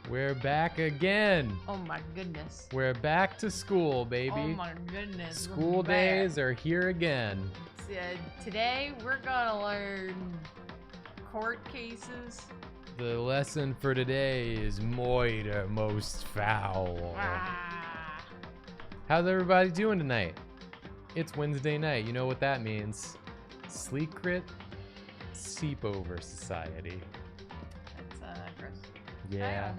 We're back again. Oh my goodness. We're back to school, baby. Oh my goodness. School days are here again. Today we're gonna learn court cases. The lesson for today is moiter most foul. Ah. How's everybody doing tonight? It's Wednesday night. You know what that means. Sleepover Society. That's gross. Yeah,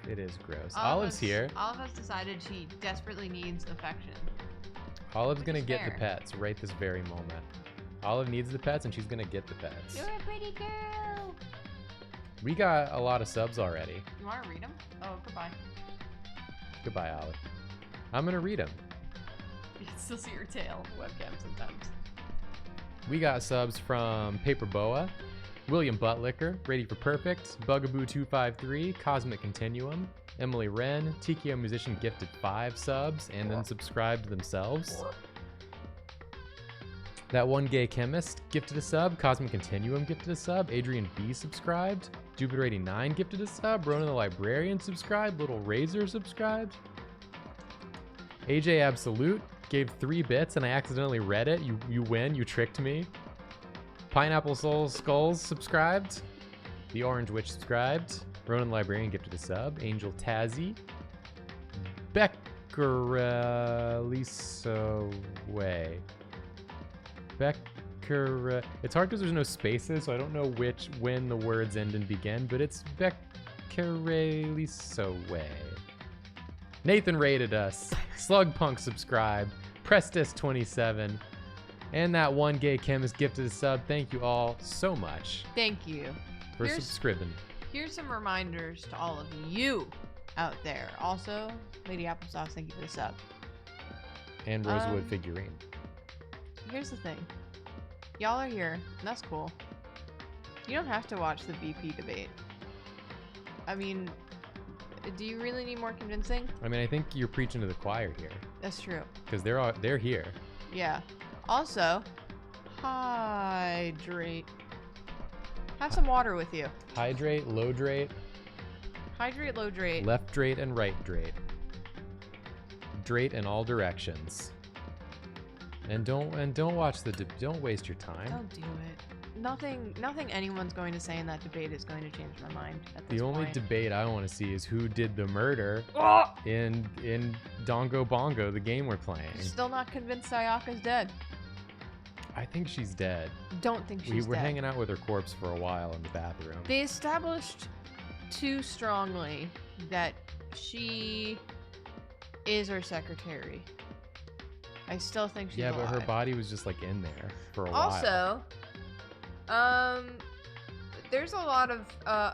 it is gross. Olive's Olive's here. Olive has decided she desperately needs affection. Olive's Which gonna is get the fair. pets right this very moment. Olive needs the pets and she's gonna get the pets. You're a pretty girl. We got a lot of subs already. You want to read them? Oh, goodbye. Goodbye, Olive. I'm gonna read them. You can still see your tail webcam sometimes. We got subs from Paper Boa, William Buttlicker, Ready for Perfect, Bugaboo253, Cosmic Continuum, Emily Wren, Tikio Musician gifted 5 subs and then subscribed themselves. That One Gay Chemist gifted a sub, Cosmic Continuum gifted a sub, Adrian B subscribed, Jupiter89 gifted a sub, Ronan the Librarian subscribed, Little Razor subscribed, AJ Absolute gave 3 bits and I accidentally read it. You win, you tricked me. Pineapple Soul Skulls subscribed. The Orange Witch subscribed. Ronan the Librarian gifted a sub. Angel Tazzy. Beckerliso Way. Becker. It's hard because there's no spaces, so I don't know when the words end and begin, but it's Beckerliso Way. Nathan rated us. Slugpunk subscribed. Prestis27. And that One Gay Chemist gifted a sub. Thank you all so much Thank you. for subscribing. Here's some reminders to all of you out there. Also, Lady Applesauce, thank you for the sub. And Rosewood figurine. Here's the thing. Y'all are here, and that's cool. You don't have to watch the VP debate. I mean, do you really need more convincing? I mean, I think you're preaching to the choir here. That's true. Because they're here. Yeah. Also, hydrate. Have some water with you. Hydrate, low drate, Hydrate, low drate. left drate, and right drate. Drate in all directions. And don't watch don't waste your time. Don't do it. Nothing anyone's going to say in that debate is going to change my mind at this The only point. debate I want to see is who did the murder in Dongo Bongo, the game we're playing. Still not convinced Sayaka's dead. I think she's dead. Don't think she's We were dead. hanging out with her corpse for a while in the bathroom. They established too strongly that she is her secretary. I still think she's Yeah, alive. but her body was just like in there for a while. Also, there's a lot of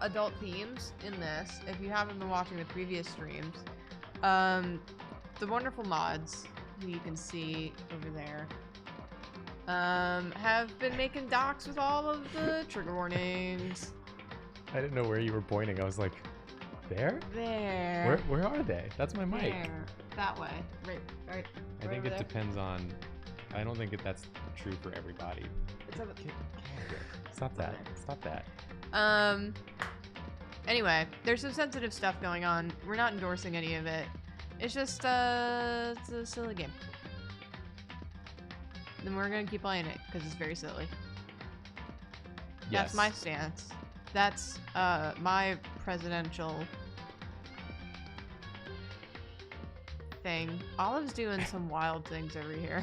adult themes in this. If you haven't been watching the previous streams, the wonderful mods who you can see over there have been making docs with all of the trigger warnings. I didn't know where you were pointing. I was like, there? There. Where are they? That's my mic. There. That way. Right. Right. I think it depends on. I don't think that's true for everybody. It's over. Stop that. Stop that. Anyway, there's some sensitive stuff going on. We're not endorsing any of it. It's just it's a silly game. Then we're gonna keep playing it because it's very silly. Yes. That's my stance. That's my presidential thing. Olive's doing some wild things over here.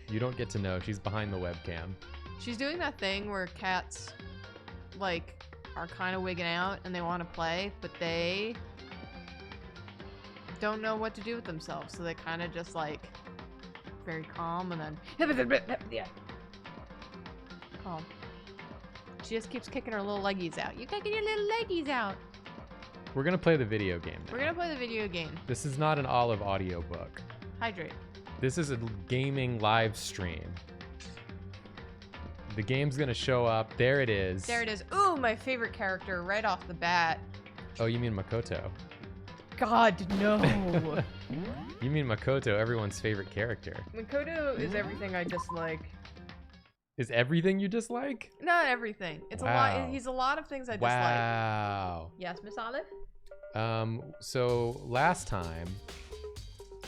You don't get to know. She's behind the webcam. She's doing that thing where cats, like, are kind of wigging out and they want to play, but they don't know what to do with themselves, so they kind of just, like, very calm and then... Yeah. Calm. She just keeps kicking her little leggies out. You're kicking your little leggies out! We're gonna play the video game now. We're gonna play the video game. This is not an Olive audiobook. Hydrate. This is a gaming live stream. The game's gonna show up. There it is. There it is. Ooh, my favorite character right off the bat. Oh, you mean Makoto. God, no! You mean Makoto, everyone's favorite character. Makoto is everything I dislike. Is everything you dislike? Not everything. It's a lot. He's a lot of things I dislike. Wow. Yes, Miss Olive? So last time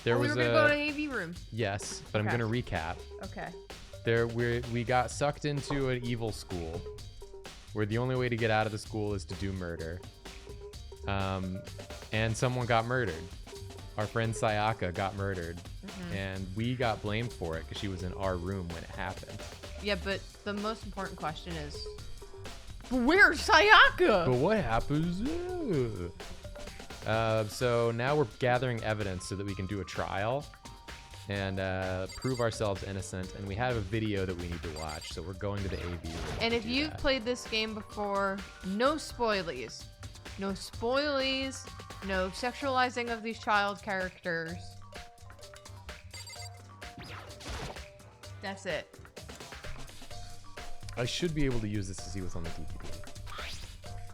there was we were gonna go to the AV room. Yes, but I'm Okay. gonna recap. Okay. We got sucked into an evil school where the only way to get out of the school is to do murder. And someone got murdered. Our friend Sayaka got murdered, and we got blamed for it because she was in our room when it happened. Yeah, but the most important question is, where's Sayaka? But what happens? So now we're gathering evidence so that we can do a trial and prove ourselves innocent. And we have a video that we need to watch, so we're going to the AV room. And if you've played this game before, no spoilies. No spoilies. No sexualizing of these child characters. That's it. I should be able to use this to see what's on the DVD.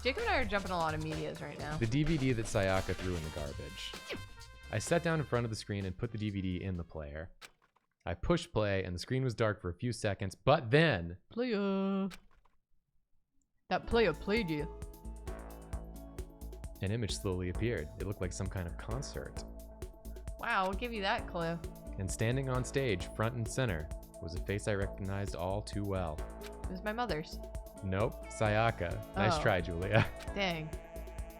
Jacob and I are jumping a lot of medias right now. The DVD that Sayaka threw in the garbage. I sat down in front of the screen and put the DVD in the player. I pushed play and the screen was dark for a few seconds, but then... Player. That player played you. An image slowly appeared. It looked like some kind of concert. Wow, I'll give you that clue. And standing on stage, front and center, was a face I recognized all too well. It was my mother's. Nope, Sayaka. Nice Oh. try, Julia. Dang.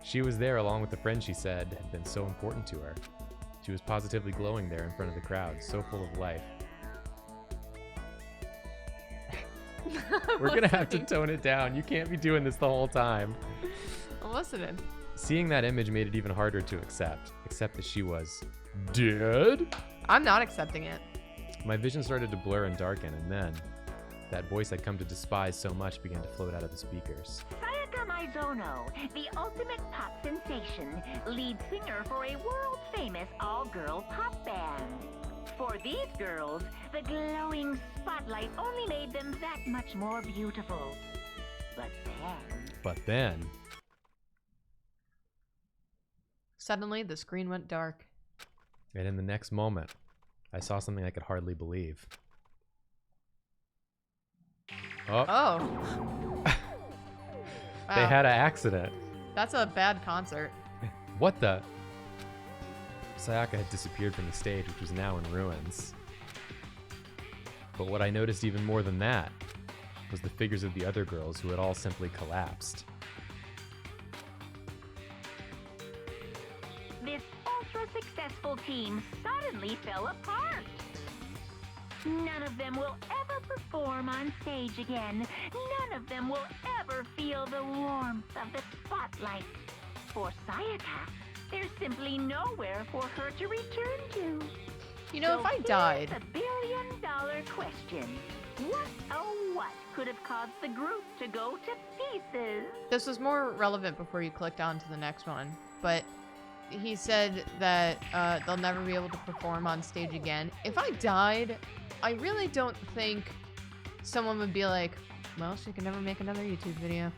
She was there along with the friend she said had been so important to her. She was positively glowing there in front of the crowd, so full of life. We're gonna have to tone it down. You can't be doing this the whole time. I'm listening. Seeing that image made it even harder to accept that she was dead. I'm not accepting it. My vision started to blur and darken, and then that voice I'd come to despise so much began to float out of the speakers. Sayaka Maizono, the ultimate pop sensation, lead singer for a world-famous all-girl pop band. For these girls, the glowing spotlight only made them that much more beautiful. But then... Suddenly, the screen went dark. And in the next moment, I saw something I could hardly believe. Oh, Oh. they Wow. had an accident. That's a bad concert. What the? Sayaka had disappeared from the stage, which was now in ruins. But what I noticed even more than that was the figures of the other girls who had all simply collapsed. this ultra-successful team suddenly fell apart. None of them will ever perform on stage again. None of them will ever feel the warmth of the spotlight. For Sayaka, there's simply nowhere for her to return to. You know, So if I died, here's the billion-dollar question. What, oh what, could have caused the group to go to pieces? this was more relevant before you clicked on to the next one, but he said that they'll never be able to perform on stage again. If I died, I really don't think someone would be like, well, she can never make another YouTube video.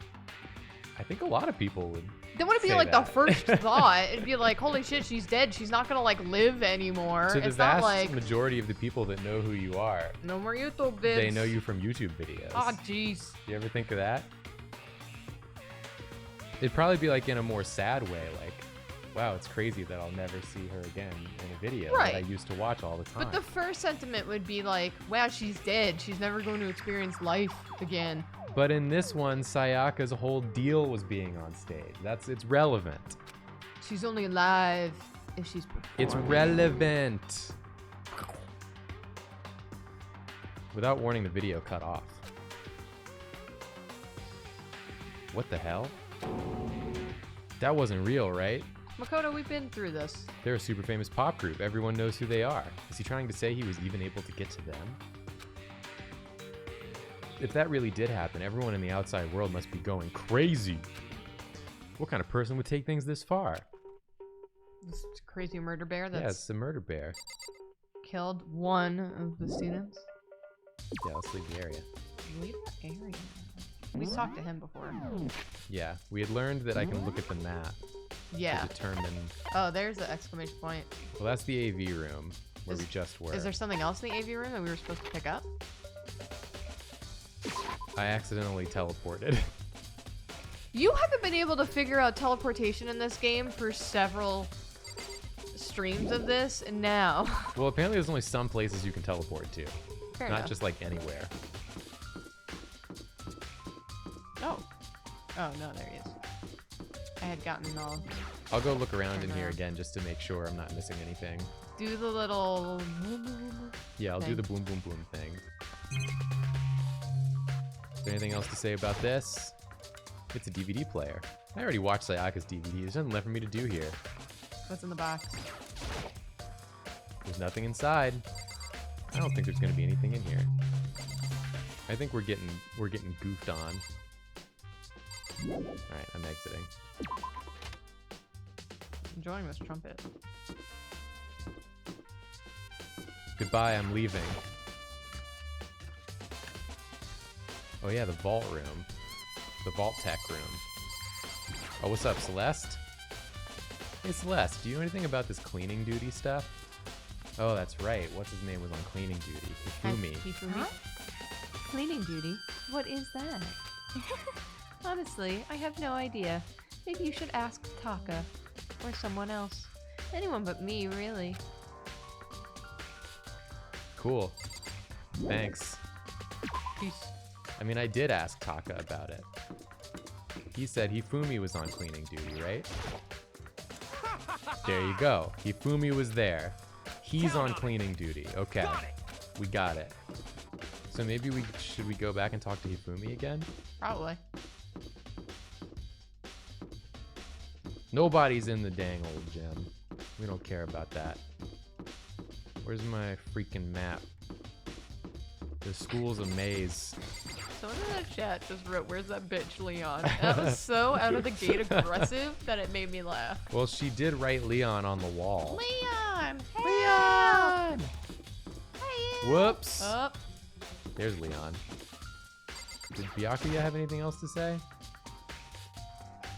I think a lot of people would. That wouldn't be say like that. the first thought. It'd be like, holy shit, she's dead. She's not gonna like live anymore. To the It's not vast like majority of the people that know who you are, no more YouTube vids. they know you from YouTube videos. Oh, jeez. You ever think of that? It'd probably be like in a more sad way, like, wow, it's crazy that I'll never see her again in a video that I Right. used to watch all the time. But the first sentiment would be like, wow, she's dead. She's never going to experience life again. But in this one, Sayaka's whole deal was being on stage. It's relevant. She's only alive if she's performing. It's relevant. Without warning, the video cut off. What the hell? That wasn't real, right? Makoto, we've been through this. They're a super famous pop group. Everyone knows who they are. Is he trying to say he was even able to get to them? If that really did happen, everyone in the outside world must be going crazy. What kind of person would take things this far? This crazy murder bear Yeah, that's it's a murder bear. killed one of the students. Yeah, let's leave the area. Leave that area. We talked to him before. Yeah, we had learned that I can look at the map Yeah. to determine... Oh, there's the exclamation point. Well, that's the AV room where we just were. Is there something else in the AV room that we were supposed to pick up? I accidentally teleported. You haven't been able to figure out teleportation in this game for several streams of this, and now. Well, apparently there's only some places you can teleport to. Fair Not enough. just like anywhere. Oh. Oh, no, there he is. I had gotten all. I'll go look around in Turn here around. again just to make sure I'm not missing anything. Do the little. Yeah, I'll do Thing. the boom boom boom thing. Is there anything else to say about this? It's a DVD player. I already watched Sayaka's DVD. There's nothing left for me to do here. What's in the box? There's nothing inside. I don't think there's gonna be anything in here. I think we're getting goofed on. Alright, I'm exiting. Enjoying this trumpet. Goodbye, I'm leaving. Oh yeah, the vault room. The vault tech room. Oh, what's up, Celeste? Hey Celeste, do you know anything about this cleaning duty stuff? Oh, that's right. What's his name was on cleaning duty? Hifumi. Hifumi? Huh? Cleaning duty? What is that? Honestly, I have no idea. Maybe you should ask Taka. Or someone else. Anyone but me, really. Cool. Thanks. Peace. I mean, I did ask Taka about it. He said Hifumi was on cleaning duty, right? There you go. Hifumi was there. He's on cleaning duty. Okay. We got it. So maybe should we go back and talk to Hifumi again? Probably. Nobody's in the dang old gym. We don't care about that. Where's my freaking map? The school's a maze. Someone in the chat just wrote, "Where's that bitch, Leon?" That was so out of the gate aggressive that it made me laugh. Well, she did write Leon on the wall. Leon! Leon! Whoops. Up. There's Leon. Did Byakuya have anything else to say?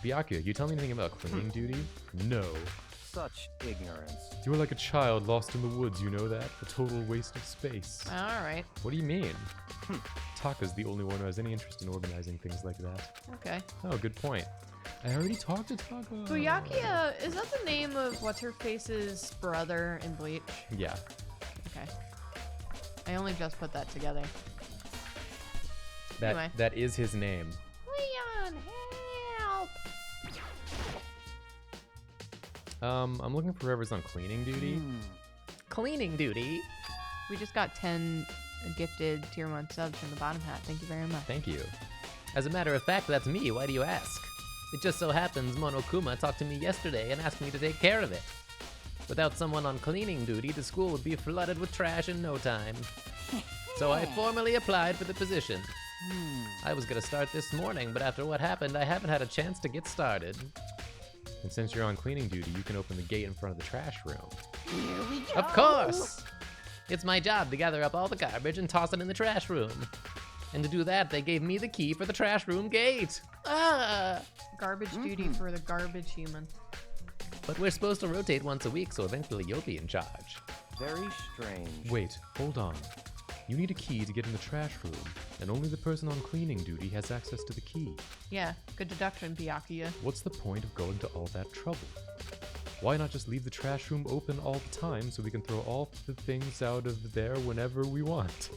Byakuya, can you tell me anything about cleaning duty? No. Such ignorance. You were like a child lost in the woods, you know that? A total waste of space. Alright. What do you mean? Taka's the only one who has any interest in organizing things like that. Okay. Oh, good point. I already talked to Taka. Byakuya, is that the name of What's-Her-Face's brother in Bleach? Yeah. Okay. I only just put that together. That Anyway. that is his name. Leon, help! I'm looking for whoever's on cleaning duty. Cleaning duty? We just got 10 gifted tier 1 subs from the bottom hat. Thank you very much. Thank you. As a matter of fact, that's me. Why do you ask? It just so happens Monokuma talked to me yesterday and asked me to take care of it. Without someone on cleaning duty, the school would be flooded with trash in no time. So I formally applied for the position. I was gonna start this morning, but after what happened, I haven't had a chance to get started. And since you're on cleaning duty, you can open the gate in front of the trash room. Here we go. Of course! It's my job to gather up all the garbage and toss it in the trash room. And to do that, they gave me the key for the trash room gate. Ah! Garbage duty for the garbage human. But we're supposed to rotate once a week, so eventually you'll be in charge. Very strange. Wait, hold on. You need a key to get in the trash room, and only the person on cleaning duty has access to the key. Yeah, good deduction, Byakuya. What's the point of going to all that trouble? Why not just leave the trash room open all the time so we can throw all the things out of there whenever we want?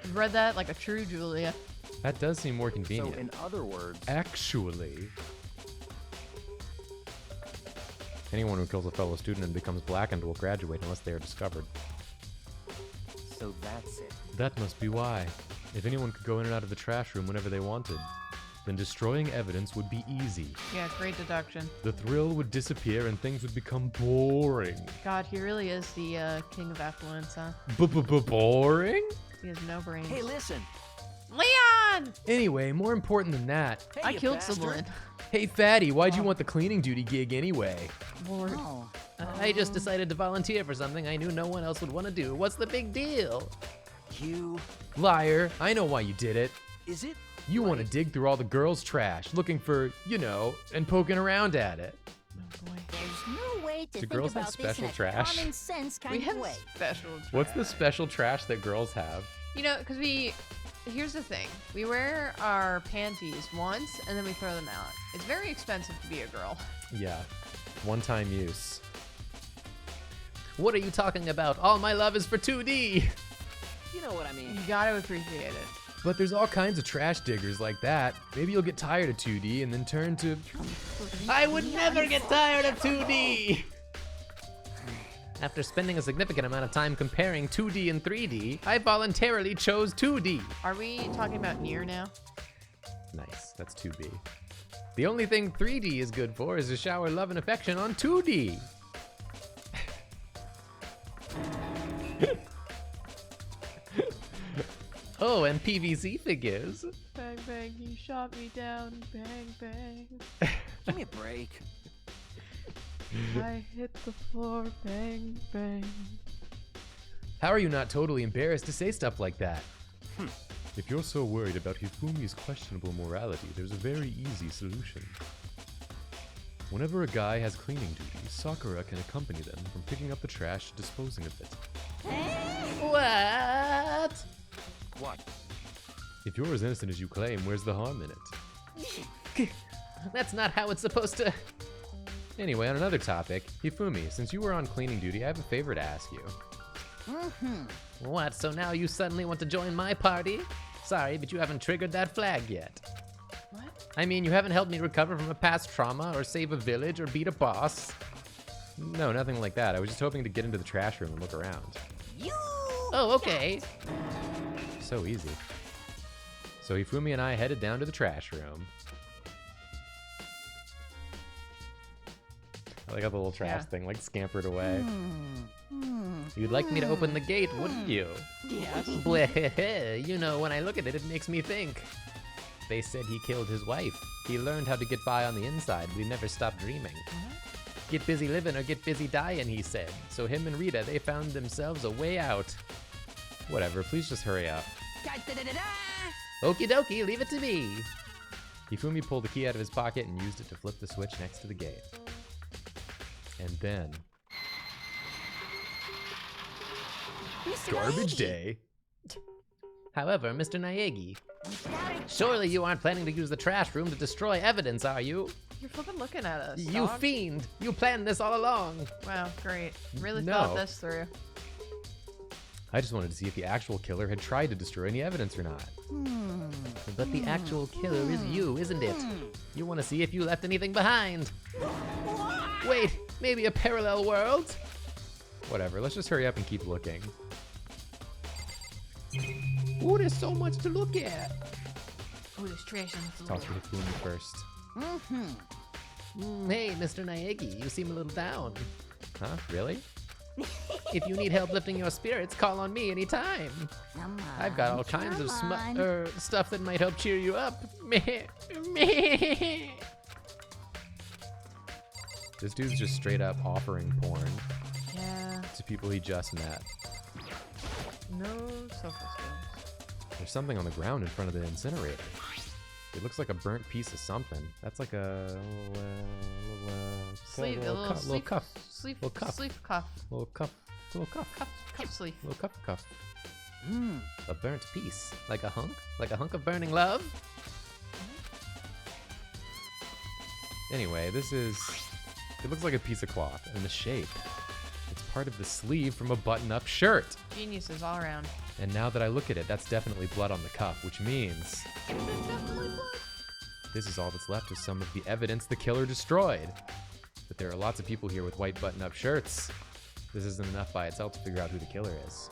You've read that like a true Julia. That does seem more So convenient. in other words, Actually, anyone who kills a fellow student and becomes blackened will graduate unless they are discovered. so that's it. That must be why. If anyone could go in and out of the trash room whenever they wanted, then destroying evidence would be easy. Yeah, great deduction. The thrill would disappear and things would become boring. God, he really is the king of affluence, huh? Boring? He has no brains. Hey, listen. Leon! Anyway, more important than that. Hey, I you killed bastard. someone. Hey, Fatty, why'd you want the cleaning duty gig anyway? Lord. Oh, I just decided to volunteer for something I knew no one else would want to do. What's the big deal? you. Liar, I know why you did it. Is it? You want to dig through all the girls' trash, looking for, you know, and poking around at it. Oh boy. There's no way to Do think girls have about this in special a trash? common sense kind We have of way. special What's the trash. special trash that girls have? You know, because we here's the thing. We wear our panties once and then we throw them out. It's very expensive to be a girl. Yeah. One-time use. What are you talking about? All my love is for 2D. You know what I mean. You gotta appreciate it. But there's all kinds of trash diggers like that. Maybe you'll get tired of 2D and then turn to... I would never get tired of 2D! After spending a significant amount of time comparing 2D and 3D, I voluntarily chose 2D. Are we talking about Nier now? Nice, that's 2B. The only thing 3D is good for is to shower love and affection on 2D. Oh, and PVC figures. Bang, bang, you shot me down. Bang, bang. Give me a break. I hit the floor. Bang, bang. How are you not totally embarrassed to say stuff like that? If you're so worried about Hifumi's questionable morality, there's a very easy solution. Whenever a guy has cleaning duties, Sakura can accompany them from picking up the trash to disposing of it. What? What? If you're as innocent as you claim, where's the harm in it? That's not how it's supposed to... Anyway, on another topic, Hifumi, since you were on cleaning duty, I have a favor to ask you. What, so now you suddenly want to join my party? Sorry, but you haven't triggered that flag yet. What? I mean, you haven't helped me recover from a past trauma, or save a village, or beat a boss. No, nothing like that. I was just hoping to get into the trash room and look around. Oh, okay. So easy. So Hifumi and I headed down to the trash room. I like how the little trash thing like scampered away. You'd like me to open the gate, wouldn't you? Yes. Bleh, you know, when I look at it, it makes me think. They said he killed his wife. He learned how to get by on the inside, but he never stopped dreaming. Get busy living or get busy dying, he said. So him and Rita, they found themselves a way out. Whatever, please just hurry up. Okie dokie, leave it to me. Hifumi pulled the key out of his pocket and used it to flip the switch next to the gate. And then... Garbage day. However, Mr. Naegi, surely you aren't planning to use the trash room to destroy evidence, are you? You're flipping looking at us, You dog. fiend! You planned this all along! Wow, great. Really No. thought this through. I just wanted to see if the actual killer had tried to destroy any evidence or not. But the actual killer is you, isn't it? You want to see if you left anything behind. Wait, maybe a parallel world? Whatever, let's just hurry up and keep looking. Ooh, there's so much to look at. Oh, there's trash on the floor. Talk to Hifumi first. Hey, Mr. Naegi, you seem a little down. Huh, really? If you need help lifting your spirits, call on me anytime. Come on. I've got all kinds of come on. stuff that might help cheer you up. Meh. This dude's just straight up offering porn Yeah, to people he just met. no social skills. There's something on the ground in front of the incinerator. It looks like a burnt piece of something. That's like a Sleeve, a little cuff, sleeve, cuff, sleeve, little cuff. sleeve cuff, little cuff, cuff sleeve. little cuff. A burnt piece, like a hunk of burning love. Anyway, it looks like a piece of cloth, and the shape, it's part of the sleeve from a button-up shirt. Geniuses all around. And now that I look at it, that's definitely blood on the cuff, which means this is all that's left of some of the evidence the killer destroyed. But there are lots of people here with white button-up shirts. This isn't enough by itself to figure out who the killer is.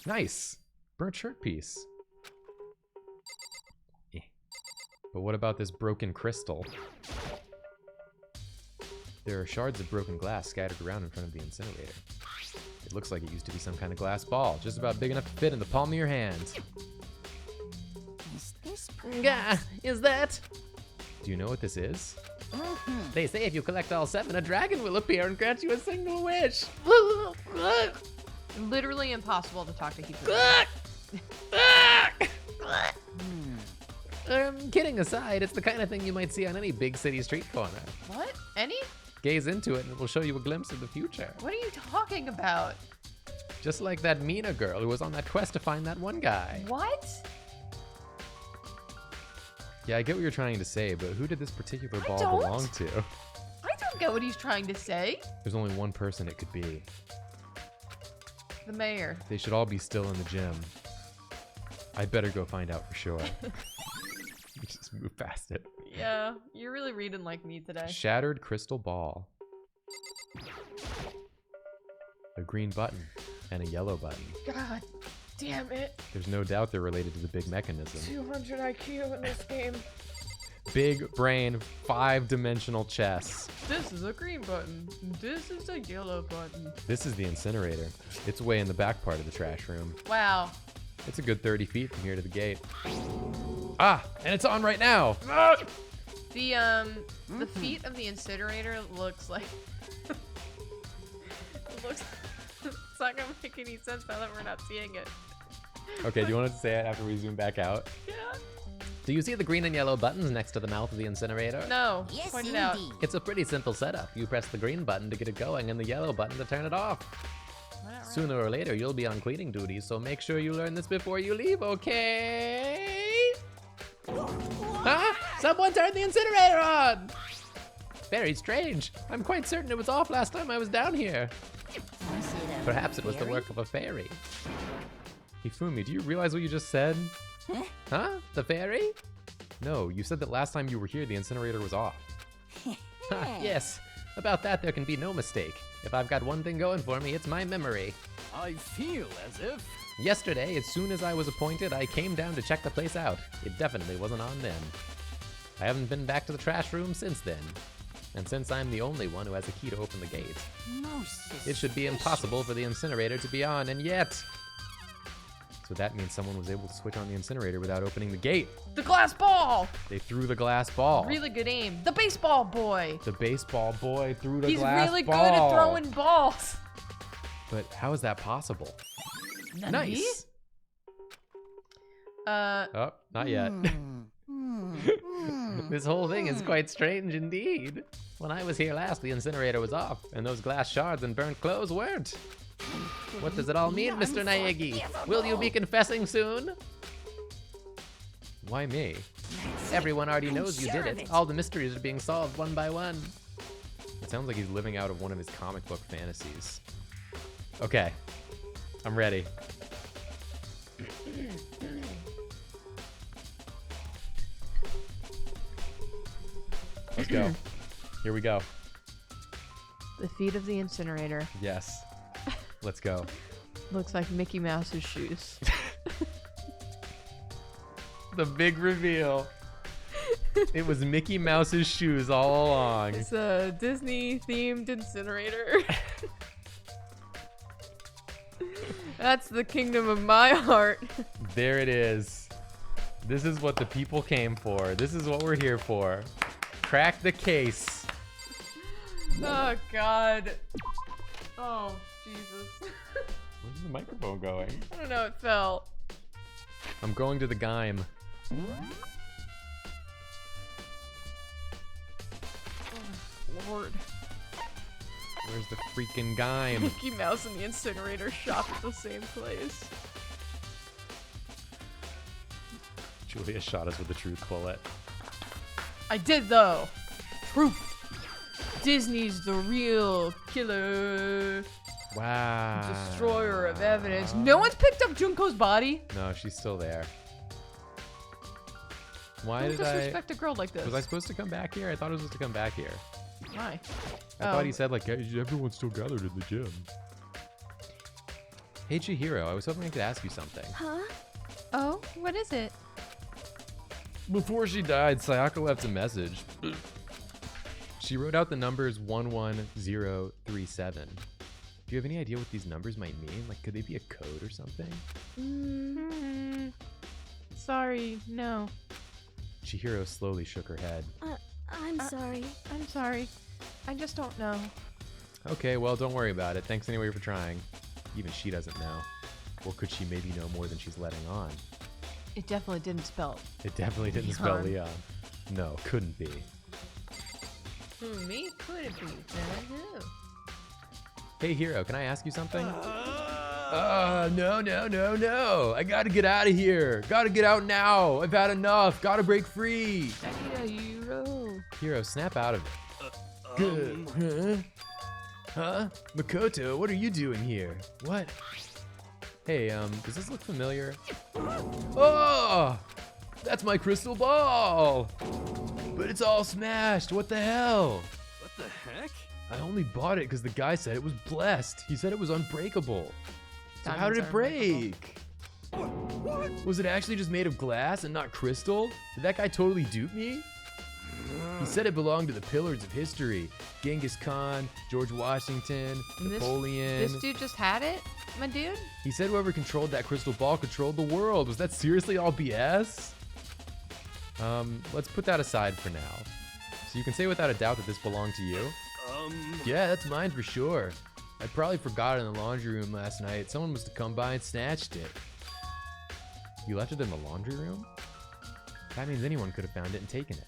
Nice! Burnt shirt piece. Eh. But what about this broken crystal? There are shards of broken glass scattered around in front of the incinerator. It looks like it used to be some kind of glass ball, just about big enough to fit in the palm of your hand. Is this Gah, is that? Do you know what this is? They say if you collect all 7, a dragon will appear and grant you a single wish. Literally impossible to talk to people. Kidding aside, it's the kind of thing you might see on any big city street corner. What? Any? Gaze into it and it will show you a glimpse of the future. What are you talking about? Just like that Mina girl who was on that quest to find that one guy. What? Yeah, I get what you're trying to say, but who did this particular I ball don't. belong to? I don't get what he's trying to say. There's only one person it could be. The mayor. They should all be still in the gym. I better go find out for sure. Just move past it. Yeah, you're really reading like me today. Shattered crystal ball. A green button and a yellow button. God damn it. There's no doubt they're related to the big mechanism. 200 IQ in this game. Big brain, 5-dimensional chess. This is a green button. This is a yellow button. This is the incinerator. It's way in the back part of the trash room. Wow. It's a good 30 feet from here to the gate. Ah, and it's on right now. The feet of the incinerator looks like it looks it's not gonna make any sense now that we're not seeing it. Okay, do you want to say it after we zoom back out? Yeah. Do you see the green and yellow buttons next to the mouth of the incinerator? No. Yes, Point it indeed. out. It's a pretty simple setup. You press the green button to get it going and the yellow button to turn it off. Alright. Sooner or later, you'll be on cleaning duty, so make sure you learn this before you leave, okay? Huh? Someone turned the incinerator on! Very strange. I'm quite certain it was off last time I was down here. Perhaps it was the work of a fairy. Hifumi, do you realize what you just said? Huh? The fairy? No, you said that last time you were here, the incinerator was off. Ha, yes. About that, there can be no mistake. If I've got one thing going for me, it's my memory. I feel as if... Yesterday, as soon as I was appointed, I came down to check the place out. It definitely wasn't on then. I haven't been back to the trash room since then. And since I'm the only one who has a key to open the gate, it should be impossible for the incinerator to be on, and yet... So that means someone was able to switch on the incinerator without opening the gate. The glass ball! They threw the glass ball. Really good aim. The baseball boy! The baseball boy threw the He's glass really ball. good at throwing balls. But how is that possible? Nani? Nice. Oh, not yet. This whole thing is quite strange indeed. When I was here last, the incinerator was off, and those glass shards and burnt clothes weren't. What does it all mean, Mr. Naegi? Will you be confessing soon? Why me? Everyone already knows you did it. All the mysteries are being solved one by one. It sounds like he's living out of one of his comic book fantasies. Okay, I'm ready. Let's go. Here we go. The feet of the incinerator. Yes. Let's go. Looks like Mickey Mouse's shoes. The big reveal. It was Mickey Mouse's shoes all along. It's a Disney-themed incinerator. That's the kingdom of my heart. There it is. This is what the people came for. This is what we're here for. Crack the case. Oh, God. Oh, Jesus. Where's the microphone going? I don't know, it fell. I'm going to the Gaim. Oh, Lord. Where's the freaking Gaim? Mickey Mouse and the incinerator shop at the same place. Julia shot us with a truth bullet. I did, though. Proof. Disney's the real killer. Wow. Destroyer of evidence. No one's picked up Junko's body. No, she's still there. Why Don't did I... disrespect a girl like this. Was I supposed to come back here? I thought I was supposed to come back here. Why? I thought he said, like, everyone's still gathered in the gym. Hey, Chihiro, I was hoping I could ask you something. Huh? Oh, what is it? Before she died, Sayaka left a message. She wrote out the numbers 11037. Do you have any idea what these numbers might mean? Like, could they be a code or something? Sorry, no. Chihiro slowly shook her head. I'm sorry. I'm sorry. I just don't know. Okay, well, don't worry about it. Thanks anyway for trying. Even she doesn't know. Or could she maybe know more than she's letting on? It definitely didn't spell. It definitely didn't spell Leon. Leon. No, couldn't be. Me? Could it be? Hey, Hero, can I ask you something? No. I gotta get out of here. Gotta get out now. I've had enough. Gotta break free. Hero, snap out of it. Good. Huh? Makoto, what are you doing here? What? Hey, does this look familiar? Oh! That's my crystal ball! But it's all smashed. What the hell? What the heck? I only bought it because the guy said it was blessed. He said it was unbreakable. So how Diamonds did it are break? What? Was it actually just made of glass and not crystal? Did that guy totally dupe me? He said it belonged to the pillars of history. Genghis Khan, George Washington, And Napoleon. This dude just had it, my dude? He said whoever controlled that crystal ball controlled the world. Was that seriously all BS? Let's put that aside for now. So you can say without a doubt that this belonged to you? Yeah, that's mine for sure. I probably forgot it in the laundry room last night. Someone must have come by and snatched it. You left it in the laundry room? That means anyone could have found it and taken it.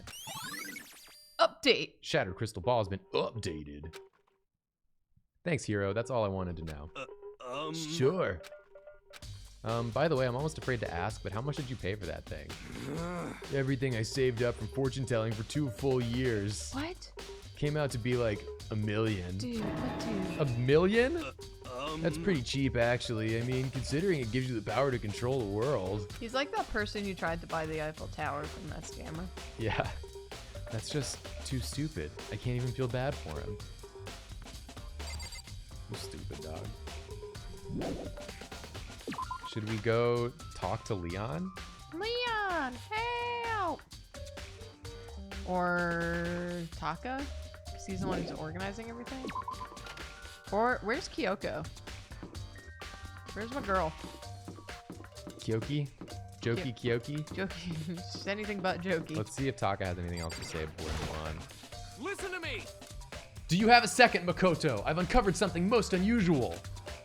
Update. Shattered crystal ball has been updated. Thanks, Hero. That's all I wanted to know. Sure. By the way, I'm almost afraid to ask, but how much did you pay for that thing? Everything I saved up from fortune telling for 2 full years. What? Came out to be like $1 million. Dude, what dude? $1 million? That's pretty cheap, actually. I mean, considering it gives you the power to control the world. He's like that person who tried to buy the Eiffel Tower from that scammer. Yeah. That's just too stupid. I can't even feel bad for him. You stupid dog. Should we go talk to Leon? Leon, help! Or Taka? Because he's the one who's organizing everything. Or where's Kyoko? Where's my girl? Kyoki? Jokey Kyoki? Jokey. She's anything but jokey. Let's see if Taka has anything else to say before we move on. Listen to me! Do you have a second, Makoto? I've uncovered something most unusual.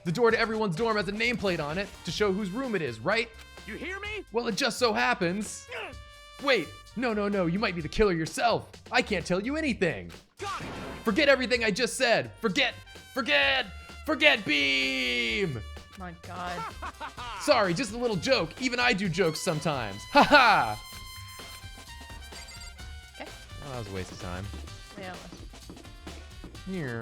The door to everyone's dorm has a nameplate on it to show whose room it is, right? You hear me? Well, it just so happens. Wait, no, you might be the killer yourself. I can't tell you anything. Got it! Forget everything I just said. Forget Beam! My god. Sorry, just a little joke. Even I do jokes sometimes. Haha! Okay. Well, that was a waste of time. Yeah. Yeah,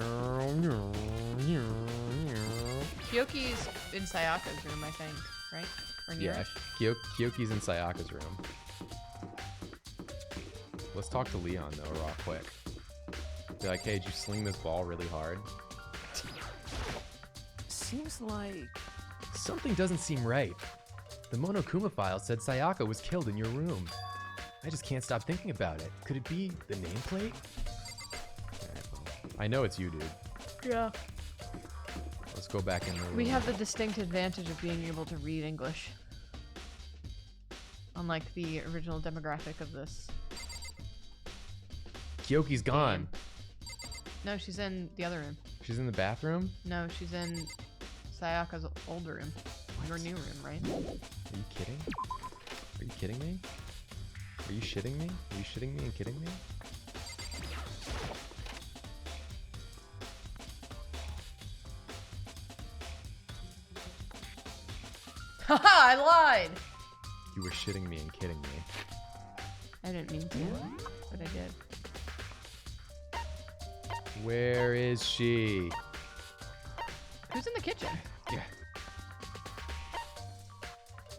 Kyoki's in Sayaka's room, I think, right? Or near it? Kyoki's in Sayaka's room. Let's talk to Leon, though, real quick. Be like, hey, did you sling this ball really hard? Seems like... Something doesn't seem right. The Monokuma file said Sayaka was killed in your room. I just can't stop thinking about it. Could it be the nameplate? Alright, well, I know it's you, dude. Yeah. Let's go back in the room. We have the distinct advantage of being able to read English. Unlike the original demographic of this. Kyoki's gone. No, she's in the other room. She's in the bathroom? No, she's in Sayaka's old room. Your new room, right? Are you kidding? Are you kidding me? Are you shitting me? Are you shitting me and kidding me? Haha, I lied! You were shitting me and kidding me. I didn't mean to, but I did. Where is she? Who's in the kitchen? Yeah.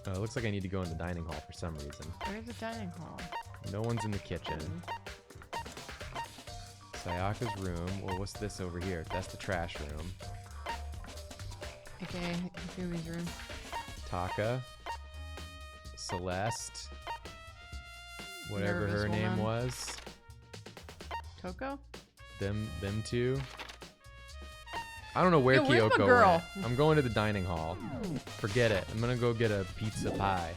It looks like I need to go in the dining hall for some reason. Where's the dining hall? No one's in the kitchen. Sayaka's room. Well, what's this over here? That's the trash room. Okay, Hifumi's room. Taka. Celeste. Whatever Nervous her name woman. was. Toko? Them two. I don't know where Yo, where's my Kyoko girl? went. I'm going to the dining hall. Forget it. I'm gonna go get a pizza pie.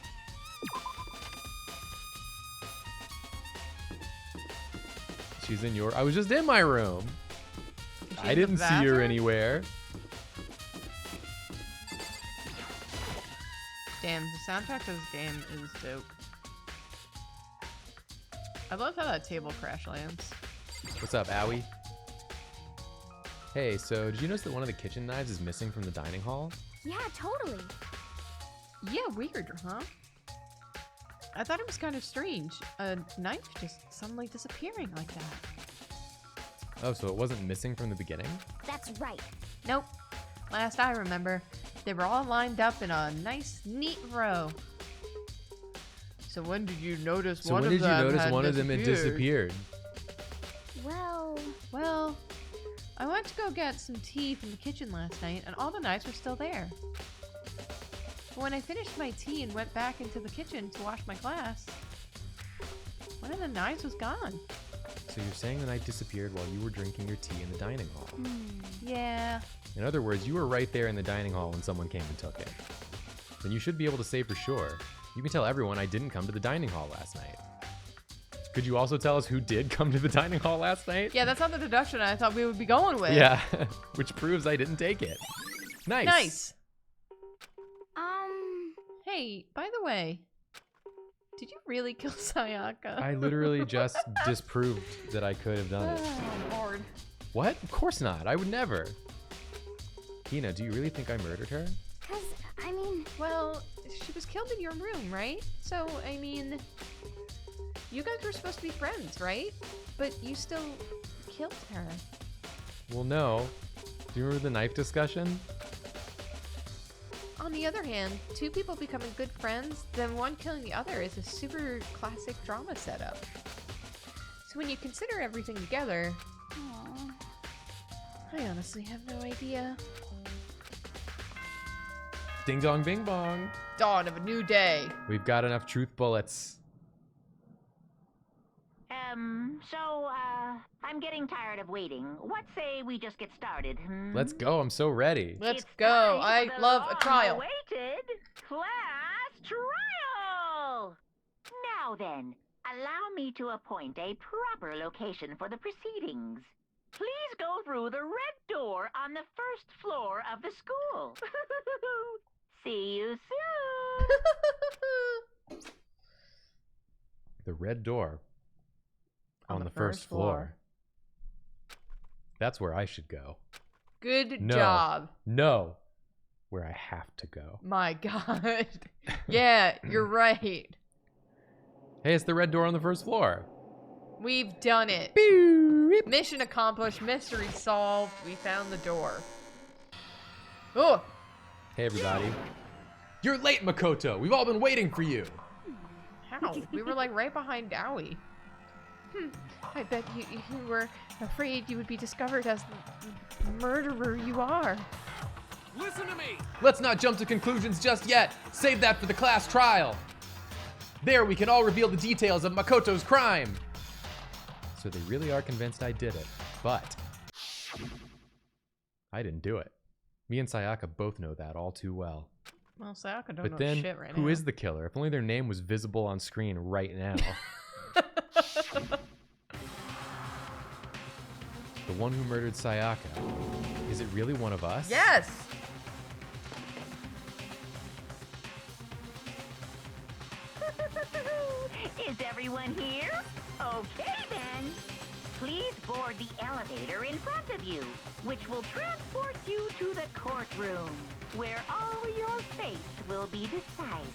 She's in your... I was just in my room. Is she I in the didn't see her bathroom? anywhere. Damn, the soundtrack to this game is dope. I love how that table crash lands. What's up, Owie? Hey, so did you notice that one of the kitchen knives is missing from the dining hall? Yeah, totally. Yeah, weird, huh? I thought it was kind of strange. A knife just suddenly disappearing like that. Oh, so it wasn't missing from the beginning? That's right. Nope. Last I remember, they were all lined up in a nice, neat row. So when did you notice So when did you notice one of them had disappeared? Well, I went to go get some tea from the kitchen last night, and all the knives were still there. But when I finished my tea and went back into the kitchen to wash my glass, one of the knives was gone. So you're saying the knife disappeared while you were drinking your tea in the dining hall? Yeah. In other words, you were right there in the dining hall when someone came and took it. Then you should be able to say for sure. You can tell everyone I didn't come to the dining hall last night. Could you also tell us who did come to the dining hall last night? Yeah, that's not the deduction I thought we would be going with. Yeah, which proves I didn't take it. Nice. Nice. um, Hey, by the way, did you really kill Sayaka? I literally just disproved that I could have done it. Oh, Lord. What? Of course not. I would never. Hina, do you really think I murdered her? 'cause, I mean, Well, she was killed in your room, right? So, I mean, you guys were supposed to be friends, right? But you still killed her. Well, no. Do you remember the knife discussion? On the other hand, two people becoming good friends, then one killing the other is a super classic drama setup. So when you consider everything together, aw. I honestly have no idea. Ding dong bing bong. Dawn of a new day. We've got enough truth bullets. I'm getting tired of waiting. What say we just get started? Let's go. I'm so ready. Let's It's go. time I for the love a trial. long-awaited class trial. Now then, allow me to appoint a proper location for the proceedings. Please go through the red door on the first floor of the school. See you soon. The red door on the first floor. That's where I should go. Good No. job. No. Where I have to go. My God. Yeah, you're right. Hey, it's the red door on the first floor. We've done it. Mission accomplished. Mystery solved. We found the door. Oh, Hey, everybody. You're late, Makoto. We've all been waiting for you. how? We were like right behind Dowie. I bet you were afraid you would be discovered as the murderer you are. Listen to me! Let's not jump to conclusions just yet. Save that for the class trial. There, we can all reveal the details of Makoto's crime. So they really are convinced I did it, but I didn't do it. Me and Sayaka both know that all too well. Well, Sayaka don't But know then, shit right who now. is the killer? If only their name was visible on screen right now. The one who murdered Sayaka. Is it really one of us? Yes! Is everyone here? Okay then. Please board the elevator in front of you, which will transport you to the courtroom, where all your fates will be decided.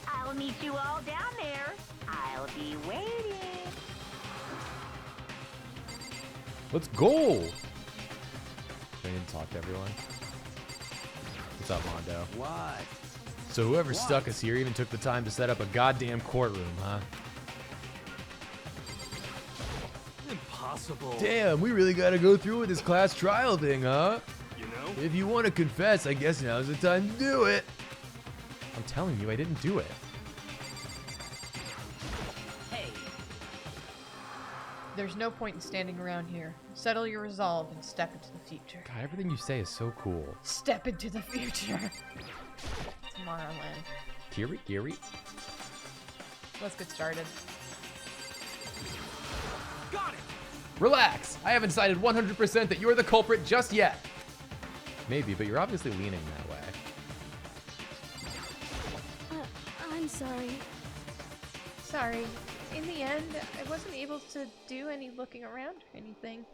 I'll meet you all down there. I'll be waiting. Let's go! Do I need to talk to everyone? What's up, Mondo? What? So whoever stuck us here even took the time to set up a goddamn courtroom, huh? Impossible. Damn, we really gotta go through with this class trial thing, huh? You know? If you want to confess, I guess now's the time to do it. I'm telling you, I didn't do it. Hey. There's no point in standing around here. Settle your resolve and step into the future. God, everything you say is so cool. Step into the future. Tomorrowland. Kiri? Let's get started. Got it! Relax! I haven't decided 100% that you're the culprit just yet. Maybe, but you're obviously leaning that way. I'm sorry. Sorry. In the end, I wasn't able to do any looking around or anything.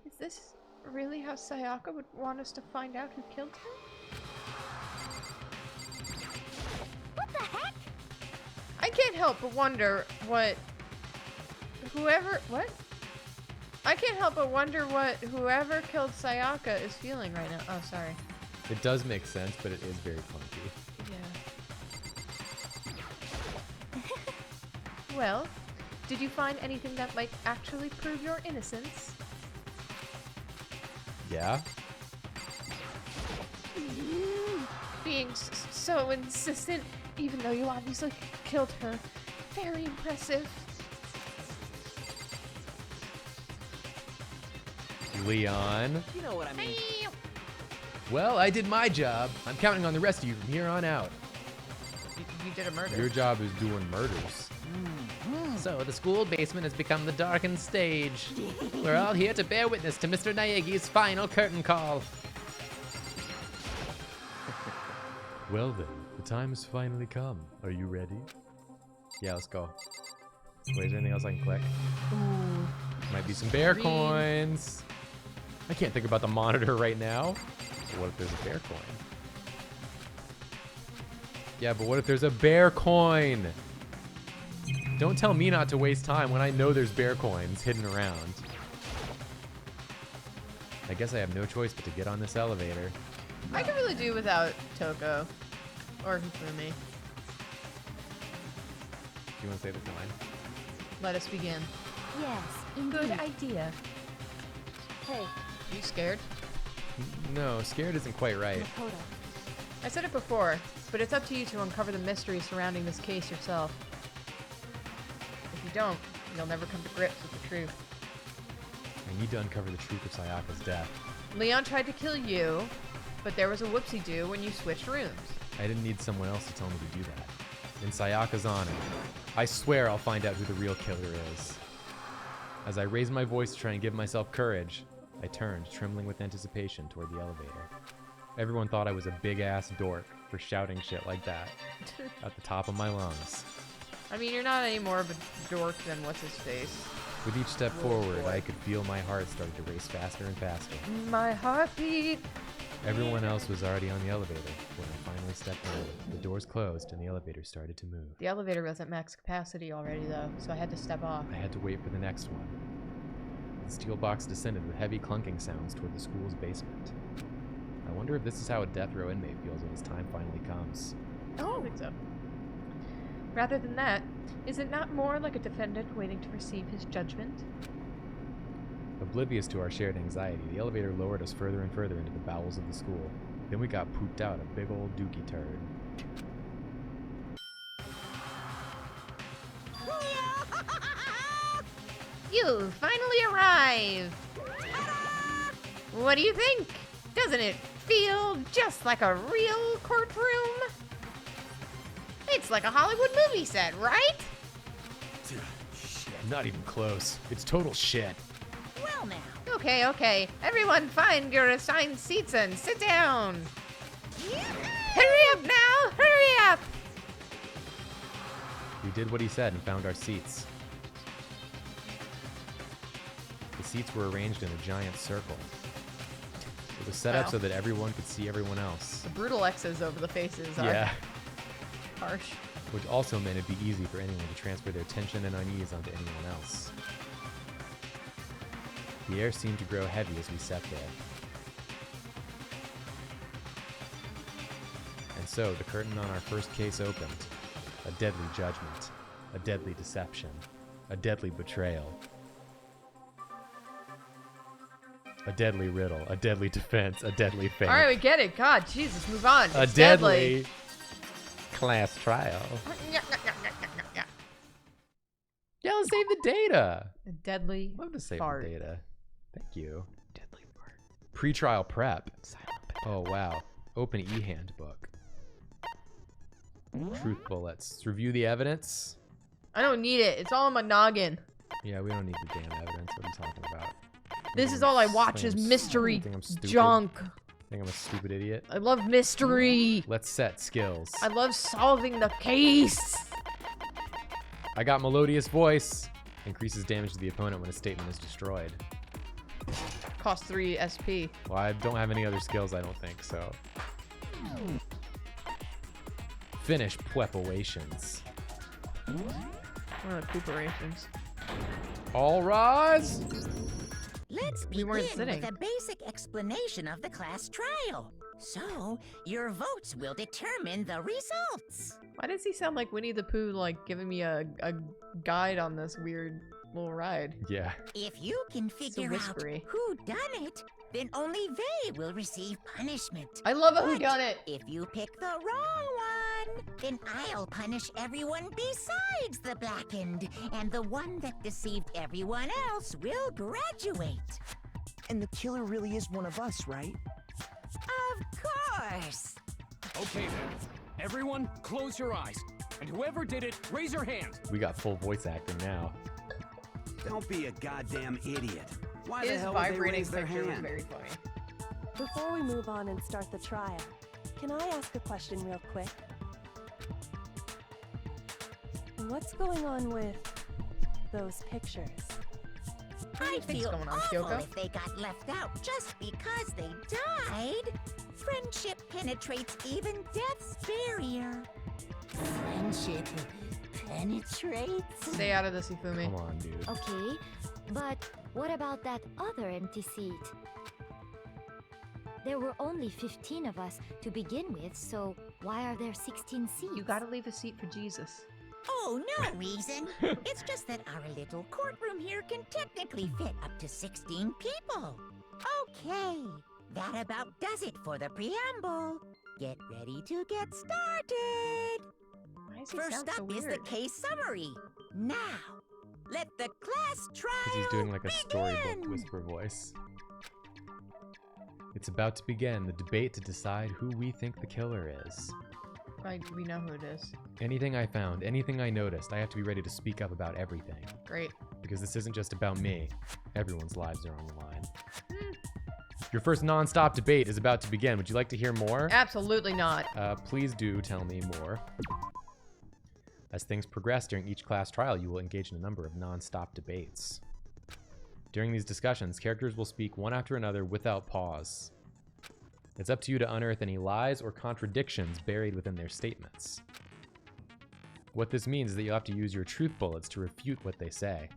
Is this really how Sayaka would want us to find out who killed him? What the heck? I can't help but wonder what whoever killed Sayaka is feeling right now. Oh, sorry. It does make sense, but it is very clunky. Yeah. Well, did you find anything that might actually prove your innocence? Yeah? Being so insistent, even though you obviously killed her. Very impressive. Leon. You know what I mean. Well, I did my job. I'm counting on the rest of you from here on out. You did a murder. Your job is doing murders. So the school basement has become the darkened stage. We're all here to bear witness to Mr. Naegi's final curtain call. Well then, the time has finally come. Are you ready? Yeah, let's go. Wait, is there anything else I can click? Ooh. Might be some bear Green. coins. I can't think about the monitor right now. But what if there's a bear coin? Yeah, but what if there's a bear coin? Don't tell me not to waste time when I know there's bear coins hidden around. I guess I have no choice but to get on this elevator. I could really do without Toko. Or Hifumi. Do you want to say this line? Let us begin. Yes, Good indeed. idea. Hey, You scared? No, scared isn't quite right. Makoto. I said it before, but it's up to you to uncover the mystery surrounding this case yourself. If you don't, you'll never come to grips with the truth. I need to uncover the truth of Sayaka's death. Leon tried to kill you, but there was a whoopsie-doo when you switched rooms. I didn't need someone else to tell me to do that. In Sayaka's honor, I swear I'll find out who the real killer is. As I raised my voice to try and give myself courage, I turned, trembling with anticipation, toward the elevator. Everyone thought I was a big-ass dork for shouting shit like that at the top of my lungs. I mean, you're not any more of a dork than what's-his-face. With each step forward, I could feel my heart starting to race faster and faster. My heartbeat! Everyone else was already on the elevator when I finally stepped in. The doors closed and the elevator started to move. The elevator was at max capacity already, though, so I had to step off. I had to wait for the next one. The steel box descended with heavy clunking sounds toward the school's basement. I wonder if this is how a death row inmate feels when his time finally comes. I don't think so. Rather than that, is it not more like a defendant waiting to receive his judgment? Oblivious to our shared anxiety, the elevator lowered us further and further into the bowels of the school. Then we got pooped out a big old dookie turd. You finally arrived! What do you think? Doesn't it feel just like a real courtroom? It's like a Hollywood movie set, right? Not even close. It's total shit. Well now. Okay. Everyone find your assigned seats and sit down. Hurry up now! Hurry up! We did what he said and found our seats. The seats were arranged in a giant circle. It was set up Wow. so that everyone could see everyone else. The brutal X's over the faces are Yeah. harsh. Which also meant it'd be easy for anyone to transfer their tension and unease onto anyone else. The air seemed to grow heavy as we sat there. And so the curtain on our first case opened. A deadly judgment. A deadly deception. A deadly betrayal. A deadly riddle. A deadly defense. A deadly fate. Alright, we get it. God, Jesus, move on. A It's deadly class trial. Yeah, let's save the data. A deadly Love to save fart. the data. Thank you. Deadly fart. Pre-trial prep. Oh wow. Open e-handbook. Truth bullets. Review the evidence. I don't need it. It's all in my noggin. Yeah, we don't need the damn evidence. What are you talking about? This is all I watch is mystery Think I'm stupid? junk. Think I'm a stupid idiot? I love mystery. Let's set skills. I love solving the case. I got melodious voice. Increases damage to the opponent when a statement is destroyed. cost 3 SP. Well, I don't have any other skills, I don't think, so. Finish preparations. What are the preparations? All rise! Let's We weren't begin sitting. with a basic explanation of the class trial. So, your votes will determine the results. Why does he sound like Winnie the Pooh, like giving me a guide on this weird little ride? Yeah. If you can figure out whispery. who done it, then only they will receive punishment. I love a But whodunit. if you pick the wrong one, then I'll punish everyone besides the blackened, and the one that deceived everyone else will graduate. And the killer really is one of us, right? Of course. Okay then. Everyone, close your eyes. And whoever did it, raise your hand. We got full voice acting now. Don't be a goddamn idiot. Why the His hell would they vibrating raise their picture was hand? very funny. Before we move on and start the trial, can I ask a question real quick? What's going on with those pictures? I'd think's feel going on, awful Kyoko? if they got left out just because they died. Friendship penetrates even death's barrier. Friendship penetrates? Stay out of this, Ifumi. Come on, dude. Okay, but what about that other empty seat? There were only 15 of us to begin with, so why are there 16 seats? You gotta leave a seat for Jesus. Oh, no reason. It's just that our little courtroom here can technically fit up to 16 people. Okay, that about does it for the preamble. Get ready to get started. Why does he First sound so up is the weird? case summary. Now, let the class trial Because he's doing like a storybook begin. whisper voice. It's about to begin, the debate to decide who we think the killer is. We know who it is. Anything I found, anything I noticed, I have to be ready to speak up about everything. Great. Because this isn't just about me. Everyone's lives are on the line. Your first non-stop debate is about to begin. Would you like to hear more? Absolutely not. Please do tell me more. As things progress during each class trial, you will engage in a number of non-stop debates. During these discussions, characters will speak one after another without pause. It's up to you to unearth any lies or contradictions buried within their statements. What this means is that you'll have to use your truth bullets to refute what they say.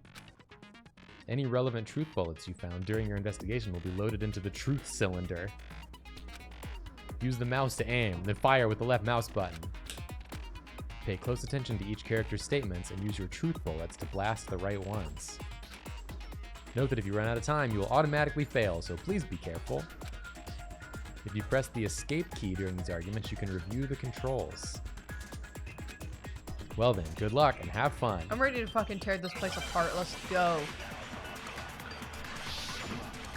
Any relevant truth bullets you found during your investigation will be loaded into the truth cylinder. Use the mouse to aim, then fire with the left mouse button. Pay close attention to each character's statements and use your truth bullets to blast the right ones. Note that if you run out of time, you will automatically fail, so please be careful. If you press the escape key during these arguments, you can review the controls. Well then, good luck and have fun. I'm ready to fucking tear this place apart. Let's go.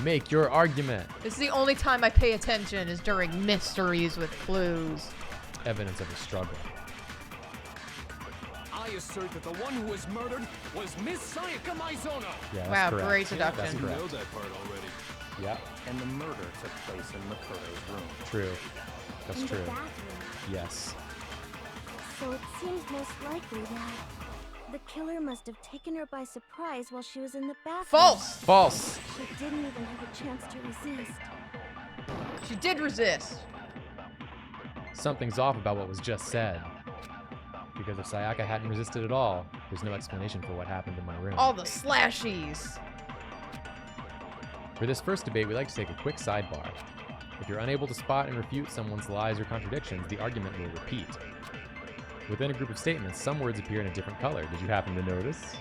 Make your argument. This is the only time I pay attention is during mysteries with clues. Evidence of a struggle. I assert that the one who was murdered was Miss Sayaka Maizono. Yeah, that's Wow, correct. great That's deduction. correct. that part already. Yep, And the murder took place in Makoto's room. true. That's In true. the bathroom. Yes. So it seems most likely that the killer must have taken her by surprise while she was in the bathroom. False! False. She didn't even have a chance to resist. She did resist. Something's off about what was just said. Because if Sayaka hadn't resisted at all, there's no explanation for what happened in my room. All the slashies. For this first debate, we like to take a quick sidebar. If you're unable to spot and refute someone's lies or contradictions, the argument will repeat. Within a group of statements, some words appear in a different color. Did you happen to notice?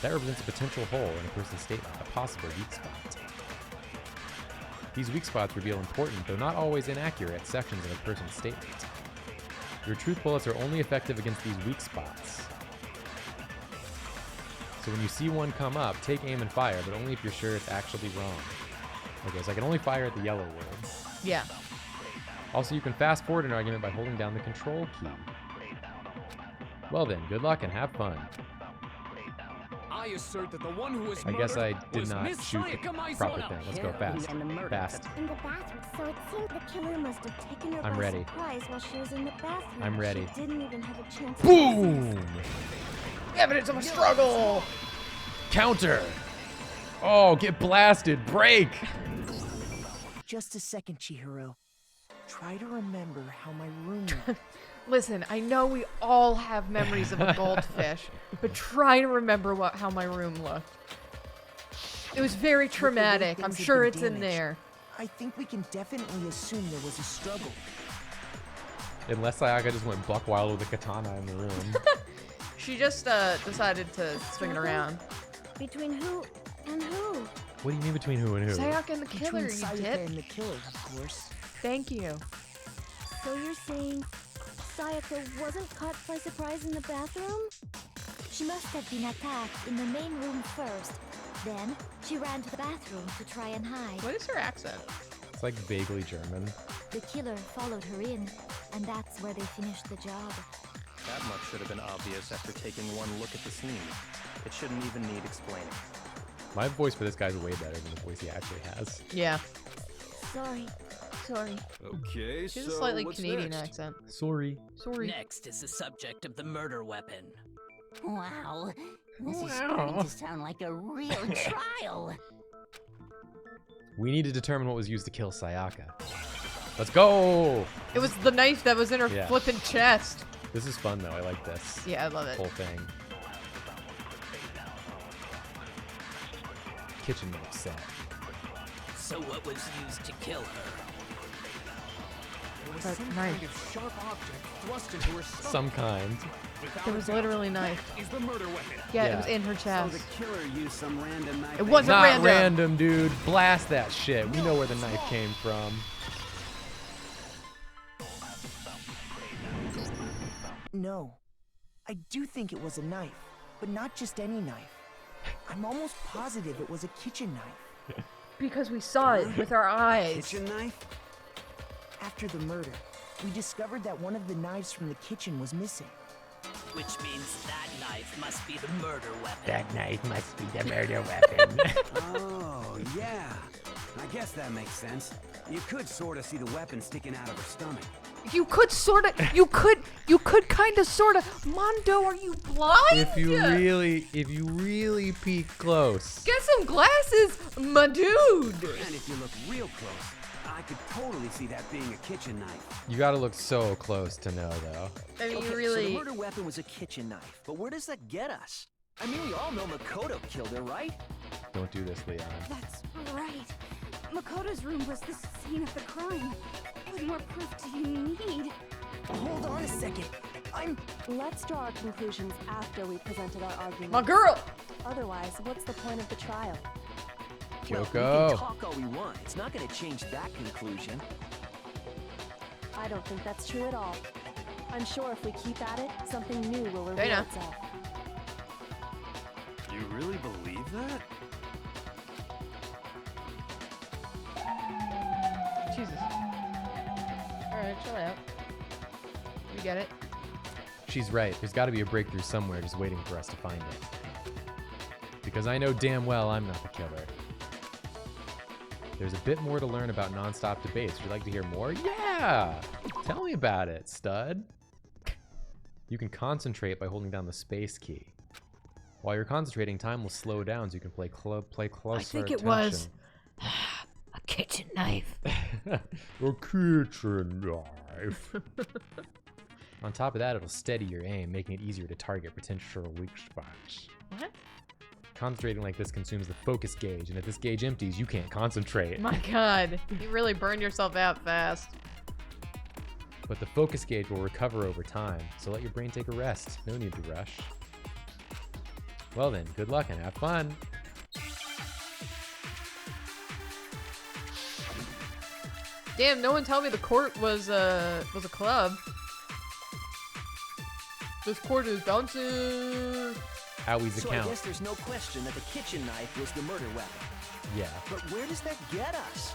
That represents a potential hole in a person's statement, a possible weak spot. These weak spots reveal important, though not always inaccurate, sections of a person's statement. Your truth bullets are only effective against these weak spots. So when you see one come up, take aim and fire, but only if you're sure it's actually wrong. Okay, so I can only fire at the yellow word. Yeah. Also, you can fast forward an argument by holding down the control key. Well then, good luck and have fun. I assert that the one who was I guess I murdered did was not Miss shoot Sayaka the Maizono. proper thing. Let's go fast. And the murder Fast. In the bathroom. So it seemed the killer must have taken her I'm by ready. surprise while she was in the bathroom. I'm ready. She didn't even have a chance to resist. Boom! Evidence of a struggle. Counter! Oh, get blasted. Break. Just a second, Chihiro. Try to remember how my room looked. Listen, I know we all have memories of a goldfish, but try to remember how my room looked. It was very With the way traumatic. I'm things had sure been it's in damaged, there. I think we can definitely assume there was a struggle. Unless Sayaka just went buck wild with a katana in the room. She just decided to swing it around. Between who and who? What do you mean between who and who? Sayaka and the killer, Between you Sayaka dip. and the killer, of course. Thank you. So you're saying Sayaka wasn't caught by surprise in the bathroom? She must have been attacked in the main room first. Then, she ran to the bathroom to try and hide. What is her accent? It's like vaguely German. The killer followed her in, and that's where they finished the job. That much should have been obvious after taking one look at the scene. It shouldn't even need explaining. My voice for this guy's way better than the voice he actually has. Yeah. Sorry. Sorry. Okay, She has a slightly Canadian accent. Sorry. Sorry. Next is the subject of the murder weapon. Wow, this is starting to sound like a real trial. We need to determine what was used to kill Sayaka. Let's go! It was the knife that was in her Yeah. flippin' chest. This is fun though. I like this. Yeah, I love it. Whole thing. Kitchen knife set. So what was used to kill her? There was That some knife. kind of sharp object thrust into her stomach. Some kind. Without It was a doubt, literally a knife. that is the murder weapon. Yeah, Yeah. it was in her So chest. the killer used some random knife. It wasn't Not random. random, dude. Blast that shit. We know where the knife came from. No. I do think it was a knife, but not just any knife. I'm almost positive it was a kitchen knife. Because we saw it with our eyes. Kitchen knife? After the murder, we discovered that one of the knives from the kitchen was missing. Which means that knife must be the murder weapon. That knife must be the murder weapon. Oh, yeah. I guess that makes sense. You could sort of see the weapon sticking out of her stomach. You could you could kind of sort of. Mondo, are you blind? if you really peek close. Get some glasses, my dude. And if you look real close, I could totally see that being a kitchen knife. You gotta look so close to know though. I mean, Okay, you so really. the murder weapon was a kitchen knife, but where does that get us? I mean, we all know Makoto killed her, right? Don't do this, Leon. That's right. Makoto's room was the scene of the crime. What more proof do you need? Hold on a second. Let's draw our conclusions after we presented our argument. My girl! Otherwise, what's the point of the trial? Well, we Kyoko. can talk all we want. It's not going to change that conclusion. I don't think that's true at all. I'm sure if we keep at it, something new will reveal Dana. itself. You really believe that? Jesus. Alright, chill out. You get it. She's right. There's gotta be a breakthrough somewhere just waiting for us to find it. Because I know damn well I'm not the killer. There's a bit more to learn about non-stop debates. Would you like to hear more? Yeah! Tell me about it, stud. You can concentrate by holding down the space key. While you're concentrating, time will slow down so you can play closer I think attention. it was a kitchen knife. A kitchen knife. On top of that, it'll steady your aim, making it easier to target potential weak spots. What? Concentrating like this consumes the focus gauge, and if this gauge empties, you can't concentrate. My god. You really burned yourself out fast. But the focus gauge will recover over time, so let your brain take a rest. No need to rush. Well then, good luck and have fun. Damn, no one told me the court was a club. This court is bouncing. Howie's So I account. guess there's no question that the kitchen knife was the murder weapon. Yeah. But where does that get us?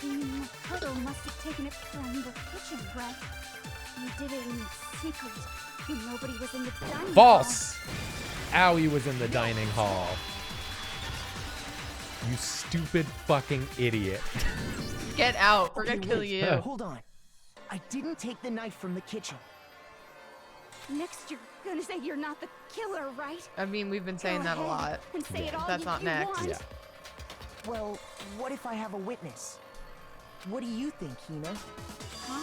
Makoto must have taken it from the kitchen, right? He did it in secret when nobody was in the dining False! Owie was in the dining hall. You stupid fucking idiot. Get out. We're Okay, gonna kill wait, you. Hold on. I didn't take the knife from the kitchen. Next, you're gonna say you're not the killer, right? I mean, we've been saying that a lot. And say it all That's not you next. want. Yeah. Well, what if I have a witness? What do you think, Hina? Huh?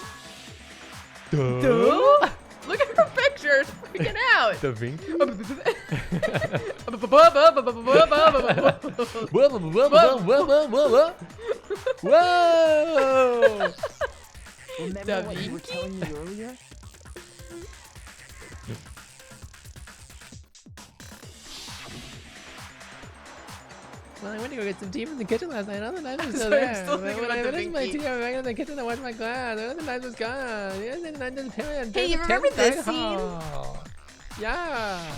Duh? Look at her pictures. Freaking out. Da Vinci? Whoa! Remember what you were telling me earlier? Well, I went to go get some tea from the kitchen last night. All the knives were still Sorry, I'm there. still thinking When about I the finished my Vinci. tea, I went back in the kitchen to wash my glass. All the knives was gone. Yes, and I just Hey, you remember this scene? Yeah.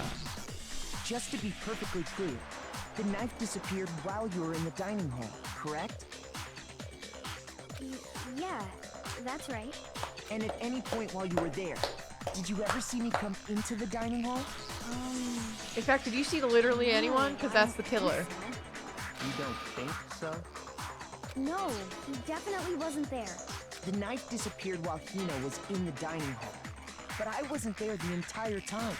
Just to be perfectly clear, the knife disappeared while you were in the dining hall, correct? Yeah, that's right. And at any point while you were there, did you ever see me come into the dining hall? In fact, did you see literally anyone? Because that's the killer. You don't think so? No, he definitely wasn't there. The knife disappeared while Hina was in the dining hall, but I wasn't there the entire time.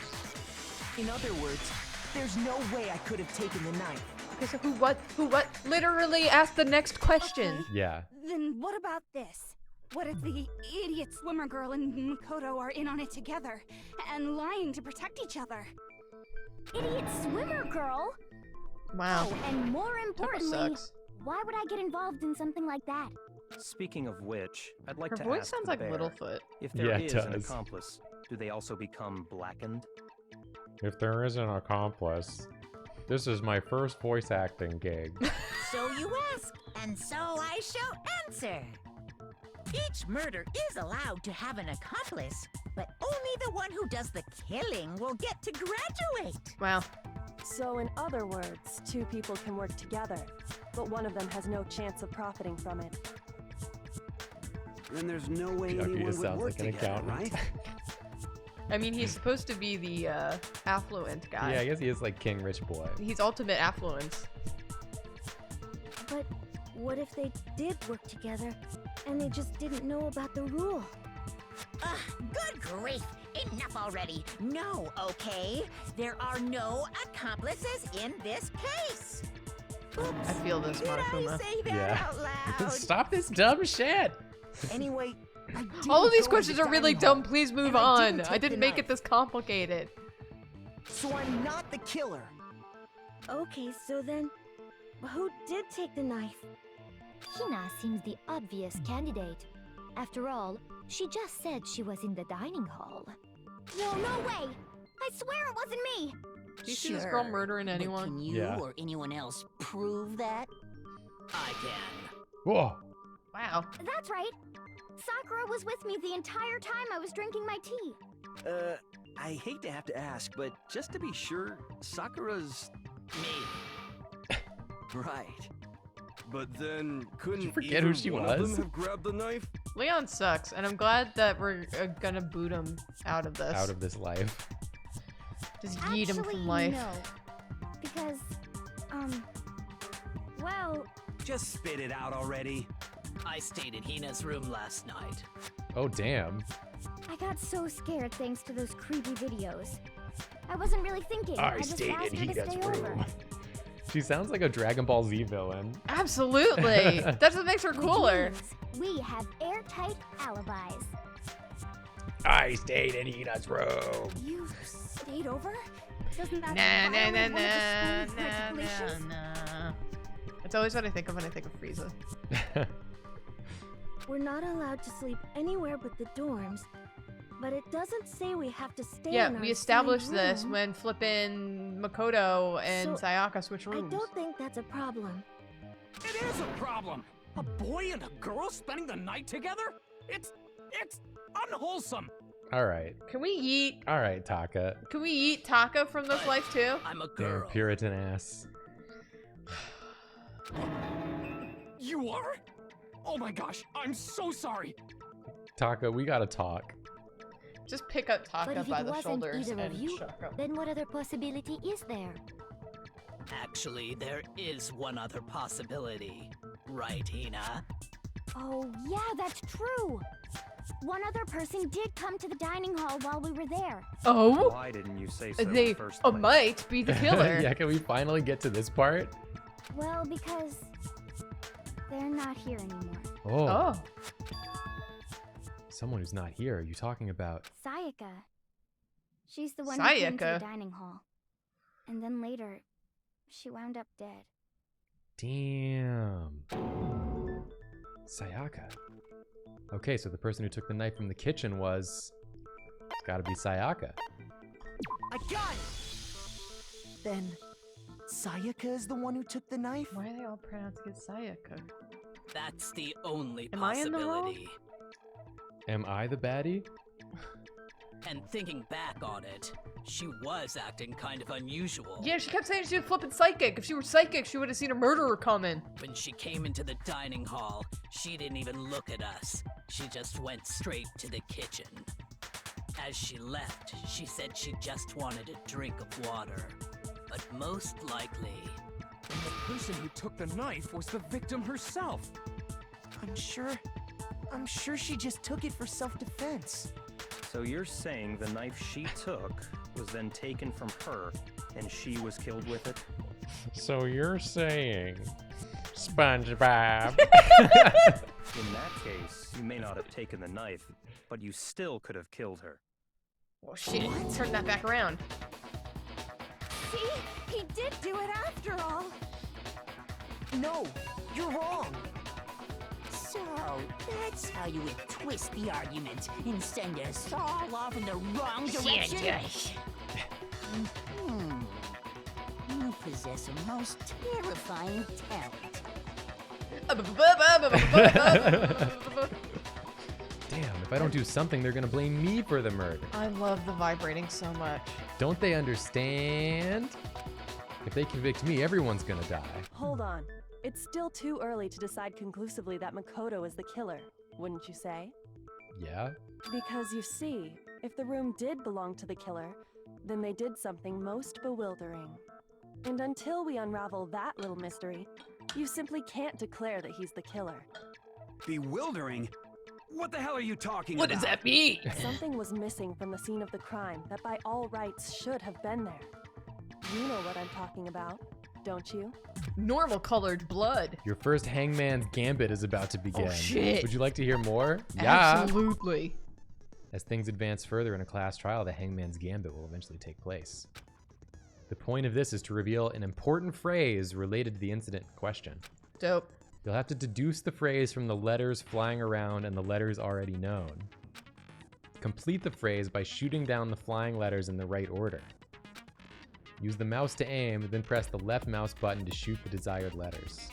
In other words, there's no way I could have taken the knife. Okay, so who, what? Literally ask the next question. Yeah. Then what about this? What if the idiot swimmer girl and Makoto are in on it together and lying to protect each other? Idiot swimmer girl? Wow. Oh, and more importantly, sucks. why would I get involved in something like that? Speaking of which, I'd like Her to voice ask sounds the like bear, Littlefoot. if there Yeah, it is an does. accomplice, do they also become blackened? If there is an accomplice, this is my first voice acting gig. So you ask, and so I shall answer. Each murder is allowed to have an accomplice, but only the one who does the killing will get to graduate. Wow. So in other words, two people can work together, but one of them has no chance of profiting from it. Then there's no way Chucky anyone just would sounds work like an together, accountant. right? I mean, he's supposed to be the affluent guy. Yeah, I guess he is like King Rich Boy. He's ultimate affluence. But what if they did work together and they just didn't know about the rule? Ugh, good grief! Enough already. No, okay? There are no accomplices in this case. Oops, I feel this, did I Monokuma. say that Yeah. out loud? Stop this dumb shit. Anyway, I didn't All of these go to questions the are really dining hall, dumb. Please move and I on. didn't I take didn't the make it knife. this complicated. So I'm not the killer. Okay, so then, who did take the knife? Hina seems the obvious candidate. After all, she just said she was in the dining hall. No, no way! I swear it wasn't me! Do you see this girl murdering But anyone? can you Yeah. or anyone else prove that? I can. Whoa. Wow. That's right! Sakura was with me the entire time I was drinking my tea. I hate to have to ask, but just to be sure, Sakura's... Me. Right. But then, couldn't forget either who she one of was? them have grabbed the knife? Leon sucks, and I'm glad that we're gonna boot him out of this. Out of this life. Just yeet him Actually, from life. no. Because, well, Just spit it out already. I stayed in Hina's room last night. Oh, damn. I got so scared thanks to those creepy videos. I wasn't really thinking. I just stayed asked in her to Hina's stay room. over. She sounds like a Dragon Ball Z villain. Absolutely. That's what makes her Which cooler. means we have airtight alibis. I stayed in Hina's room. You stayed over? Doesn't that Nah, nah, violate nah, one of the nah, school's nah, regulations? nah. It's always what I think of when I think of Frieza. We're not allowed to sleep anywhere but the dorms, but it doesn't say we have to stay Yeah, in our we established assigned this room. when flippin' Makoto and So, Sayaka switch I rooms. don't think that's a problem. It is a problem. A boy and a girl spending the night together? It's unwholesome. All right. Can we eat? All right, Taka. Can we eat Taka from this life too? I'm a Damn girl. Puritan ass. You are? Oh my gosh, I'm so sorry. Taka, we gotta talk. Just pick up But Taka if by it the wasn't shoulders either of and you, shock him. then what other possibility is there? Actually, there is one other possibility. Right, Hina? Oh, yeah, that's true. One other person did come to the dining hall while we were there. Oh? Why didn't you say so in They the first place? might be the killer. Yeah, can we finally get to this part? Well, because they're not here anymore. Oh. Someone who's not here. Are you talking about? Sayaka. She's the one who came to the Sayaka? dining hall. And then later, she wound up dead. Damn. Sayaka. Okay, so the person who took the knife from the kitchen was... It's gotta be Sayaka. I got it! Then, Sayaka is the one who took the knife? Why are they all pronouncing it Sayaka? That's the only Am I in the wrong? possibility. Am I the baddie? And thinking back on it, she was acting kind of unusual. Yeah, she kept saying she was flipping psychic. If she were psychic, she would have seen a murderer coming. When she came into the dining hall, she didn't even look at us. She just went straight to the kitchen. As she left, she said she just wanted a drink of water. But most likely... And the person who took the knife was the victim herself. I'm sure she just took it for self-defense. So you're saying the knife she took was then taken from her, and she was killed with it? So you're saying... SpongeBob. In that case, you may not have taken the knife, but you still could have killed her. Oh shit, turn that back around. See? He did do it after all. No, you're wrong. So, that's how you would twist the argument and send us all off in the wrong direction? You possess a most terrifying talent. Damn, if I don't do something, they're gonna blame me for the murder. I love the vibrating so much. Don't they understand? If they convict me, everyone's gonna die. Hold on. It's still too early to decide conclusively that Makoto is the killer, wouldn't you say? Yeah? Because you see, if the room did belong to the killer, then they did something most bewildering. And until we unravel that little mystery, you simply can't declare that he's the killer. Bewildering? What the hell are you talking What about? does that mean? Something was missing from the scene of the crime that by all rights should have been there. You know what I'm talking about, don't you? Normal colored blood. Your first Hangman's Gambit is about to begin. Oh, shit. Would you like to hear more? Yeah. Absolutely. As things advance further in a class trial, the Hangman's Gambit will eventually take place. The point of this is to reveal an important phrase related to the incident in question. Dope. You'll have to deduce the phrase from the letters flying around and the letters already known. Complete the phrase by shooting down the flying letters in the right order. Use the mouse to aim, then press the left mouse button to shoot the desired letters.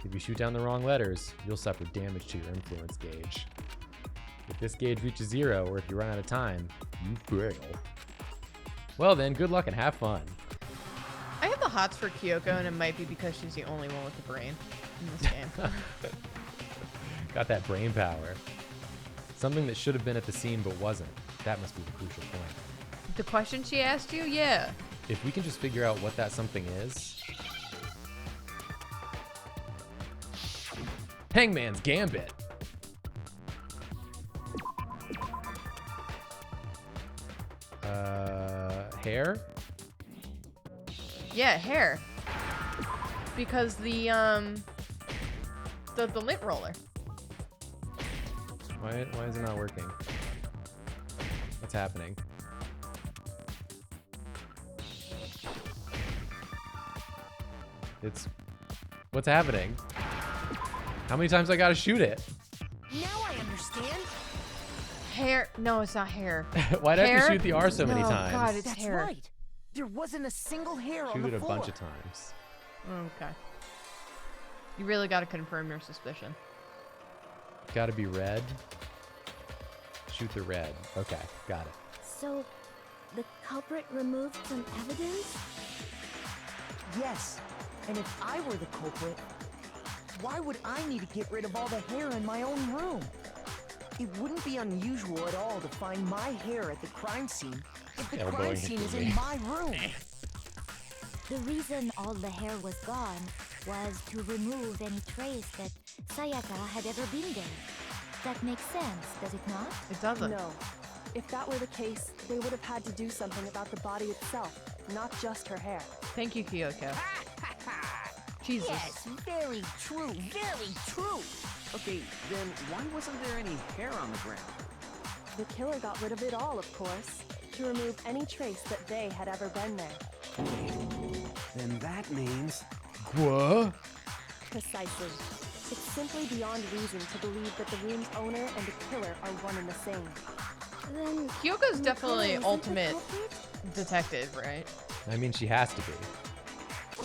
If you shoot down the wrong letters, you'll suffer damage to your influence gauge. If this gauge reaches 0, or if you run out of time, you fail. Well then, good luck and have fun. I have the hots for Kyoko, and it might be because she's the only one with the brain in this game. Got that brain power. Something that should have been at the scene but wasn't. That must be the crucial point. The question she asked you? Yeah. If we can just figure out what that something is... Hangman's Gambit! Hair? Yeah, hair. Because the lint roller. Why is it not working? What's happening? What's happening? How many times I gotta shoot it? Now I understand. Hair. No, it's not hair. Why'd I have to Hair? shoot the R so many No, times? God, it's That's hair. right. There wasn't a single hair on Shoot the it a floor. bunch of times. Okay. You really got to confirm your suspicion. Gotta be red. Shoot the red. Okay, got it. So, the culprit removed some evidence? Yes. And if I were the culprit, why would I need to get rid of all the hair in my own room? It wouldn't be unusual at all to find my hair at the crime scene if the crime scene is in my room. The reason all the hair was gone was to remove any trace that Sayaka had ever been there. That makes sense, does it not? It doesn't. No. If that were the case, they would have had to do something about the body itself, not just her hair. Thank you, Kyoko. Jesus. Yes, very true, very true. Okay, then why wasn't there any hair on the ground? The killer got rid of it all, of course, to remove any trace that they had ever been there. Then that means... What? Precisely. It's simply beyond reason to believe that the room's owner and the killer are one and the same. Then Kyoko's definitely isn't the ultimate culprit? detective, right? I mean, she has to be.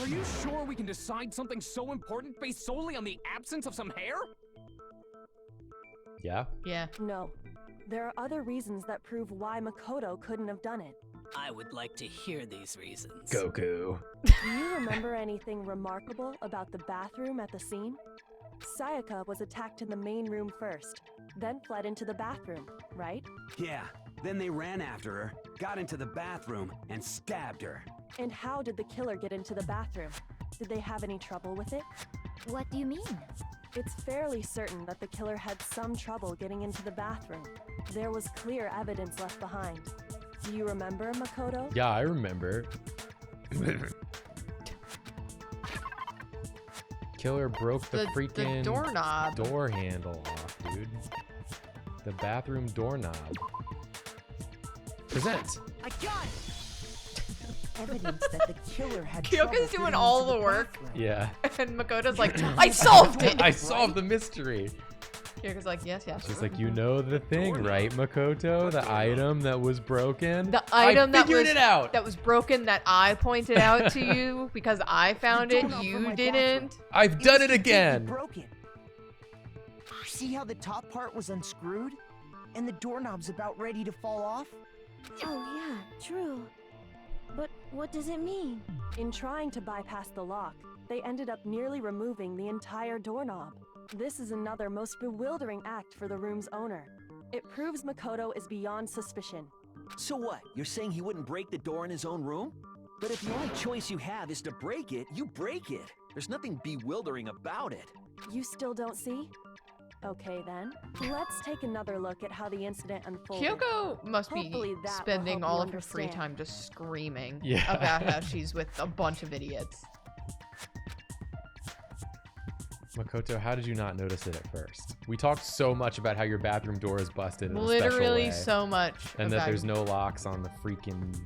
Are you sure we can decide something so important based solely on the absence of some hair? Yeah? Yeah. No. There are other reasons that prove why Makoto couldn't have done it. I would like to hear these reasons. Goku. Do you remember anything remarkable about the bathroom at the scene? Sayaka was attacked in the main room first, then fled into the bathroom, right? Yeah, then they ran after her, got into the bathroom, and stabbed her. And how did the killer get into the bathroom? Did they have any trouble with it? What do you mean? It's fairly certain that the killer had some trouble getting into the bathroom. There was clear evidence left behind. Do you remember, Makoto? Yeah, I remember. Killer broke the freaking doorknob. door handle off, dude. The bathroom doorknob. Present. I got it! Evidence that the killer had Kyoko's trouble doing getting all into the work. bathroom. Yeah. And Makoto's like, I solved it! I solved the mystery. Kyoko's like, yes, yes. She's like, you know the thing, right, Makoto? The item that was broken? The item I figured that was it out. that was broken that I pointed out to you because I found it, doorknob from you my didn't. bathroom. I've done it was completely again. Broken. See how the top part was unscrewed? And the doorknob's about ready to fall off? Oh yeah, true. But what does it mean? In trying to bypass the lock, they ended up nearly removing the entire doorknob. This is another most bewildering act for the room's owner. It proves Makoto is beyond suspicion. So what? You're saying he wouldn't break the door in his own room? But if the only choice you have is to break it, you break it. There's nothing bewildering about it. You still don't see? Okay then, let's take another look at how the incident unfolded. Kyoko must be Hopefully that will spending help all you of her free understand. time just screaming Yeah. about how she's with a bunch of idiots. Makoto, how did you not notice it at first? We talked so much about how your bathroom door is busted in a Literally special way, so much. and that about- there's no locks on the freaking...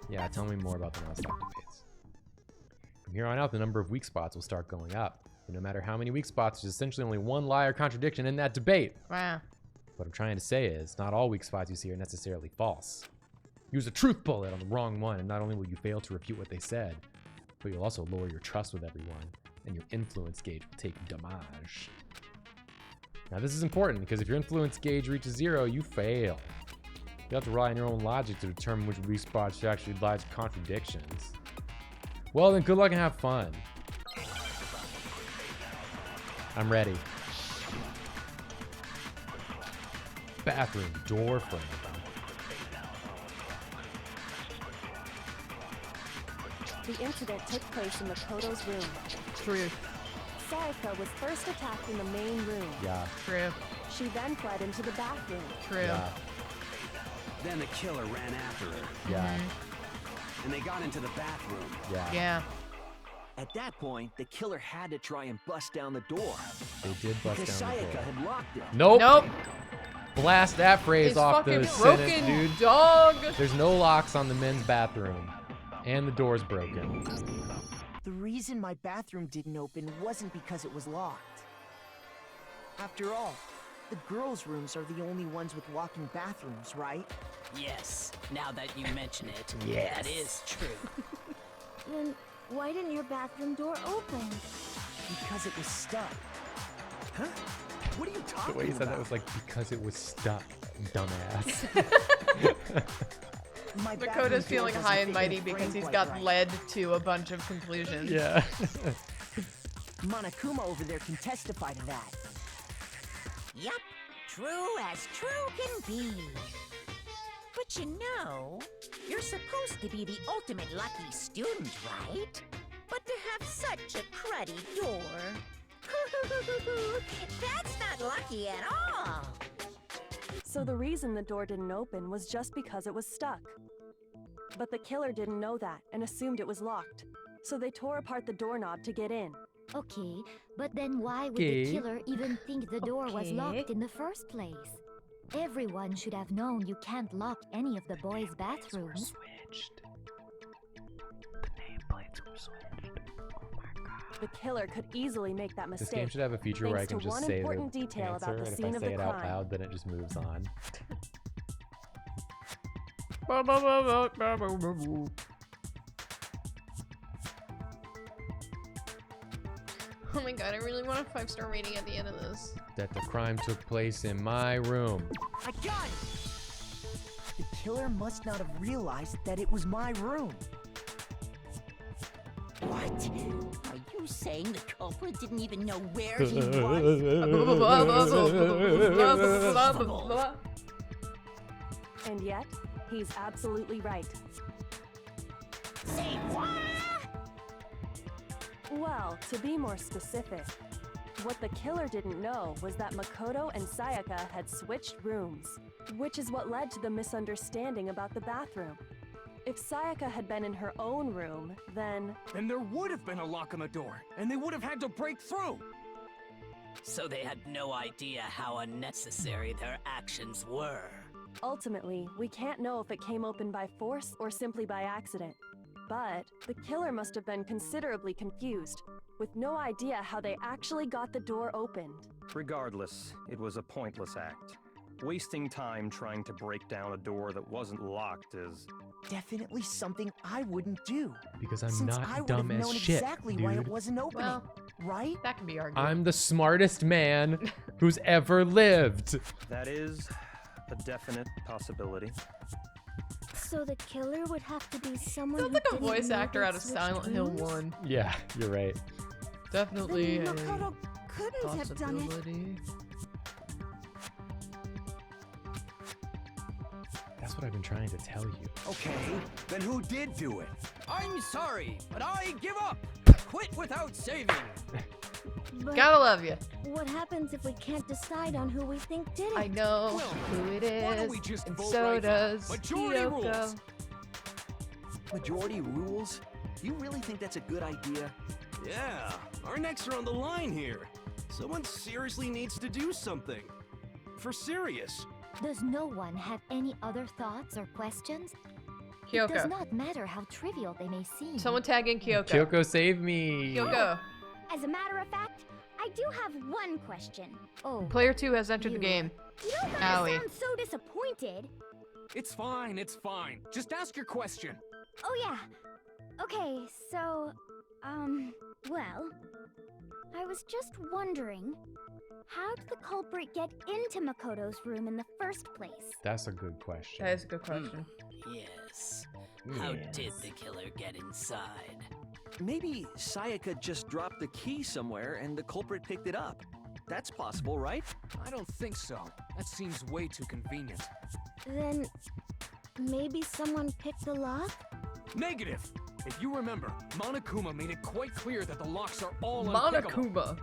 Yeah, tell me more about the non-stop debates. From here on out, the number of weak spots will start going up. And no matter how many weak spots, there's essentially only one lie or contradiction in that debate. Wow. What I'm trying to say is, not all weak spots you see are necessarily false. Use a truth bullet on the wrong one, and not only will you fail to refute what they said, but you'll also lower your trust with everyone, and your influence gauge will take damage. Now this is important, because if your influence gauge reaches 0, you fail. You have to rely on your own logic to determine which weak spots should actually lie to contradictions. Well then, good luck and have fun. I'm ready. Bathroom door frame. The incident took place in Makoto's room. True. Sayaka was first attacked in the main room. Yeah. True. She then fled into the bathroom. True. Yeah. Then the killer ran after her, Yeah. and they got into the bathroom. Yeah. Yeah. At that point, the killer had to try and bust down the door. They did bust Because down the Sayaka door. had locked it. Nope. Nope. Blast that phrase It's off fucking the broken, sentence, dude. dog. There's no locks on the men's bathroom. And the door's broken. The reason my bathroom didn't open wasn't because it was locked. After all, the girls' rooms are the only ones with walking bathrooms, right? Yes, now that you mention it, Yes. that is true. Then why didn't your bathroom door open? Because it was stuck. Huh? What are you talking The way he said about? that was like, because it was stuck, dumbass. My bathroom Makoto's door feeling doesn't high fit and in mighty the frame because he's quite got right. led to a bunch of conclusions. Yeah. Monokuma over there can testify to that. Yup, true as true can be. But you know, you're supposed to be the ultimate lucky student, right? But to have such a cruddy door. That's not lucky at all. So the reason the door didn't open was just because it was stuck. But the killer didn't know that and assumed it was locked. So they tore apart the doorknob to get in. Okay, but then why would Okay. the killer even think the door was Okay. locked in the first place? Everyone should have known you can't lock any of the boys' bathrooms. Switched. The nameplates were switched. Oh my god. The killer could easily make that This mistake. game should have a feature where I thanks can to just one say the important detail answer, about the and if scene I of say the it out crime. loud, then it just moves on. Oh my god, I really want a 5-star rating at the end of this. That the crime took place in my room. I got it! The killer must not have realized that it was my room. What? Are you saying the culprit didn't even know where he was? And yet, he's absolutely right. Say what? Well, to be more specific, what the killer didn't know was that Makoto and Sayaka had switched rooms, which is what led to the misunderstanding about the bathroom. If Sayaka had been in her own room, then Then there would have been a lock on the door, and they would have had to break through. So they had no idea how unnecessary their actions were. ultimately, we can't know if it came open by force or simply by accident. But the killer must have been considerably confused, with no idea how they actually got the door opened. Regardless, it was a pointless act. Wasting time trying to break down a door that wasn't locked is... Definitely something I wouldn't do. Because I'm since not I would dumb have as known shit, exactly why it dude. wasn't opening, Well, right? that can be argued. I'm the smartest man who's ever lived. That is a definite possibility. So the killer would have to be someone Sounds who like a didn't voice know actor they'd out of switched Silent Hill rooms? 1. Yeah, you're right. Definitely Then a Makoto couldn't have done it. possibility. That's what I've been trying to tell you. Okay, then who did do it? I'm sorry, but I give up. Quit without saving. But Gotta love you. what happens if we can't decide on who we think did it? I know Well, who it why don't is, we just and vote so right now? does Majority Kyoko. rules. Majority rules? You really think that's a good idea? Yeah, our necks are on the line here. Someone seriously needs to do something. For serious. Does no one have any other thoughts or questions? It does Kyoko. not matter how trivial they may seem. Someone tag in Kyoko. Kyoko, save me. Kyoko. As a matter of fact, I do have one question. Oh, Player 2 has entered the game. You don't gotta Owie. sound so disappointed. It's fine, it's fine. Just ask your question. Oh yeah. Okay, so, well, I was just wondering, how did the culprit get into Makoto's room in the first place? That's a good question. That is a good question. Yes. How did the killer get inside? Maybe Sayaka just dropped the key somewhere and the culprit picked it up. That's possible, right? I don't think so. That seems way too convenient. then maybe someone picked the lock? Negative. If you remember, Monokuma made it quite clear that the locks are all unpickable. Monokuma.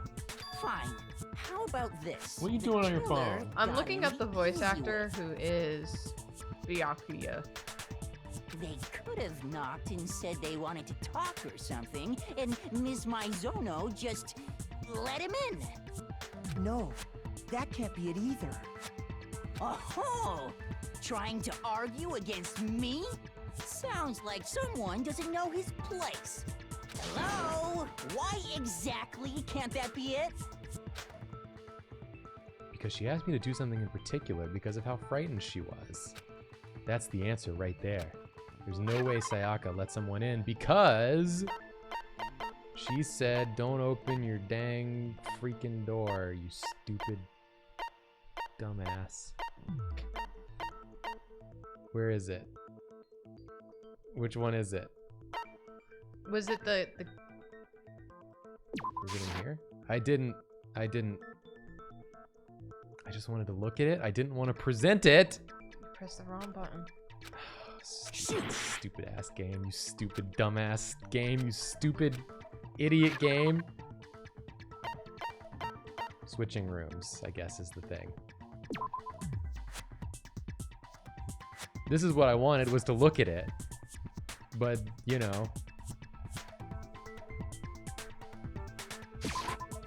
Fine. How about this? What are you The doing on your killer phone? I'm got looking up the an voice easy actor way. who is Byakuya. They could have knocked and said they wanted to talk or something, and Ms. Maizono just let him in. No, that can't be it either. Oh, trying to argue against me? Sounds like someone doesn't know his place. Hello? Why exactly can't that be it? Because she asked me to do something in particular because of how frightened she was. That's the answer right there. There's no way Sayaka let someone in because she said, "Don't open your dang freaking door, you stupid dumbass." Where is it? Which one is it? Was it the Is it in here? I didn't. I just wanted to look at it. I didn't want to present it. press the wrong button? Stupid ass game, you stupid dumbass game, you stupid idiot game. Switching rooms, I guess, is the thing. This is what I wanted, was to look at it. But, you know.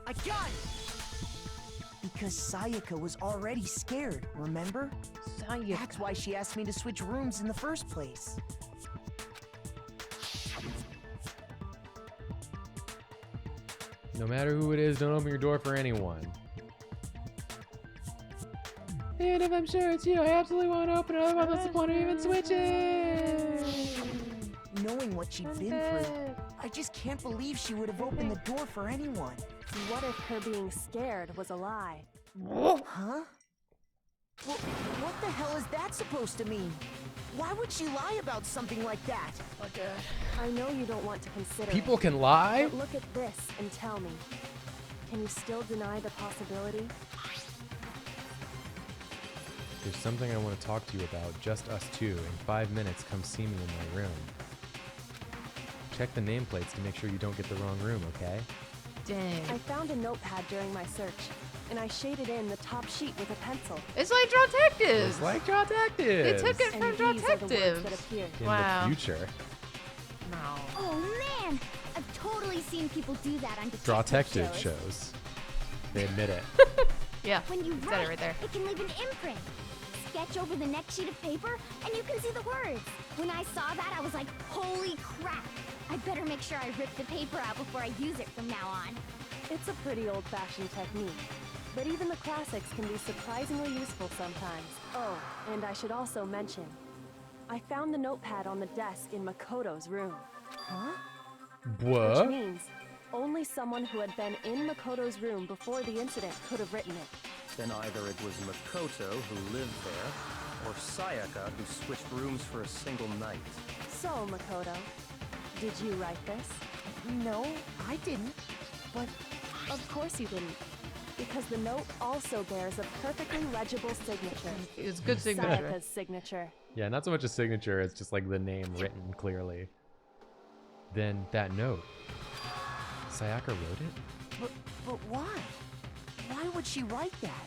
I got it! Because Sayaka was already scared, remember? Sayaka. That's why she asked me to switch rooms in the first place. No matter who it is, don't open your door for anyone. And if I'm sure it's you, I absolutely want to open it, otherwise what's the point of even switching? Knowing what she'd been through, I just can't believe she would have opened the door for anyone. What if her being scared was a lie? Huh? What the hell is that supposed to mean? Why would she lie about something like that? Okay. I know you don't want to consider People it, can lie? but look at this and tell me. Can you still deny the possibility? There's something I want to talk to you about, just us two. In 5 minutes, come see me in my room. Check the nameplates to make sure you don't get the wrong room, okay? Dang. I found a notepad during my search, and I shaded in the top sheet with a pencil. It's like Draw Detectives. It's like Draw Detectives. They took it And from Draw these are the words Detectives. that appeared. In Wow. the future. No. Oh man! I've totally seen people do that on Draw detective Detective shows. They admit it. Yeah. When you Said write, it right there. it can leave an imprint. Sketch over the next sheet of paper, and you can see the words. When I saw that, I was like, holy crap! I better make sure I rip the paper out before I use it from now on. It's a pretty old-fashioned technique, but even the classics can be surprisingly useful sometimes. Oh, and I should also mention, I found the notepad on the desk in Makoto's room. Huh? What? Which means only someone who had been in Makoto's room before the incident could have written it. Then either it was Makoto who lived there, or Sayaka who switched rooms for a single night. So, Makoto, did you write this? No, I didn't. But Of course you didn't, because the note also bears a perfectly legible signature. It's good signature. Sayaka's signature. Yeah, not so much a signature, it's just like the name written clearly. Then that note. Sayaka wrote it? but why? Why would she write that?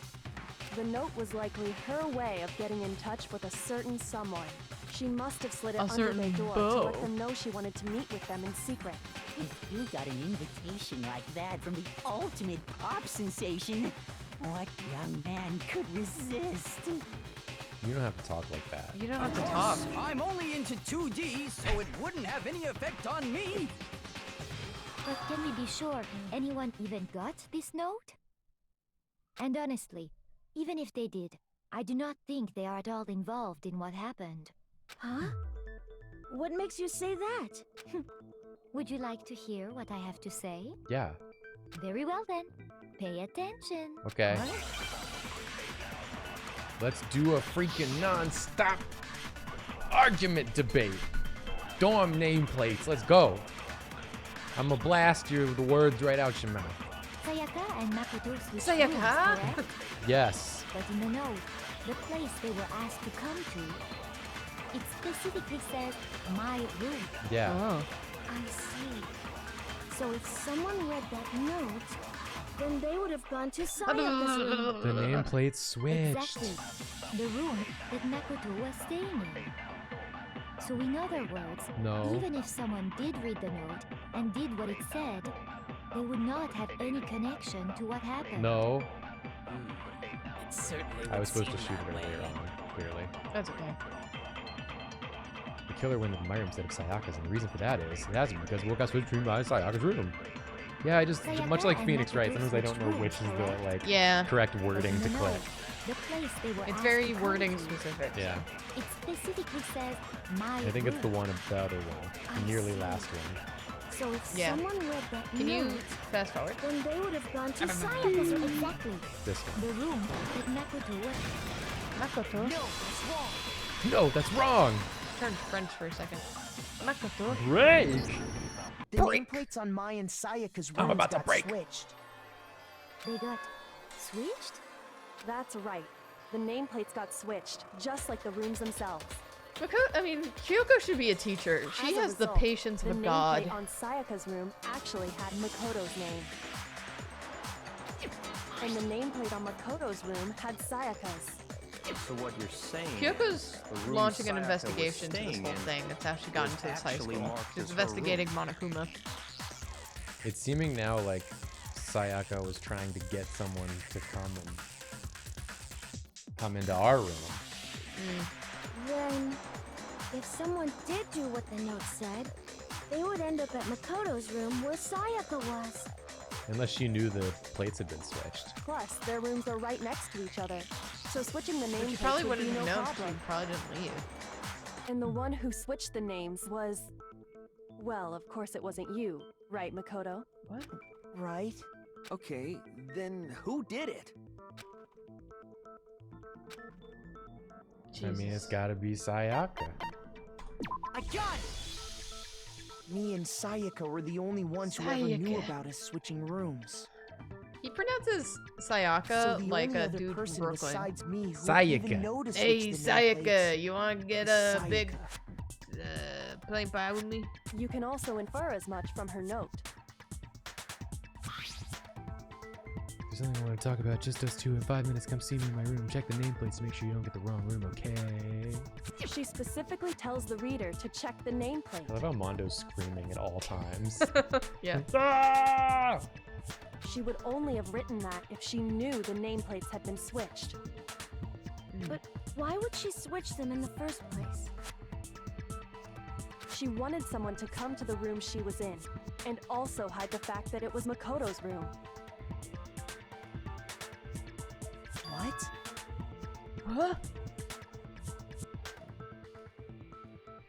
The note was likely her way of getting in touch with a certain someone. She must have slid it A under certain their door beau. to let them know she wanted to meet with them in secret. If you got an invitation like that from the ultimate pop sensation, what young man could resist? You don't have to talk like that. You don't have to talk. I'm only into 2D, so it wouldn't have any effect on me. But can we be sure anyone even got this note? And honestly, even if they did, I do not think they are at all involved in what happened. Huh? What makes you say that? Would you like to hear what I have to say? Yeah. Very well then. Pay attention. Okay. Let's do a freaking non-stop argument debate. Dorm nameplates. Let's go. I'm gonna blast you the words right out your mouth. Sayaka and Makoto switched Sayaka? rooms, correct? Yes. But in the note, the place they were asked to come to, it specifically says my room. Yeah. Oh. I see. So if someone read that note, then they would have gone to Sayaka's room. The nameplates switched. Exactly. The room that Makoto was staying in. So in other words, No. even if someone did read the note and did what it said, they would not have any connection to what happened. No. It certainly I was would supposed to seem shoot it that earlier way. on, clearly. That's okay. The killer went into my room instead of Sayaka's, and the reason for that is it has to be because we got switched between my and Sayaka's room. Yeah, I just much like Phoenix Wright, sometimes I don't know which is the like correct wording to click. The place they were It's asked very to come wording to, specific. Yeah. It specifically says my I think it's the room. one the other one. The I nearly see. last one. So if Yeah. someone read that Can you note, fast forward? then they would have gone to Sayaka's room. Exactly. This one. The room that Makoto was. Makoto? No, that's wrong. No, that's wrong. Turned French for a second. Makoto? Break. The nameplates on my and Sayaka's rooms I'm about to got break. switched. They got switched? That's right. The nameplates got switched, just like the rooms themselves. I mean, Kyoko should be a teacher. She As a has the result, patience of a the god. nameplate on Sayaka's room actually had Makoto's name. And the nameplate on Makoto's room had Sayaka's. So what you're saying Kyoko's is the room launching an Sayaka was investigation to this staying whole in thing. That's how she got was into this high actually school. marked She's as her investigating Monokuma. It's seeming now like Sayaka was trying to get someone to come into our room. Then, if someone did do what the note said, they would end up at Makoto's room where Sayaka was. Unless she knew the plates had been switched. Plus, their rooms are right next to each other, so switching the But names you probably would be wouldn't no have known. She problem. probably didn't leave. And the one who switched the names was... Well, of course it wasn't you, right, Makoto? What? Right. Okay, then who did it? I mean, it's gotta be Sayaka. I got it! Me and Sayaka were the only ones who ever knew Sayaka. about us switching rooms. He pronounces Sayaka So the like only a other dude from person Brooklyn. besides me who Sayaka. even noticed Hey, switched the name Sayaka, plates. you want to get a Sayaka. big plain pie with me? You can also infer as much from her note. There's something I want to talk about. Just us two. In 5 minutes, come see me in my room. Check the nameplates to make sure you don't get the wrong room, okay? She specifically tells the reader to check the nameplate. I love how Mondo's screaming at all times. Yeah. Ah! She would only have written that if she knew the nameplates had been switched. But why would she switch them in the first place? She wanted someone to come to the room she was in, and also hide the fact that it was Makoto's room. What? What?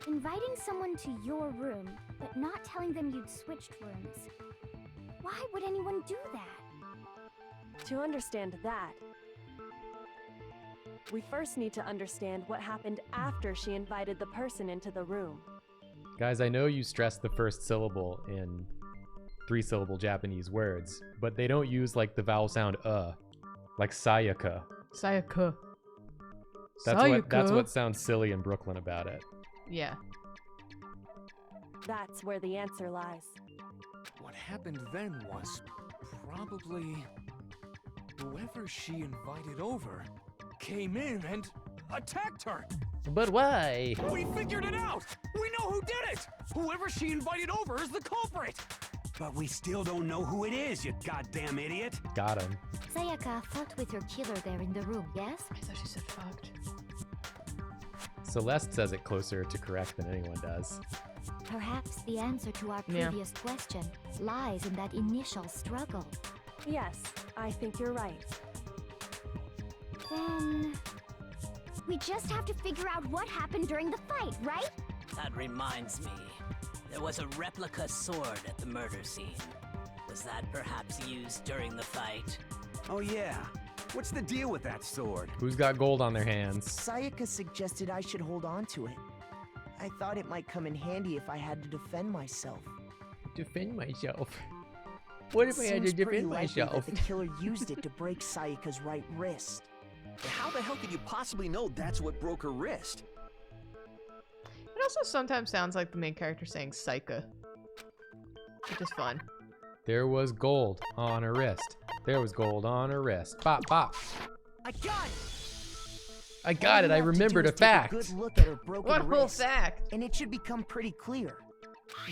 Inviting someone to your room, but not telling them you'd switched rooms. Why would anyone do that? To understand that, we first need to understand what happened after she invited the person into the room. Guys, I know you stress the first syllable in 3-syllable Japanese words, but they don't use like the vowel sound like Sayaka. Sayaka. That's what sounds silly in Brooklyn about it. Yeah. That's where the answer lies. What happened then was probably whoever she invited over came in and attacked her. But why? We figured it out! We know who did it! Whoever she invited over is the culprit! But we still don't know who it is, you goddamn idiot. Got him. Sayaka fought with her killer there in the room, yes? I thought she said fucked. Celeste says it closer to correct than anyone does. Perhaps the answer to our Yeah. previous question lies in that initial struggle. Yes, I think you're right. Then... we just have to figure out what happened during the fight, right? That reminds me. There was a replica sword at the murder scene. Was that perhaps used during the fight? Oh yeah. What's the deal with that sword? Who's got gold on their hands? Sayaka suggested I should hold on to it. I thought it might come in handy if I had to defend myself. Defend myself? What if I had to Seems pretty defend likely myself? that the killer used it to break Sayaka's right wrist. How the hell could you possibly know that's what broke her wrist? It also sometimes sounds like the main character saying Psycha. Which is fun. There was gold on her wrist. There was gold on her wrist. Bop, bop. I got it! I got it. I remembered a Take fact. a good look at her broken What whole wrist, fact? and it should become pretty clear.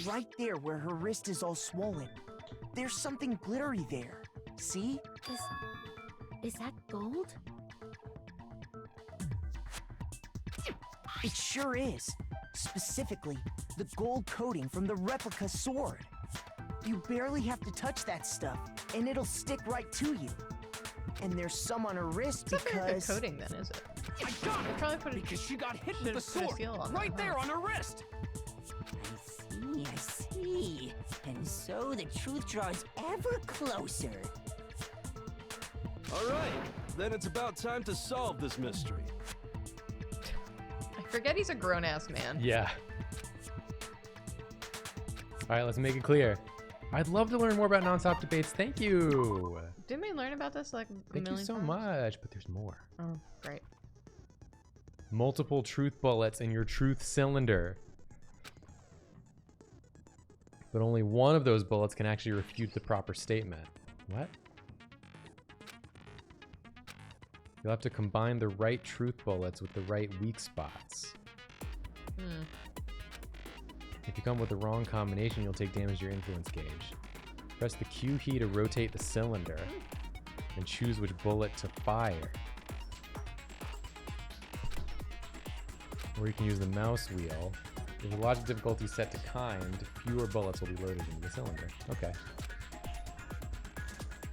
Right there where her wrist is all swollen. There's something glittery there. See? Is that gold? It sure is. Specifically, the gold coating from the replica sword. You barely have to touch that stuff, and it'll stick right to you. And there's some on her wrist It's not very good because... coding then, is it? I got They it! probably put it Because she got hit should've with the put a sword seal on right that, there huh? on her wrist! I see. And so the truth draws ever closer. All right, then it's about time to solve this mystery. I forget he's a grown-ass man. Yeah. All right, let's make it clear. I'd love to learn more about nonstop debates. Thank you. Didn't we learn about this like a Thank you million so times? much, but there's more. Oh, great. Multiple truth bullets in your truth cylinder. But only one of those bullets can actually refute the proper statement. What? You'll have to combine the right truth bullets with the right weak spots. If you come with the wrong combination, you'll take damage to your influence gauge. Press the Q key to rotate the cylinder, and choose which bullet to fire. Or you can use the mouse wheel. If the logic difficulty is set to kind, fewer bullets will be loaded into the cylinder. Okay.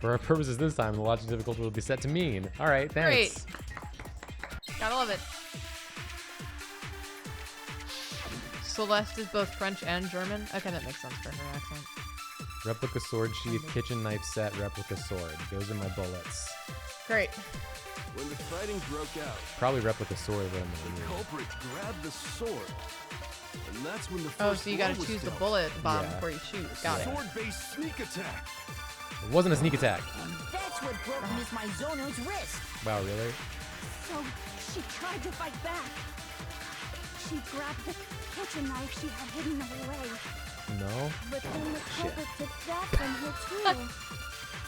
For our purposes this time, the logic difficulty will be set to mean. Alright, thanks. Great. Gotta love it. Celeste is both French and German. Okay, that makes sense for her accent. Replica sword sheath, kitchen knife set, replica sword. Those are my bullets. Great. When the fighting broke out, Probably replica sword, but I'm the gonna need. culprit grabbed the sword. And that's when the Oh, first so you gotta blow was choose the dealt. bullet bomb Yeah. before you shoot. Got it. Sword-based sneak attack. It wasn't a sneak attack. That's what broke Miss Mizono's wrist. Wow, really? So she tried to fight back. She grabbed the kitchen knife she had hidden away. No? But then the culprit took that from her too.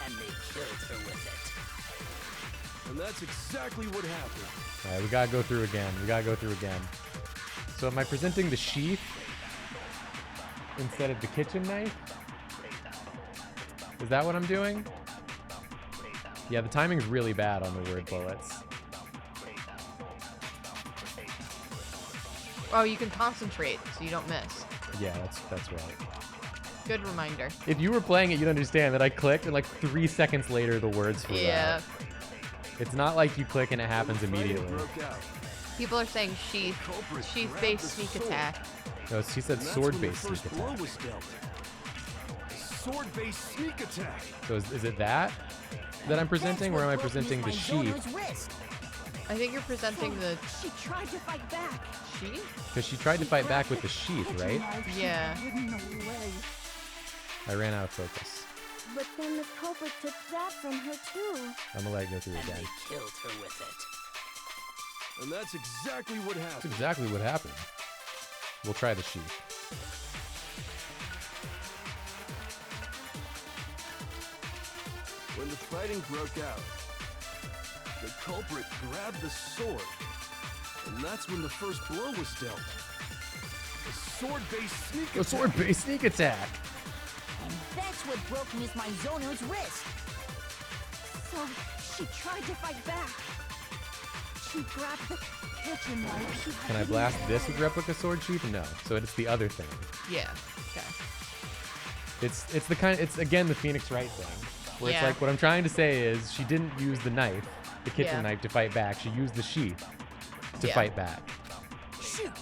And they killed her with it. And that's exactly what happened. Alright, we gotta go through again. So am I presenting the sheath instead of the kitchen knife? Is that what I'm doing? Yeah, the timing's really bad on the word bullets. Oh, you can concentrate so you don't miss. Yeah, that's right. Good reminder. If you were playing it, you'd understand that I clicked and like 3 seconds later the words flew Yeah. out. It's not like you click and it happens immediately. People are saying sheath-based sneak attack. No, she said sword-based sneak Blow attack. was dealt. Sword-based sneak attack. So is it that I'm presenting, or am I presenting the sheath? I think you're presenting the She tried to fight back. sheath? Because she tried to fight back with the sheath, right? Yeah. Hidden away. I ran out of focus. But then the culprit took that from her too. I'm gonna let it go through And again. they killed her with it. And that's exactly what That's happened. exactly what happened. We'll try the sheath. When the fighting broke out, the culprit grabbed the sword. And that's when the first blow was dealt. A sword-based sneak attack. A sword-based sneak attack. And that's what broke Miss Mizono's wrist. So she tried to fight back. She grabbed the kitchen knife she had Can I hidden blast away. this with replica sword sheath? No. So it's the other thing. Yeah. Okay. It's the kind. It's again the Phoenix Wright thing, where it's Yeah. like what I'm trying to say is she didn't use the knife, the kitchen Yeah. knife, to fight back. She used the sheath to Yeah. fight back. Shoot.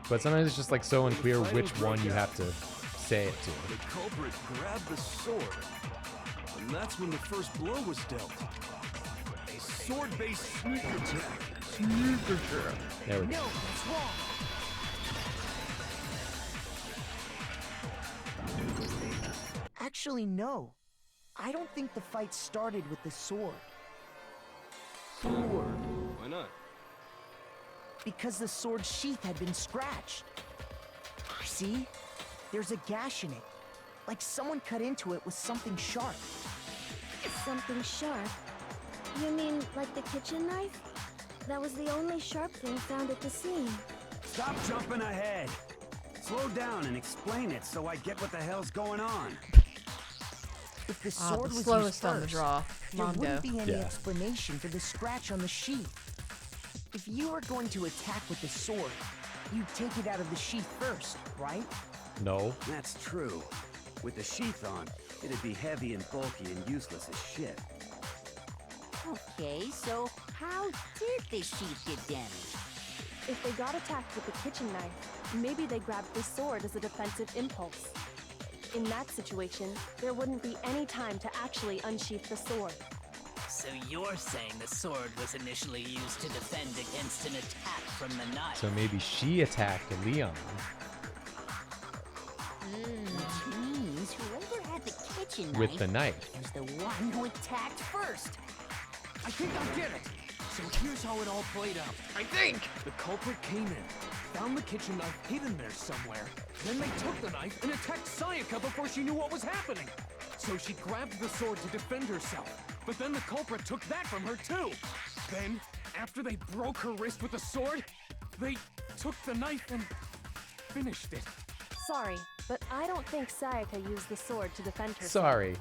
But sometimes it's just like so unclear which one you have to say it to. The culprit grabbed the sword. And that's when the first blow was dealt. A sword-based sneak attack. There we go. No, it's wrong. Actually, no. I don't think the fight started with the sword. Sword. Why not? Because the sword sheath had been scratched. See? There's a gash in it. Like someone cut into it with something sharp. Something sharp? You mean like the kitchen knife? That was the only sharp thing found at the scene. Stop jumping ahead. Slow down and explain it so I get what the hell's going on. If the Ah, sword the was slowest used on the first, draw. there Mondo. wouldn't be any Yeah. explanation for the scratch on the sheath. If you were going to attack with the sword, you'd take it out of the sheath first, right? No. That's true. With the sheath on, it'd be heavy and bulky and useless as shit. Okay, so how did the sheath get damaged? If they got attacked with the kitchen knife, maybe they grabbed the sword as a defensive impulse. In that situation, there wouldn't be any time to actually unsheath the sword. So you're saying the sword was initially used to defend against an attack from the knife? So maybe she attacked Leon. Which means whoever had the kitchen With the knife. was the one who attacked first. I think I get it. So here's how it all played out. I think. The culprit came in, found the kitchen knife hidden there somewhere. Then they took the knife and attacked Sayaka before she knew what was happening. So she grabbed the sword to defend herself. But then the culprit took that from her too. Then, after they broke her wrist with the sword, they took the knife and finished it. Sorry, but I don't think Sayaka used the sword to defend herself. Sorry.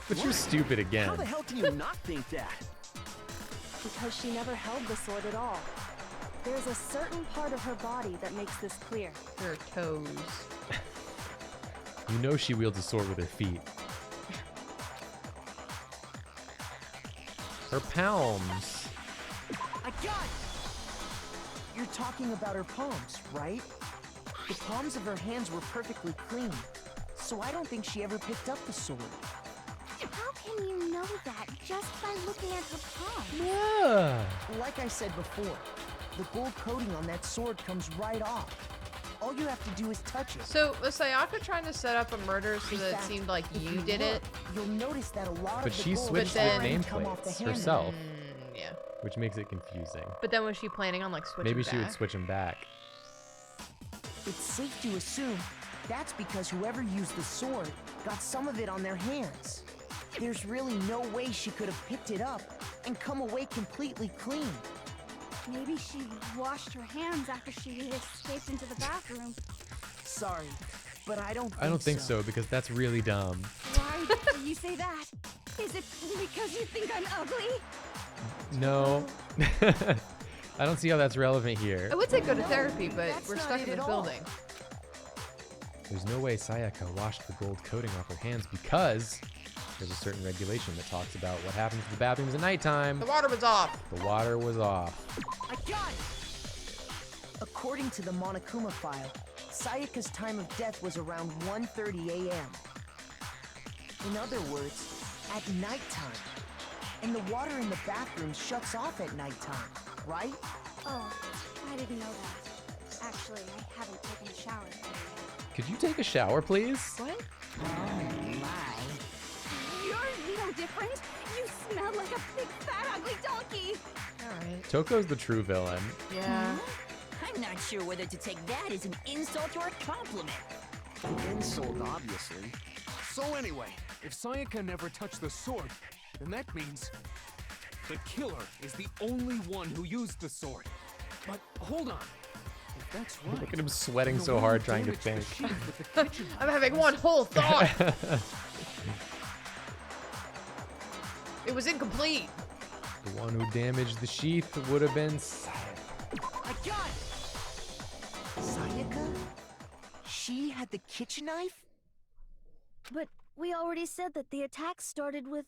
But you're stupid again. How the hell can you not think that? Because she never held the sword at all. There's a certain part of her body that makes this clear. Her toes. You know she wields a sword with her feet. Her palms. I got it! You're talking about her palms, right? The palms of her hands were perfectly clean, so I don't think she ever picked up the sword. How can you know that just by looking at her palm? Yeah. Like I said before, the gold coating on that sword comes right off. All you have to do is touch it. So was Sayaka trying to set up a murder so that it seemed like you did it? You'll notice that a lot But of the she gold switched is the starting to come off the nameplates handle. herself, Yeah. which makes it confusing. But then was she planning on like switching Maybe she would back? switch them back. It's safe to assume that's because whoever used the sword got some of it on their hands. There's really no way she could have picked it up and come away completely clean. Maybe she washed her hands after she escaped into the bathroom. Sorry, but I don't think so because that's really dumb. Why do you say that? Is it because you think I'm ugly? No. I don't see how that's relevant here. I would say go to therapy, but That's we're not stuck it in at this all. building. There's no way Sayaka washed the gold coating off her hands because there's a certain regulation that talks about what happens to the bathrooms at nighttime. The water was off. The water was off. I got it! According to the Monokuma file, Sayaka's time of death was around 1:30 a.m. In other words, at nighttime. And the water in the bathroom shuts off at nighttime, right? Oh, I didn't know that. Actually, I haven't taken a shower today yet. Could you take a shower, please? What? You're no different. You smell like a big fat ugly donkey. Alright. Toko's the true villain. Yeah. I'm not sure whether to take that as an insult or a compliment. Insult, obviously. So anyway, if Sayaka never touched the sword, then that means the killer is the only one who used the sword. But hold on. If that's right, Look at him sweating then so the one hard who trying to damaged the think. sheath with the kitchen I'm having one whole thought. It was incomplete. The one who damaged the sheath would have been Sayaka. I got it! Sayaka? She had the kitchen knife? But we already said that the attack started with...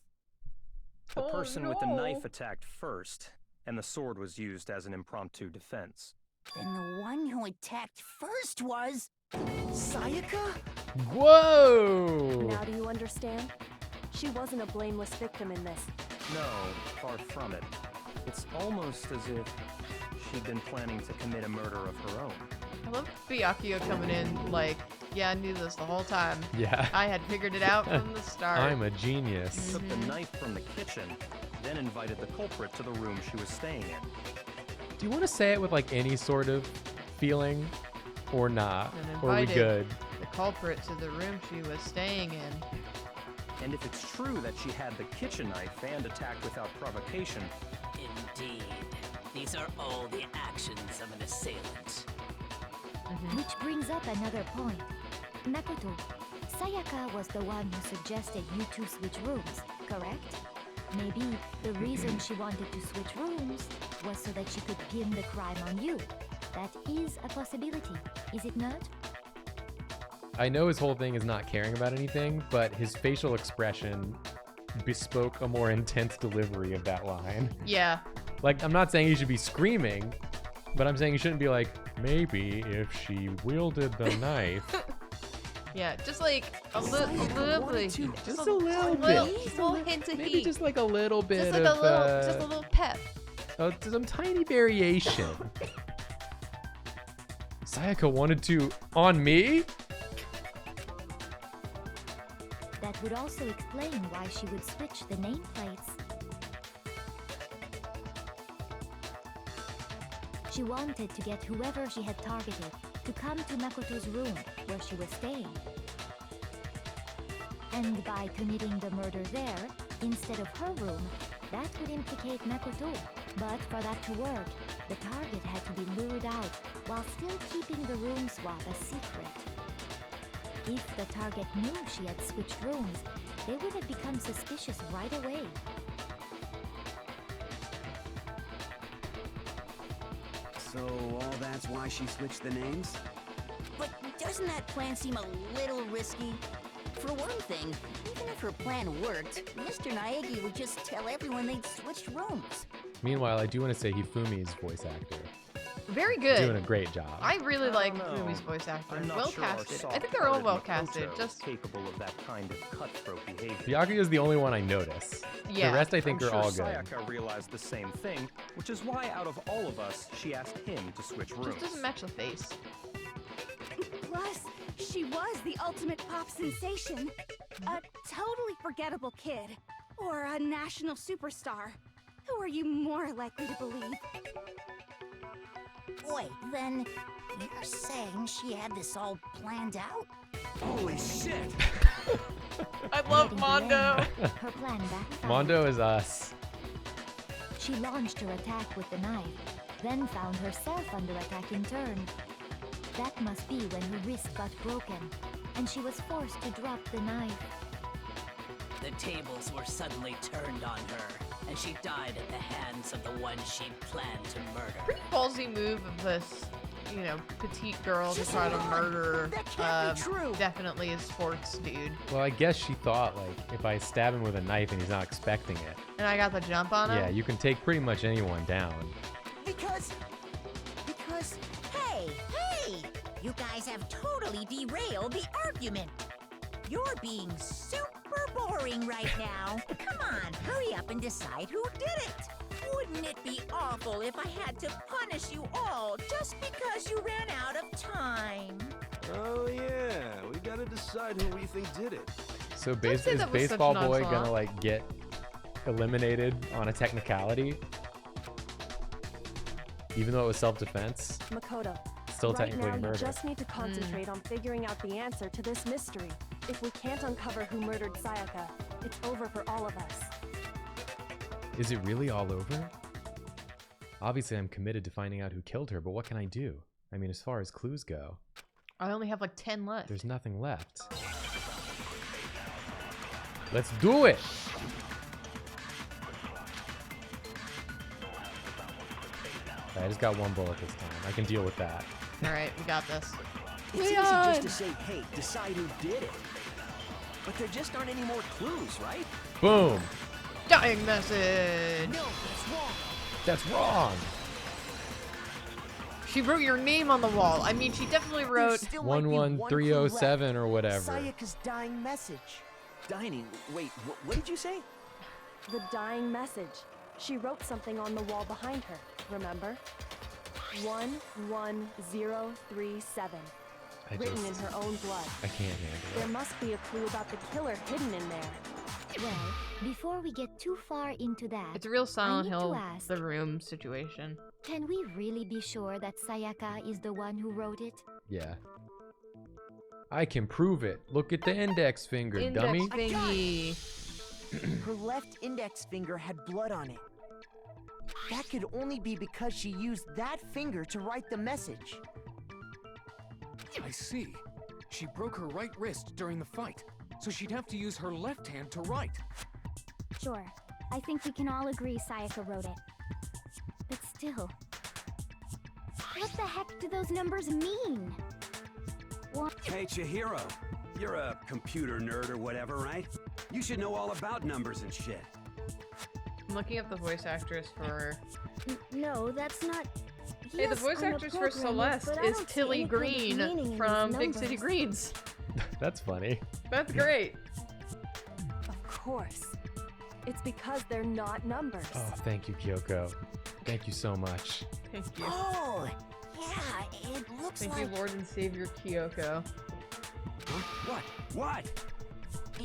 The Oh, person with the no. knife attacked first, and the sword was used as an impromptu defense. Then the one who attacked first was... Sayaka? Whoa! Now do you understand? She wasn't a blameless victim in this. No, far from it. It's almost as if she'd been planning to commit a murder of her own. I love Byakuya coming in like, yeah, I knew this the whole time. Yeah. I had figured it out from the start. I'm a genius. Took the knife from the kitchen, then invited the culprit to the room she was staying in. Do you want to say it with like any sort of feeling or not? And Or are we invited good? the culprit to the room she was staying in. And if it's true that she had the kitchen knife and attacked without provocation, Indeed. These are all the actions of an assailant. Which brings up another point. Makoto, Sayaka was the one who suggested you two switch rooms, correct? Maybe the reason she wanted to switch rooms was so that she could pin the crime on you. That is a possibility, is it not? I know his whole thing is not caring about anything, but his facial expression bespoke a more intense delivery of that line. Yeah. Like, I'm not saying he should be screaming, but I'm saying he shouldn't be like, maybe if she wielded the knife. Yeah, just like a little bit. Just a little bit. Little hint of Maybe heat. just like a little bit Just like of, just a little pep. some tiny variation. Sayaka wanted to on me? That would also explain why she would switch the nameplates. She wanted to get whoever she had targeted to come to Makoto's room where she was staying. And by committing the murder there, in instead of her room, that would implicate Makoto. But for that to work, the target had to be lured out while still keeping the room swap a secret. If the target knew she had switched rooms, they would have become suspicious right away. So all that's why she switched the names? But doesn't that plan seem a little risky? For one thing, even if her plan worked, Mr. Naegi would just tell everyone they'd switched rooms. Meanwhile, I do want to say Hifumi's voice actor. Very good. Doing a great job. I really like know. Fumi's voice actor. I'm not Well sure our casted. I think they're all soft-hearted well casted. Makoto Just is capable of that kind of cutthroat behavior. Byakuya is the only one I notice. Yeah. The rest I think I'm are sure all good. Sayaka realized the same thing, which is why out of all of us, she asked him to switch rooms. just doesn't match the face. Plus, she was the ultimate pop sensation. A totally forgettable kid. Or a national superstar. Who are you more likely to believe? Wait, then you're saying she had this all planned out? Holy shit! I love Mondo. Her plan backfired. Mondo is us. She launched her attack with the knife, then found herself under attack in turn. That must be when her wrist got broken, and she was forced to drop the knife. The tables were suddenly turned on her, and she died at the hands of the one she'd planned to murder. Pretty ballsy move of this, you know, petite girl to try to murder definitely a sports dude. Well, I guess she thought, like, if I stab him with a knife and he's not expecting it. And I got the jump on him? Yeah, you can take pretty much anyone down. Because, hey, you guys have totally derailed the argument. You're being super boring right now. Come on, hurry up and decide who did it. Wouldn't it be awful if I had to punish you all just because you ran out of time? Oh yeah, we gotta decide who we think did it. So say is that with Baseball such Boy nonchalant. gonna, like, get eliminated on a technicality? Even though it was self-defense? Makoto, Still right technically now murder. you just need to concentrate on figuring out the answer to this mystery. If we can't uncover who murdered Sayaka, it's over for all of us. Is it really all over? Obviously, I'm committed to finding out who killed her, but what can I do? I mean, as far as clues go, I only have like 10 left. there's nothing left. Let's do it! I just got one bullet this time. I can deal with that. Alright, we got this. It's easy just to say, hey, decide who did it. But there just aren't any more clues, right? Boom! Dying message! No, that's wrong. That's wrong! She wrote your name on the wall. I mean, she definitely wrote 11307 or whatever. Sayaka's dying message. Dining, wait, what did you say? The dying message. She wrote something on the wall behind her, remember? 11037. Written in her own blood. I can't handle There must be a clue about the killer hidden in there. Well, before we get too far into that, It's a real Silent I need Hill, to ask, the room situation. can we really be sure that Sayaka is the one who wrote it? Yeah. I can prove it. Look at the index finger, dummy. Thingy. Her left index finger had blood on it. That could only be because she used that finger to write the message. I see. She broke her right wrist during the fight, so she'd have to use her left hand to write. Sure. I think we can all agree Sayaka wrote it. But still. What the heck do those numbers mean? Hey, Chihiro. You're a computer nerd or whatever, right? You should know all about numbers and shit. I'm looking up the voice actress for... No, that's not... Hey, the Yes, voice I'm a actress for programmer, Celeste but I is don't see Tilly any kind of Green meaning in these from Big City numbers. Greens. That's funny. That's great. Of course. It's because they're not numbers. Oh, thank you, Kyoko. Thank you so much. Thank you. Oh, yeah, it looks Thank like... you, Lord and Savior Kyoko. What? What?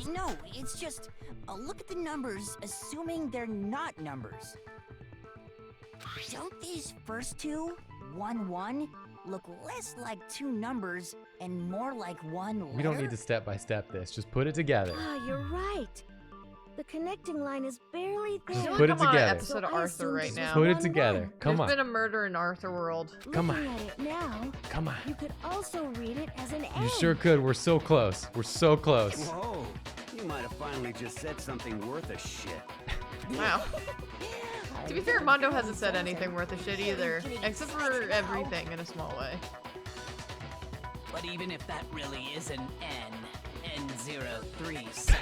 No, it's just, look at the numbers, assuming they're not numbers. Don't these first two, 1-1, look less like two numbers and more like one letter? We don't need to step by step this. Just put it together. Ah, you're right. The connecting line is barely there. Just Put it I'm on an together. episode of Arthur right now. Put it together. Come There's on. been a murder in Arthur World. Come on. Looking at it now, Come on. you could also read it as an You N. sure could. We're so close. We're so close. Whoa, you might have finally just said something worth a shit. Wow. To be fair, Mondo hasn't said anything worth a shit either, except for everything in a small way. But even if that really is an N037,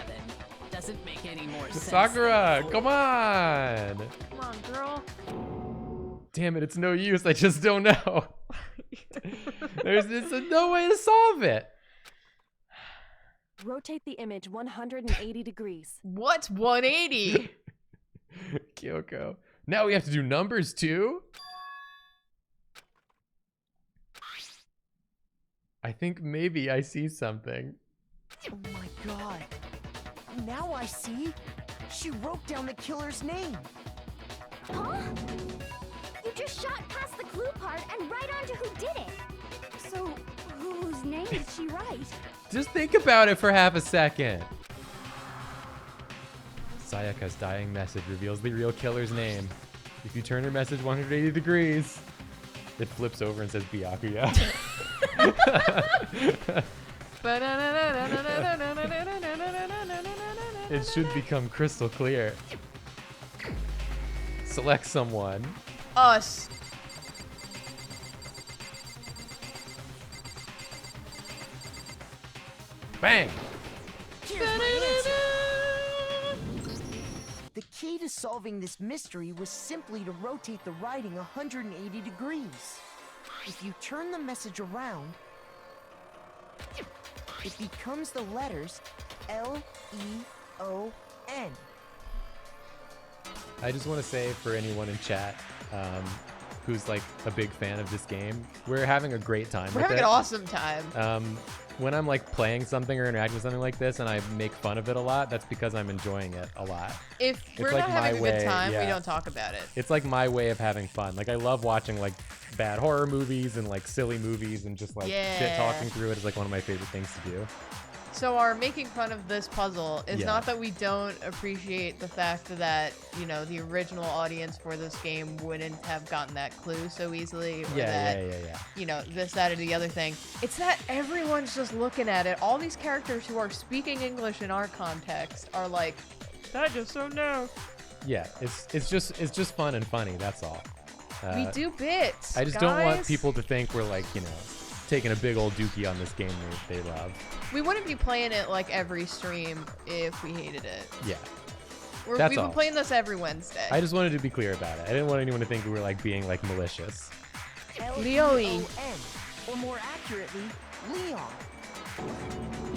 doesn't make any more sense. Sakura, come on. Come on, girl. Damn it, it's no use. I just don't know. There's no way to solve it. Rotate the image 180 degrees. What's 180? Kyoko. Now we have to do numbers too? I think maybe I see something. Oh my god. Now I see. She wrote down the killer's name. Huh? You just shot past the clue part and right onto who did it. So, whose name did she write? Just think about it for half a second. Sayaka's dying message reveals the real killer's name. If you turn her message 180 degrees, it flips over and says Byakuya. It should become crystal clear. Select someone. Us. Bang! Here's my answer. The key to solving this mystery was simply to rotate the writing 180 degrees. If you turn the message around, it becomes the letters L-E-O-N. I just want to say for anyone in chat who's like a big fan of this game, we're having a great time We're with having it. an awesome time. When I'm like playing something or interacting with something like this and I make fun of it a lot, that's because I'm enjoying it a lot. If It's we're like not having a my good way, time, we yeah. don't talk about it. It's like my way of having fun. Like I love watching like bad horror movies and like silly movies and just like shit talking through it is like one of my favorite things to do. So our making fun of this puzzle is Yeah. not that we don't appreciate the fact that, you know, the original audience for this game wouldn't have gotten that clue so easily, or that, Yeah. you know, this, that, or the other thing. It's that everyone's just looking at it. All these characters who are speaking English in our context are like, I just don't know. Yeah, it's just fun and funny, that's all. We do bits, I just don't want people to think we're like, you know, taking a big old dookie on this game they love. We wouldn't be playing it like every stream if we hated it. Yeah. We've That's been all. playing this every Wednesday. I just wanted to be clear about it. I didn't want anyone to think we were like being like malicious. L-E-O-N, or more accurately, Leon.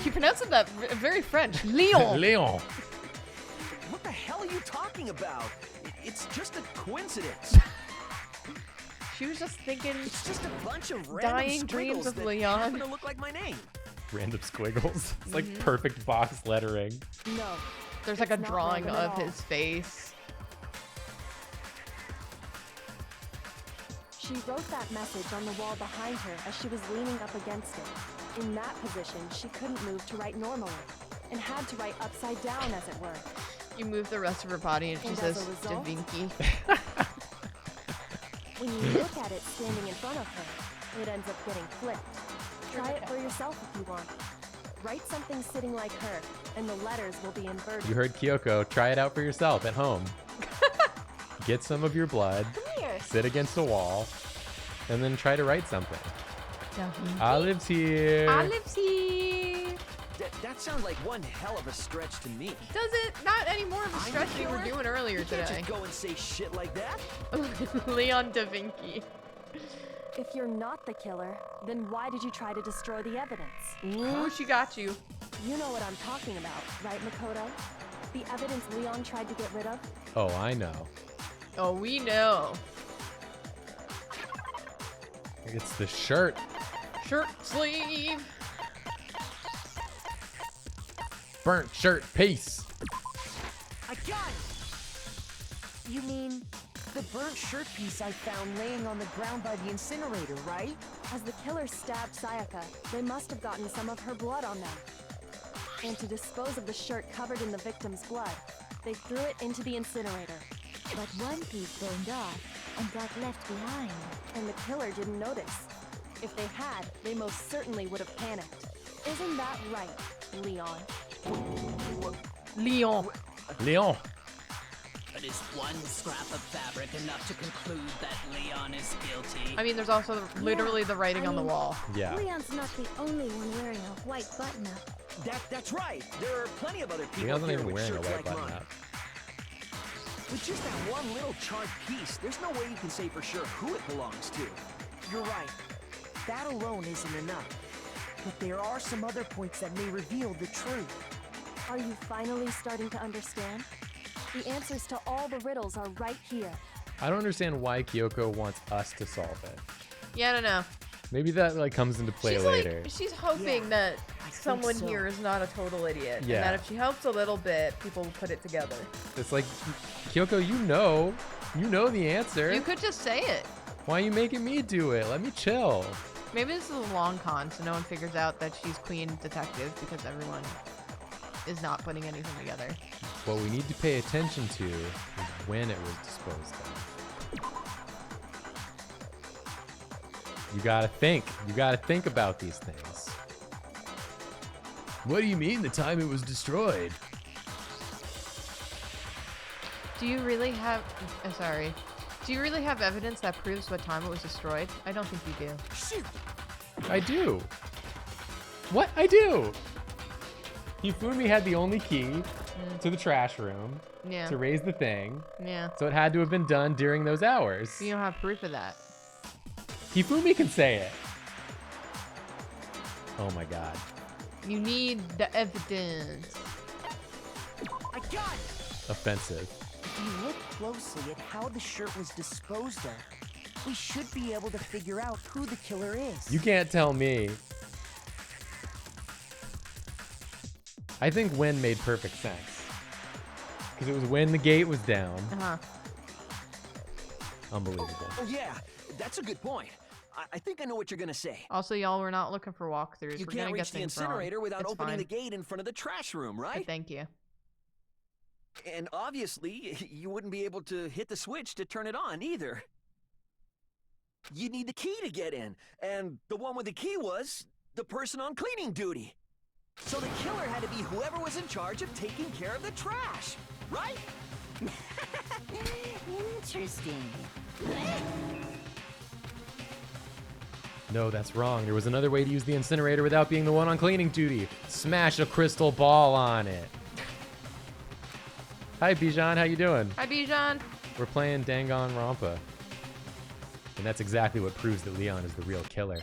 You pronounced that very French. Leon. Leon. What the hell are you talking about? It's just a coincidence. She was just thinking. It's just a bunch of random dying dreams squiggles of that Leon. happen to look like my name. Random squiggles. It's like perfect box lettering. No. There's like a it's not drawing random at of all. his face. She wrote that message on the wall behind her as she was leaning up against it. In that position, she couldn't move to write normally, and had to write upside down, as it were. You move the rest of her body and she And says, as a Da result- Vinci. When you look at it standing in front of her, it ends up getting flipped. Try it for yourself if you want. Write something sitting like her, and the letters will be inverted. You heard Kyoko. Try it out for yourself at home. Get some of your blood. Come here. Sit against a wall. And then try to write something. Da Vinci. Olive's here. Olive's here. That sounds like one hell of a stretch to me. Does it? Not any more of a I'm stretch the we were killer? doing earlier You can't today. just go and say shit like that. Leon Da Vinci. If you're not the killer, then why did you try to destroy the evidence? Ooh, she got you. You know what I'm talking about, right, Makoto? The evidence Leon tried to get rid of? Oh, I know. Oh, we know. It's the shirt. Shirt sleeve. Burnt shirt piece. I got it! You mean the burnt shirt piece I found laying on the ground by the incinerator, right? As the killer stabbed Sayaka, they must have gotten some of her blood on them. And to dispose of the shirt covered in the victim's blood, They threw it into the incinerator. But one piece burned off and got left behind. And the killer didn't notice. If they had, they most certainly would have panicked. Isn't that right, Leon? Leon. Leon. But is one scrap of fabric enough to conclude that Leon is guilty? I mean, there's also literally the writing on the wall. Yeah. Leon's not the only one wearing a white button-up. That's right. There are plenty of other people Leon's not here even with wearing a shirts white like button mine. up. With just that one little charred piece, there's no way you can say for sure who it belongs to. You're right. That alone isn't enough. But there are some other points that may reveal the truth. Are you finally starting to understand? The answers to all the riddles are right here. I don't understand why Kyoko wants us to solve it. Yeah, I don't know. Maybe that like comes into play She's later. like, she's hoping that someone so. here is not a total idiot. Yeah. And that if she helps a little bit, people will put it together. It's like, Kyoko, you know the answer. You could just say it. Why are you making me do it? Let me chill. Maybe this is a long con, so no one figures out that she's queen detective because everyone is not putting anything together. What we need to pay attention to is when it was disposed of. You gotta think. You gotta think about these things. What do you mean the time it was destroyed? Do you really have... sorry. Do you really have evidence that proves what time it was destroyed? I don't think you do. Shoot! I do. What? I do. Hifumi had the only key to the trash room Yeah. to raise the thing. Yeah. So it had to have been done during those hours. You don't have proof of that. Hifumi can say it. Oh my god. You need the evidence. I got it! Offensive. If you look closely at how the shirt was disposed of, we should be able to figure out who the killer is. You can't tell me. I think when made perfect sense. Because it was when the gate was down. Uh-huh. Unbelievable. Oh yeah, that's a good point. I think I know what you're gonna say. Also, y'all, we're not looking for walkthroughs. You we're can't gonna get reach the things incinerator wrong. without It's opening fine. the gate in front of the trash room, right? Thank you. And obviously, you wouldn't be able to hit the switch to turn it on either. You need the key to get in, and the one with the key was the person on cleaning duty. So the killer had to be whoever was in charge of taking care of the trash, right? Interesting. No, that's wrong. There was another way to use the incinerator without being the one on cleaning duty. Smash a crystal ball on it. Hi, Bijan. How you doing? Hi, Bijan. We're playing Danganronpa. And that's exactly what proves that Leon is the real killer.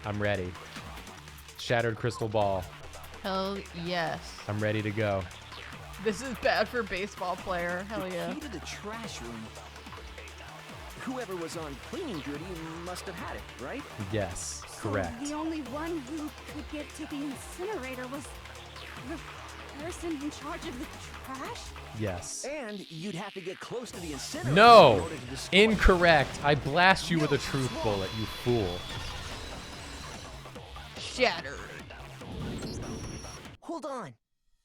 I'm ready. Shattered crystal ball. Hell yes. I'm ready to go. This is bad for baseball player. Hell yeah. The key to the trash room. Whoever was on cleaning duty must have had it, right? Yes, correct. So the only one who could get to the incinerator was the person in charge of the trash? Yes. And you'd have to get close to the incinerator in No! order to destroy it. Incorrect. I blast you with a truth bullet, you fool. Shattered. Hold on.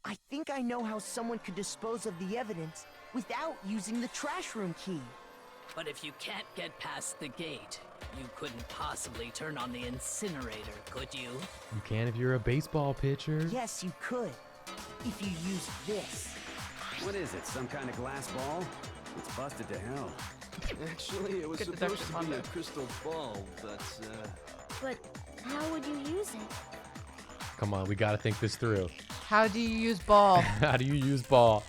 I think I know how someone could dispose of the evidence without using the trash room key. But if you can't get past the gate, you couldn't possibly turn on the incinerator, could you? You can if you're a baseball pitcher. Yes, you could. If you use this. What is it, some kind of glass ball? It's busted to hell. Actually, it was Good supposed deduction to be on a that. crystal ball, but, But how would you use it? Come on, we gotta think this through. How do you use ball? How do you use ball?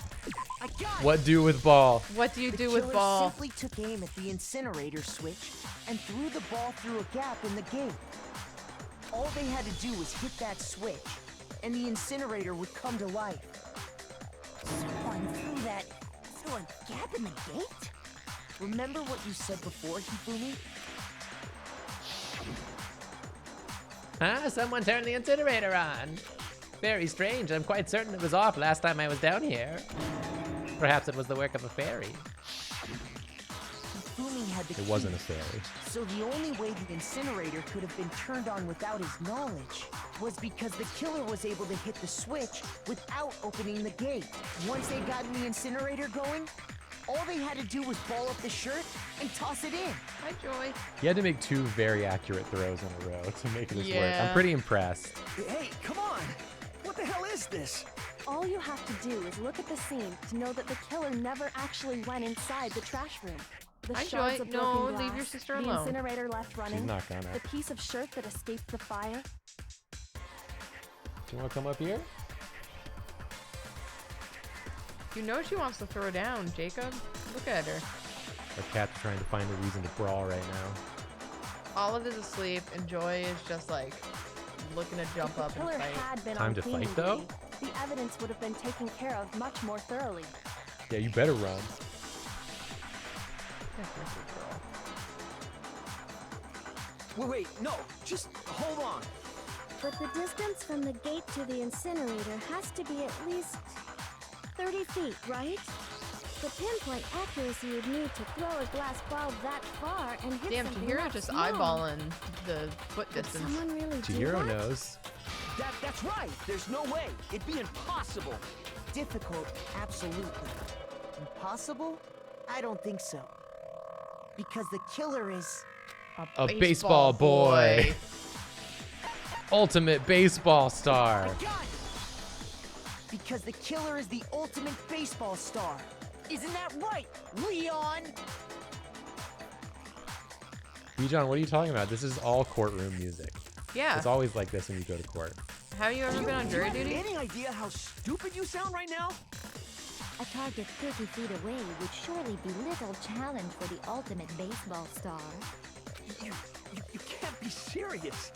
I got it! What do with ball? What do you The do with killer ball? simply took aim at the incinerator switch and threw the ball through a gap in the gate. All they had to do was hit that switch, and the incinerator would come to life. Someone threw a gap in the gate? Remember what you said before, Hifumi? Huh? Someone turned the incinerator on. Very strange. I'm quite certain it was off last time I was down here. Perhaps it was the work of a fairy. Hifumi had the It key, wasn't a fairy. so the only way the incinerator could have been turned on without his knowledge was because the killer was able to hit the switch without opening the gate. Once they got the incinerator going, all they had to do was ball up the shirt and toss it in. Hi, Joy. He had to make 2 very accurate throws in a row to make this work. I'm pretty impressed. Hey, come on! What the hell is this? All you have to do is look at the scene to know that the killer never actually went inside the trash room. The Hi, shards Joy. of No, broken leave your glass, sister the alone. incinerator left running, She's not gonna. the piece of shirt that escaped the fire. Do you want to come up here? You know she wants to throw down, Jacob. Look at her. Our cat's trying to find a reason to brawl right now. Olive is asleep, and Joy is just like looking to jump up and Killer fight. had been Time on to cleaning fight, though? duty. The evidence would have been taken care of much more thoroughly. Yeah, you better run. Wait, no, just hold on. But the distance from the gate to the incinerator has to be at least 30 feet, right? The pinpoint accuracy you'd need to throw a glass ball that far and hit Damn, something Chihiro that just small. eyeballing the foot Did distance. someone really do Chihiro that? knows. That's right. There's no way. It'd be impossible. Difficult, absolutely. Impossible? I don't think so. Because the killer is... A baseball boy. Ultimate baseball star. Because the killer is the ultimate baseball star. Isn't that right, Leon? Bijan, what are you talking about? This is all courtroom music. Yeah. It's always like this when you go to court. Have you ever been on jury duty? Any idea how stupid you sound right now? A target 30 feet away would surely be little challenge for the ultimate baseball star. You can't be serious.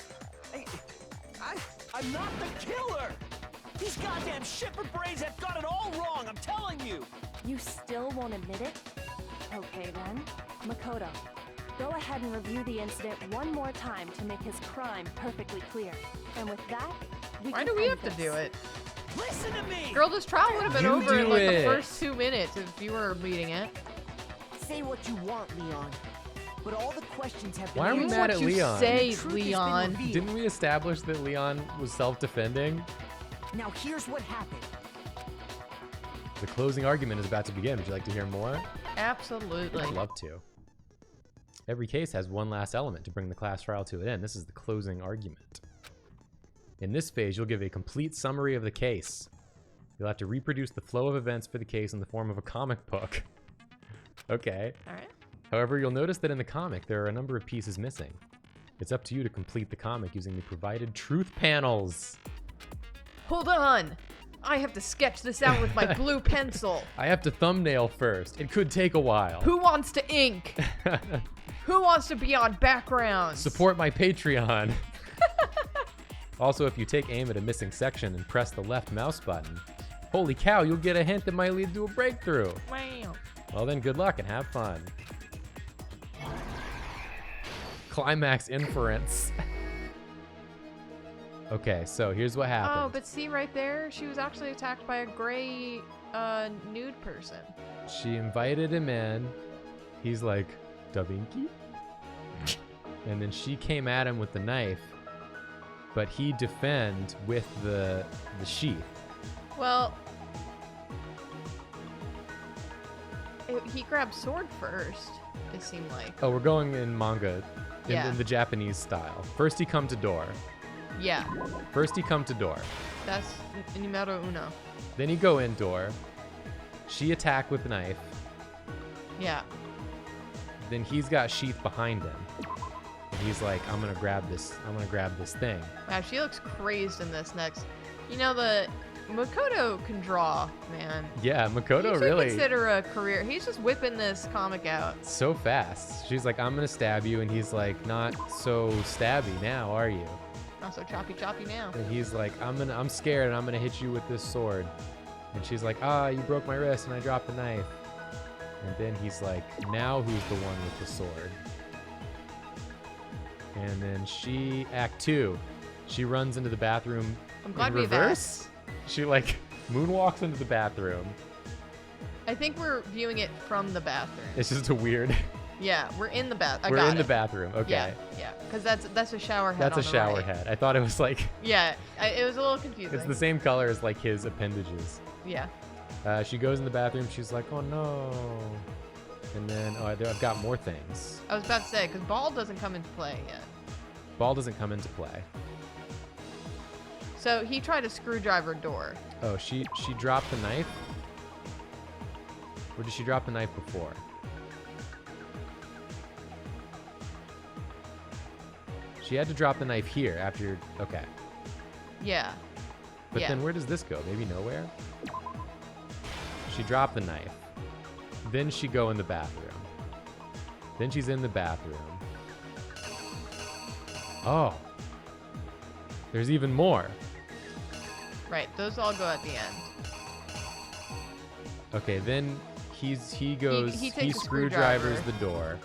I'm not the killer. These goddamn shipper brains have got it all wrong, I'm telling you. You still won't admit it? Okay then. Makoto, go ahead and review the incident one more time to make his crime perfectly clear. And with that, Why do we have to do it? Listen to me! Girl, this trial would have been You over in do like it. the first 2 minutes if you were leading it. Say what you want, Leon. But all the questions have been Why are we answered. mad at What you Leon? say, The truth has been Leon. revealed. Didn't we establish that Leon was self-defending? Now here's what happened. The closing argument is about to begin. Would you like to hear more? Absolutely. I'd love to. Every case has one last element to bring the class trial to an end. This is the closing argument. In this phase, you'll give a complete summary of the case. You'll have to reproduce the flow of events for the case in the form of a comic book. Okay. All right. However, you'll notice that in the comic, there are a number of pieces missing. It's up to you to complete the comic using the provided truth panels. Hold on. I have to sketch this out with my blue pencil. I have to thumbnail first. It could take a while. Who wants to ink? Who wants to be on background? Support my Patreon. Also, if you take aim at a missing section and press the left mouse button, holy cow, you'll get a hint that might lead to a breakthrough. Wow. Well then, good luck and have fun. Climax inference. Okay, so here's what happened. Oh, but see right there, she was actually attacked by a gray nude person. She invited him in. He's like, Da Vinci? And then she came at him with the knife, but he defend with the sheath. Well, he grabbed sword first, it seemed like. Oh, we're going in manga, Yeah. in the Japanese style. First he come to door. Yeah, First he come to door. that's numero uno. Then he go in door. She attack with knife. Yeah. Then he's got sheath behind him. And he's like, I'm gonna grab this thing. Wow, she looks crazed in this next. You know, the Makoto can draw, man. Yeah, Makoto You should really consider a career. He's just whipping this comic out. so fast. She's like, I'm gonna stab you, and he's like, not so stabby now, are you? Not so choppy now. And he's like, I'm scared, and I'm gonna hit you with this sword. And she's like, you broke my wrist, and I dropped the knife. And then he's like, now who's the one with the sword? And then she, Act 2, she runs into the bathroom I'm glad in we reverse. She like moonwalks into the bathroom. I think we're viewing it from the bathroom. It's just a weird Yeah, we're in the bath. We're in the bathroom. Okay. Yeah, because that's a shower head. That's a shower right. head. I thought it was like. Yeah, it was a little confusing. It's the same color as like his appendages. Yeah. She goes in the bathroom. She's like, oh no. And then, I've got more things. I was about to say, because ball doesn't come into play yet. Ball doesn't come into play. So he tried a screwdriver door. Oh, she dropped the knife? Or did she drop the knife before? She had to drop the knife here after, okay. Yeah. But then where does this go? Maybe nowhere? She dropped the knife. Then she go in the bathroom. Then she's in the bathroom. Oh. There's even more. Right, those all go at the end. Okay, then he goes, he he takes a screwdrivers screwdriver. the door.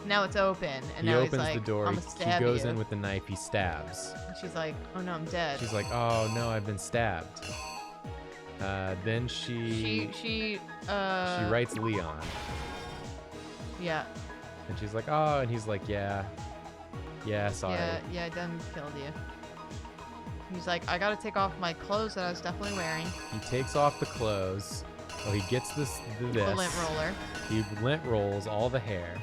Now it's open, and He now opens he's like, the door. I'm gonna stab He goes you. in with the knife. He stabs. And she's like, oh no, I'm dead. She's like, oh no, I've been stabbed. Then she writes Leon. Yeah. And she's like, oh, and he's like, yeah, sorry. Yeah, I done killed you. He's like, I gotta take off my clothes that I was definitely wearing. He takes off the clothes. Oh, he gets the lint roller. He lint rolls all the hair.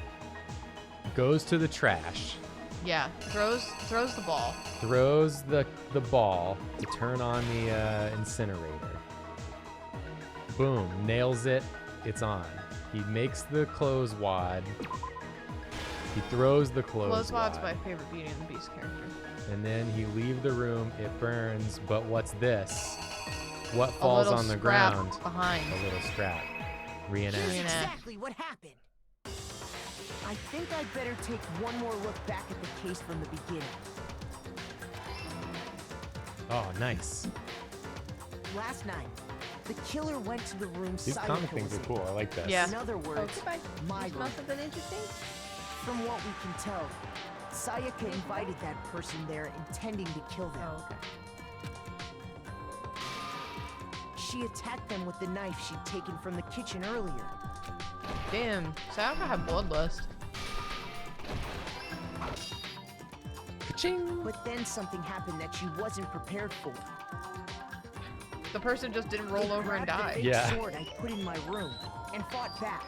Goes to the trash. Yeah, throws the ball. Throws the ball to turn on the incinerator. Boom, nails it. It's on. He makes the clothes wad. He throws the clothes Wad's wad. my favorite Beauty and the Beast character. And then he leave the room. It burns. But what's this? What falls on the scrap ground? Behind. A little scrap. Reenact. Exactly what happened. I think I'd better take one more look back at the case from the beginning. Oh, nice. Last night, the killer went to the room These comic Sayaka things was are cool. I like this. Yeah. In other words, goodbye. my You smell room. something interesting? From what we can tell, Sayaka invited that person there intending to kill them. Oh, okay. She attacked them with the knife she'd taken from the kitchen earlier. Damn, Sayaka had bloodlust. Ka-ching! But then something happened that she wasn't prepared for. The person just didn't roll They over and grabbed die. the big Yeah. sword I put in my room and fought back.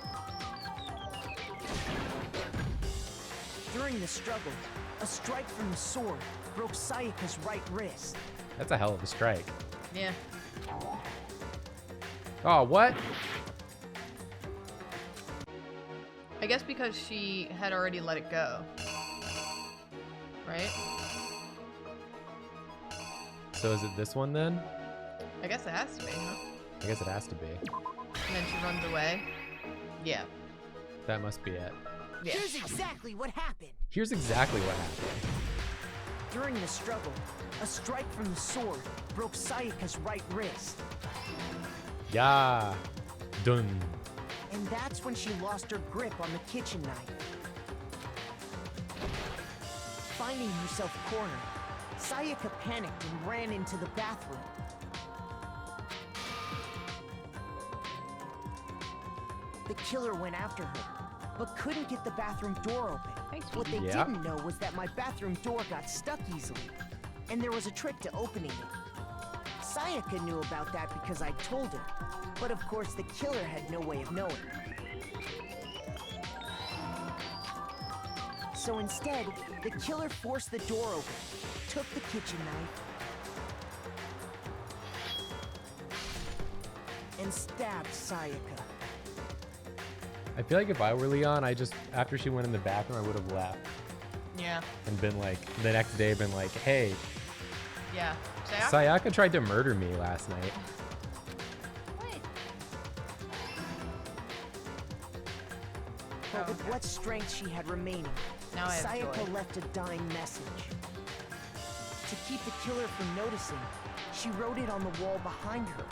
During the struggle, a strike from the sword broke Sayaka's right wrist. That's a hell of a strike. Yeah. Oh, what? I guess because she had already let it go. Right? So is it this one then? I guess it has to be, huh? I guess it has to be. And then she runs away. Yeah. That must be it. Yeah. Here's exactly what happened. Here's exactly what happened. During the struggle, a strike from the sword broke Sayaka's right wrist. Yeah. Done. And that's when she lost her grip on the kitchen knife. Finding herself cornered, Sayaka panicked and ran into the bathroom. The killer went after her, but couldn't get the bathroom door open. What they Yeah. didn't know was that my bathroom door got stuck easily, and there was a trick to opening it. Sayaka knew about that because I told her, but of course the killer had no way of knowing. So instead, the killer forced the door open, took the kitchen knife, and stabbed Sayaka. I feel like if I were Leon, after she went in the bathroom, I would have left Yeah. and been like, the next day, been like, hey, Yeah. Sayaka tried to murder me last night. But with what strength she had remaining, Now I have Sayaka joy. left a dying message. To keep the killer from noticing, she wrote it on the wall behind her.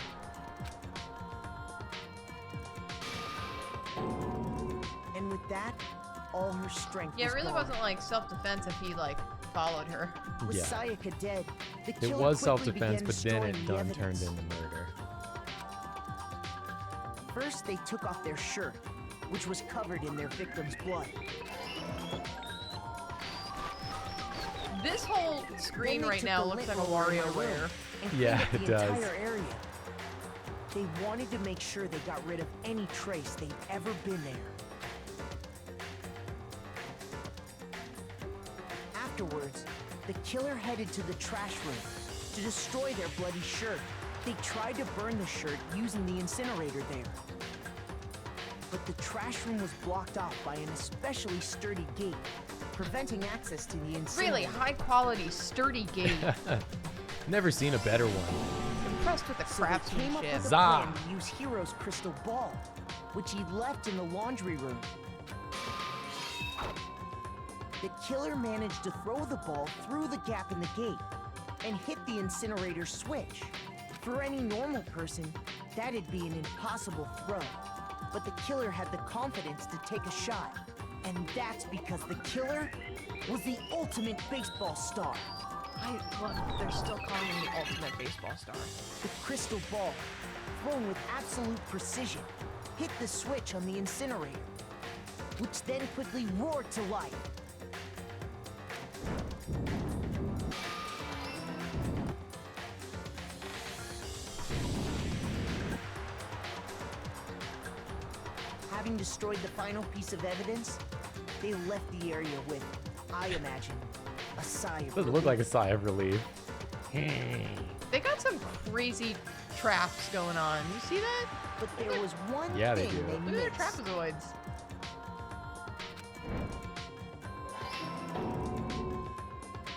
And with that, all her strength Yeah, it was really gone. wasn't like self-defense if he like followed her. With Yeah. Sayaka dead, the It killer was quickly self-defense, began but then destroying it the done turned evidence. into murder. First, they took off their shirt, which was covered in their victim's blood. This whole screen Then they right took now the looks lint like a roller in my WarioWare. room and Yeah, cleaned up it the does. entire area. They wanted to make sure they got rid of any trace they'd ever been there. Afterwards, the killer headed to the trash room to destroy their bloody shirt. They tried to burn the shirt using the incinerator there. But the trash room was blocked off by an especially sturdy gate, preventing access to the incinerator. Really high quality, sturdy gate. Never seen a better one. Impressed with the So they came up craftsmanship. with a plan to use Hero's crystal ball, which he left in the laundry room. The killer managed to throw the ball through the gap in the gate and hit the incinerator switch. For any normal person, that'd be an impossible throw. But the killer had the confidence to take a shot. And that's because the killer was the ultimate baseball star. I love they're still calling him the ultimate baseball star. The crystal ball, thrown with absolute precision, hit the switch on the incinerator, which then quickly roared to life. Having destroyed the final piece of evidence, they left the area with, I imagine, a sigh of Doesn't look like a sigh of relief. They got some crazy traps going on. You see that? But there was one Yeah, they thing do. they Look at their missed. trapezoids.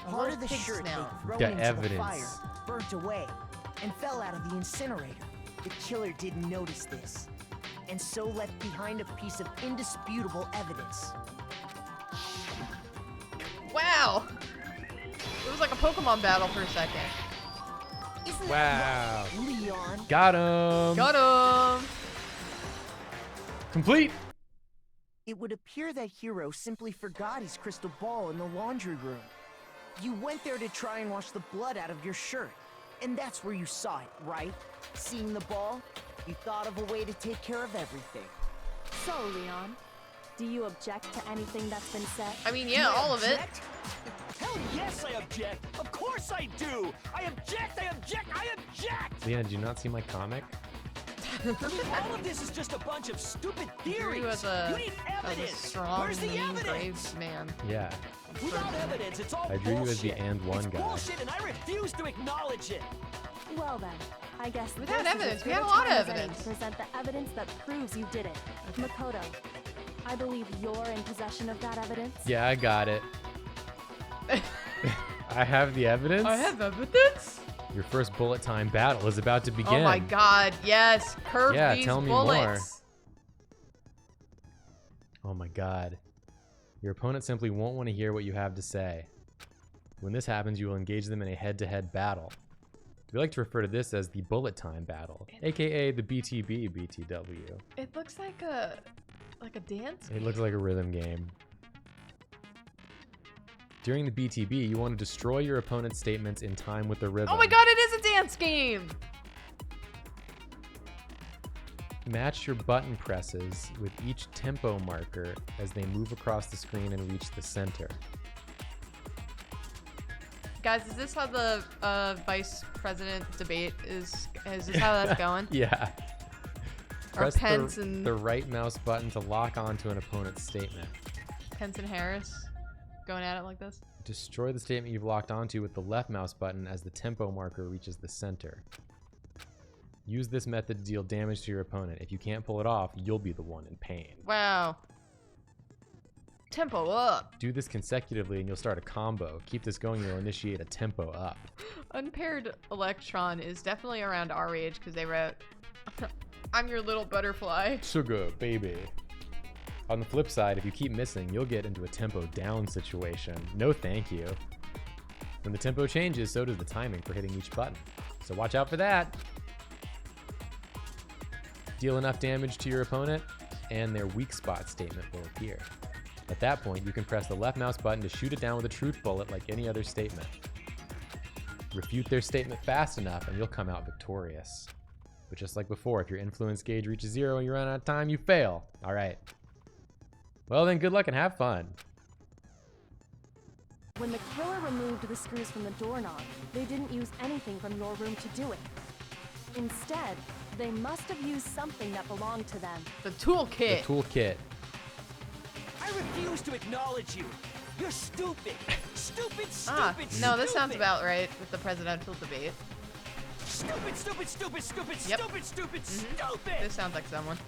Part of the Pig shirt snout. they'd thrown Got into evidence. the fire burnt away and fell out of the incinerator. The killer didn't notice this, and so left behind a piece of indisputable evidence. Wow. It was like a Pokemon battle for a second. Isn't Wow. that right, Leon? Got him. Got him. Complete. It would appear that Hero simply forgot his crystal ball in the laundry room. You went there to try and wash the blood out of your shirt, and that's where you saw it, right? Seeing the ball, you thought of a way to take care of everything. So, Leon, do you object to anything that's been said? I mean, yeah, Do I all of it. object? Hell yes, I object. Of course I do. I object. I object. I object. Leanna, did you not see my comic? All of this is just a bunch of stupid theories. You as a, you need as a evidence. strong, Where's the mean, evidence? brave man. Yeah. Without evidence, it's all I drew you as bullshit. the and one it's guy. bullshit, and I refuse to acknowledge it. Well then, I guess Without this is evidence, as we good had a lot of time as any evidence. to present the evidence that proves you did it. Makoto, I believe you're in possession of that evidence. Yeah, I got it. I have the evidence. I have evidence? Your first bullet time battle is about to begin. Oh my god, yes. Curve Yeah, these tell me bullets. more. Oh my god. Your opponent simply won't want to hear what you have to say. When this happens, you will engage them in a head-to-head battle. We like to refer to this as the bullet time battle, aka the BTB BTW. It looks like a dance. It looks like a rhythm game. During the BTB, you want to destroy your opponent's statements in time with the rhythm. Oh my god, it is a dance game! Match your button presses with each tempo marker as they move across the screen and reach the center. Guys, is this how the vice president debate is? Is this how that's going? Yeah. Or Press Pence the, and the right mouse button to lock onto an opponent's statement. Pence and Harris going at it like this? Destroy the statement you've locked onto with the left mouse button as the tempo marker reaches the center. Use this method to deal damage to your opponent. If you can't pull it off, you'll be the one in pain. Wow. Tempo up. Do this consecutively and you'll start a combo. Keep this going, you'll initiate a tempo up. Unpaired Electron is definitely around our age because they wrote, I'm your little butterfly. Sugar, baby. On the flip side, if you keep missing, you'll get into a tempo down situation. No thank you. When the tempo changes, so does the timing for hitting each button. So watch out for that. Deal enough damage to your opponent, and their weak spot statement will appear. At that point, you can press the left mouse button to shoot it down with a truth bullet like any other statement. Refute their statement fast enough, and you'll come out victorious. But just like before, if your influence gauge reaches 0 and you run out of time, you fail. All right, Well, then good luck and have fun. When the killer removed the screws from the doorknob, they didn't use anything from your room to do it. Instead, they must have used something that belonged to them. The toolkit. The toolkit. I refuse to acknowledge you. You're stupid. Stupid, Ah, stupid, no, this stupid. sounds about right with the presidential debate. Stupid, stupid, stupid, stupid, Yep. stupid, stupid, Mhm. stupid. This sounds like someone.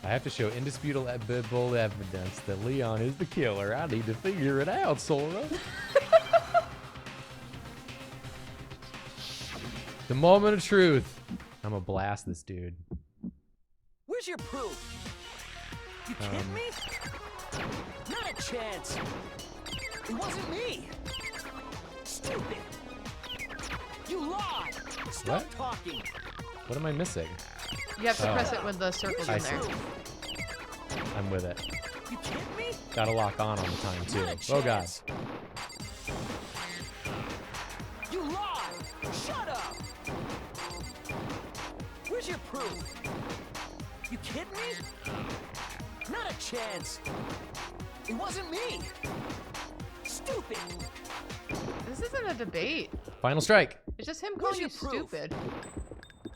I have to show indisputable evidence that Leon is the killer. I need to figure it out, Sora. The moment of truth. I'm gonna blast this dude. Where's your proof? You kidding me? Not a chance. It wasn't me. Stupid. You lied. Stop What? talking. What am I missing? You have to Oh. press it with the circles I in there. see. I'm with it. You kidding me? Gotta lock on the time too. Not a Oh god. chance. You lied. Shut up. Where's your proof? You kidding me? Not a chance. It wasn't me. Stupid. This isn't a debate. Final strike. It's just him Where's calling you your proof? stupid.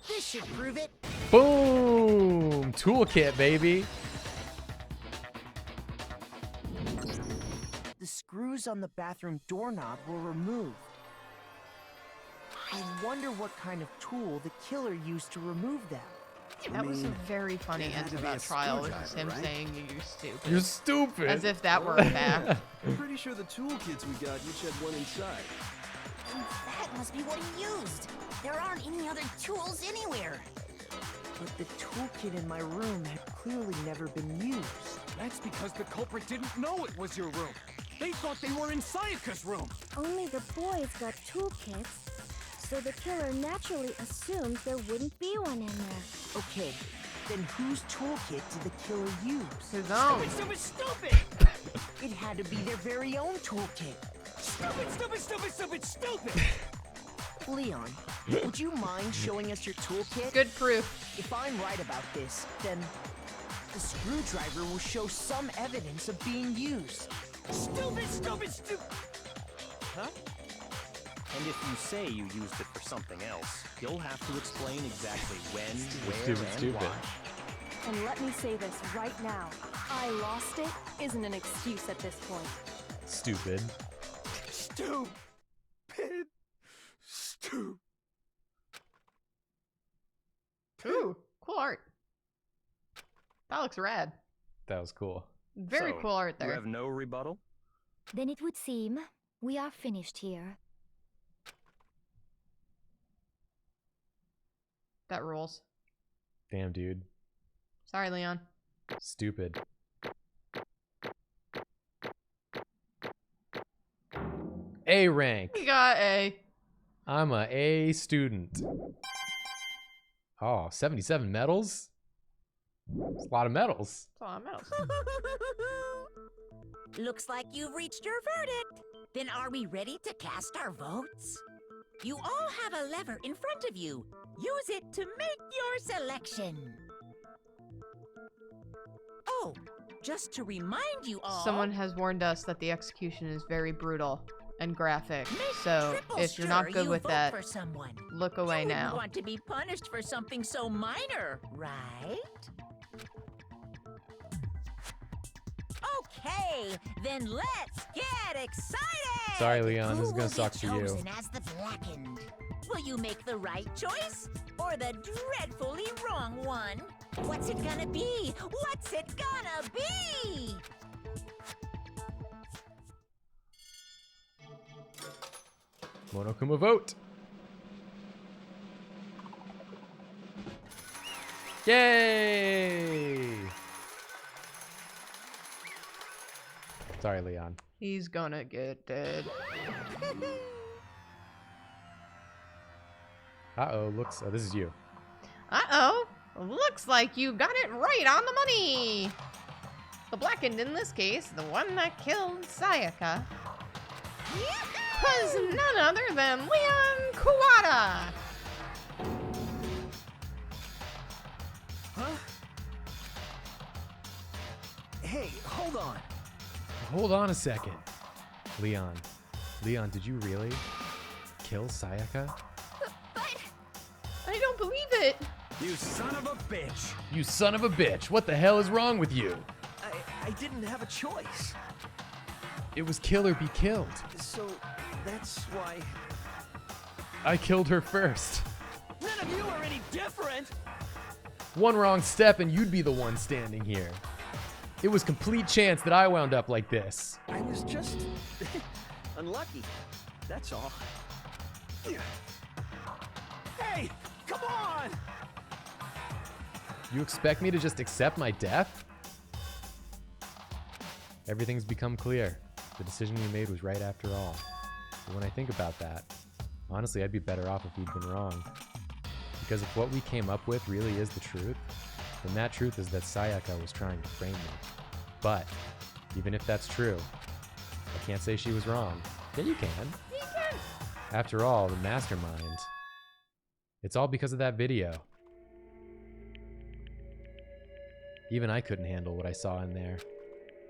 This should prove it. Boom! Toolkit, baby. The screws on the bathroom doorknob were removed. I wonder what kind of tool the killer used to remove them. That was a very funny it had end to to be a that trial. It was screwdriver, him right? saying you're stupid. You're stupid. As if that were a fact. I'm pretty sure the toolkits we got each had one inside. That must be what he used. There aren't any other tools anywhere. But the toolkit in my room had clearly never been used. That's because the culprit didn't know it was your room. They thought they were in Sayaka's room. Only the boys got toolkits, so the killer naturally assumed there wouldn't be one in there. Okay, then whose toolkit did the killer use? His own. Stupid, stupid, stupid. It had to be their very own toolkit. Stupid, stupid, stupid, stupid, stupid. Leon, would you mind showing us your toolkit? Good proof. If I'm right about this, then the screwdriver will show some evidence of being used. Stupid, stupid, stupid. Huh? And if you say you used it for something else, you'll have to explain exactly when, where, and why. And let me say this right now. I lost it isn't an excuse at this point. Stupid. Stupid. Stupid. Ooh, cool art. That looks rad. That was cool. Very So, cool art You there. have no rebuttal? Then it would seem we are finished here. That rules. Damn, dude. Sorry, Leon. Stupid. A rank. You got a. I'm a A student. Oh, 77 medals? That's a lot of medals. That's a lot of medals. Looks like you've reached your verdict. Then are we ready to cast our votes? You all have a lever in front of you. Use it to make your selection. Oh, just to remind you all... Someone has warned us that the execution is very brutal and graphic. Make So triple if you're not sure good you with vote that, for someone. look away You wouldn't now. want to be punished for something so minor, right? Okay, then let's get excited! Sorry, Leon. Who This is gonna will suck be for you. chosen as the blackened? Will you make the right choice or the dreadfully wrong one? What's it gonna be? What's it gonna be? Monokuma vote. Yay! Sorry, Leon. He's gonna get dead. Uh-oh, looks... Oh, this is you. Uh-oh. Looks like you got it right on the money. The blackened in this case, the one that killed Sayaka, was none other than Leon Kuwata. Huh? Hey, hold hold on. Hold on a second. Leon, did you really kill Sayaka? But I don't believe it. You son of a bitch. You son of a bitch. What the hell is wrong with you? I didn't have a choice. It was kill or be killed. So that's why... I killed her first. None of you are any different. One wrong step and you'd be the one standing here. It was complete chance that I wound up like this. I was just unlucky. That's all. Hey, come on! You expect me to just accept my death? Everything's become clear. The decision you made was right after all. But when I think about that, honestly, I'd be better off if we'd been wrong. Because if what we came up with really is the truth, then that truth is that Sayaka was trying to frame me. But, even if that's true, I can't say she was wrong. Yeah, you can. You can. After all, the mastermind. It's all because of that video. Even I couldn't handle what I saw in there.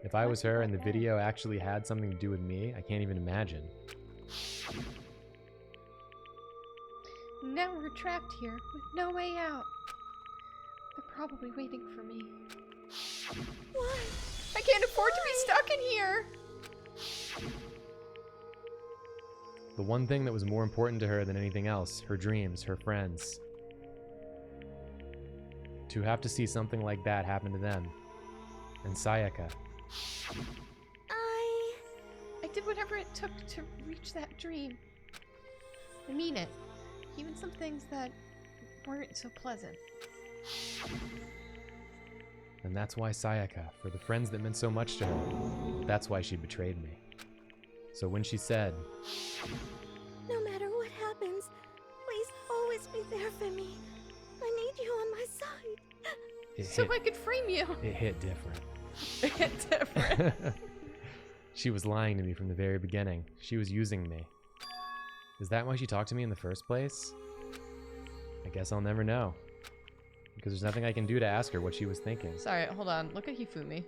If I was her and the video actually had something to do with me, I can't even imagine. Now we're trapped here with no way out. They're probably waiting for me. Why? I can't afford to be stuck in here. The one thing that was more important to her than anything else, her dreams, her friends. To have to see something like that happen to them. And Sayaka. I did whatever it took to reach that dream. I mean it. Even some things that weren't so pleasant. And that's why Sayaka, for the friends that meant so much to her, that's why she betrayed me. So when she said, No matter what happens, please always be there for me. I need you on my side. So I could frame you. It hit different. It hit different. She was lying to me from the very beginning. She was using me. Is that why she talked to me in the first place? I guess I'll never know. Because there's nothing I can do to ask her what she was thinking. Sorry, hold on. Look at Hifumi.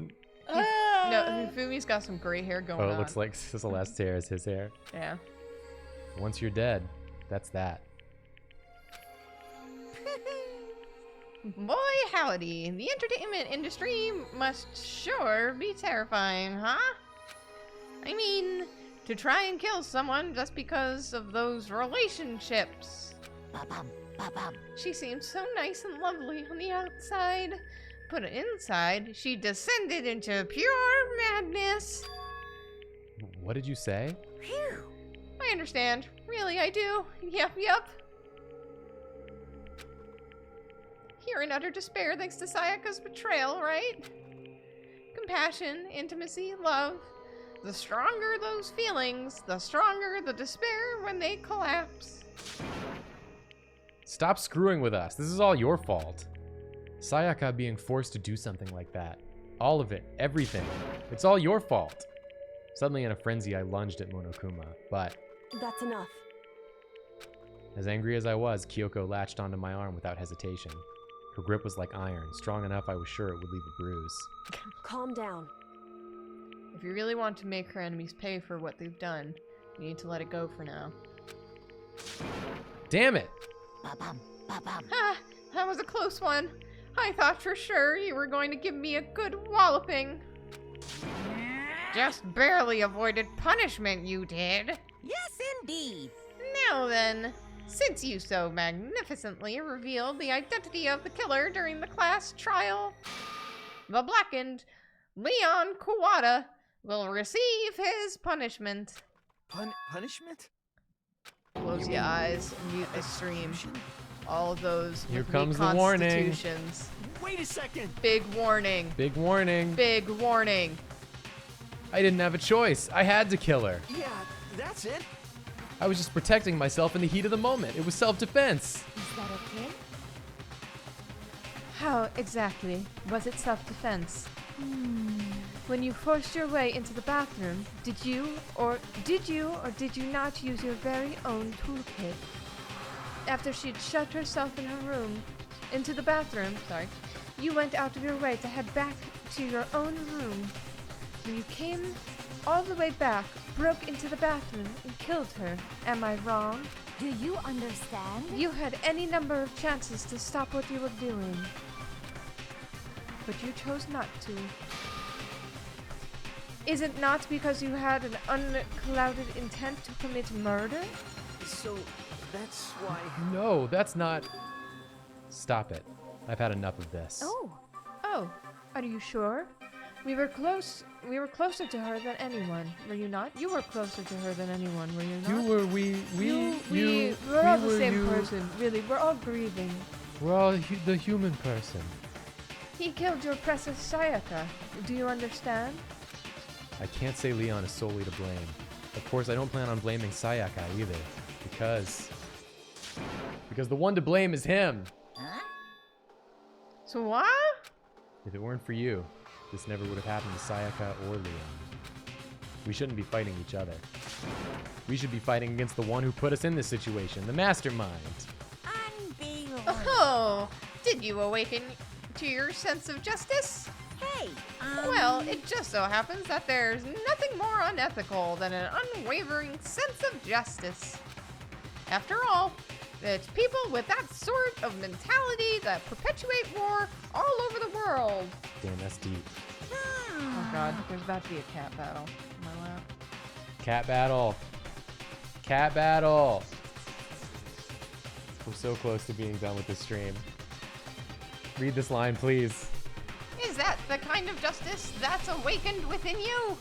No, Hifumi's got some gray hair going on. Oh, it looks like Celeste's hair is his hair. Yeah. Once you're dead, that's that. Boy, howdy. The entertainment industry must sure be terrifying, huh? I mean, to try and kill someone just because of those relationships. She seemed so nice and lovely on the outside, but inside, she descended into pure madness. What did you say? Phew. I understand. Really, I do. Yep. You're in utter despair thanks to Sayaka's betrayal, right? Compassion, intimacy, love. The stronger those feelings, the stronger the despair when they collapse. Stop screwing with us. This is all your fault. Sayaka being forced to do something like that. All of it. Everything. It's all your fault. Suddenly in a frenzy, I lunged at Monokuma, but... That's enough. As angry as I was, Kyoko latched onto my arm without hesitation. Her grip was like iron, strong enough I was sure it would leave a bruise. Calm down. If you really want to make her enemies pay for what they've done, you need to let it go for now. Damn it! Ah, that was a close one. I thought for sure you were going to give me a good walloping. Just barely avoided punishment, you did. Yes, indeed. Now then, since you so magnificently revealed the identity of the killer during the class trial, the blackened Leon Kawada will receive his punishment. Punishment? Close your eyes, mute the stream. All of those Here with comes the warning. constitutions. Wait a second. Big warning. Big warning. Big warning. I didn't have a choice. I had to kill her. Yeah, that's it. I was just protecting myself in the heat of the moment. It was self-defense. Is that okay? How exactly was it self-defense? When you forced your way into the bathroom, did you or did you not use your very own toolkit? After she'd shut herself in her room, into the bathroom, You went out of your way to head back to your own room. When you came all the way back, broke into the bathroom, and killed her. Am I wrong? Do you understand? You had any number of chances to stop what you were doing. But you chose not to. Is it not because you had an unclouded intent to commit murder? So, that's why... No, that's not... Stop it. I've had enough of this. Oh, are you sure? We were closer to her than anyone, were you not? You were closer to her than anyone, were you not? We're all the same person, really. We're all grieving. We're all the human person. He killed your precious Sayaka. Do you understand? I can't say Leon is solely to blame. Of course, I don't plan on blaming Sayaka either, because the one to blame is him. Huh? So what? If it weren't for you, this never would have happened to Sayaka or Leon. We shouldn't be fighting each other. We should be fighting against the one who put us in this situation, the mastermind. Unbelievable. Oh, did you awaken to your sense of justice? Hey, Well, it just so happens that there's nothing more unethical than an unwavering sense of justice. After all, it's people with that sort of mentality that perpetuate war all over the world. Damn, that's deep. Oh god, there's about to be a cat battle in my lap. Cat battle. Cat battle. We're so close to being done with this stream. Read this line, please. Is that the kind of justice that's awakened within you?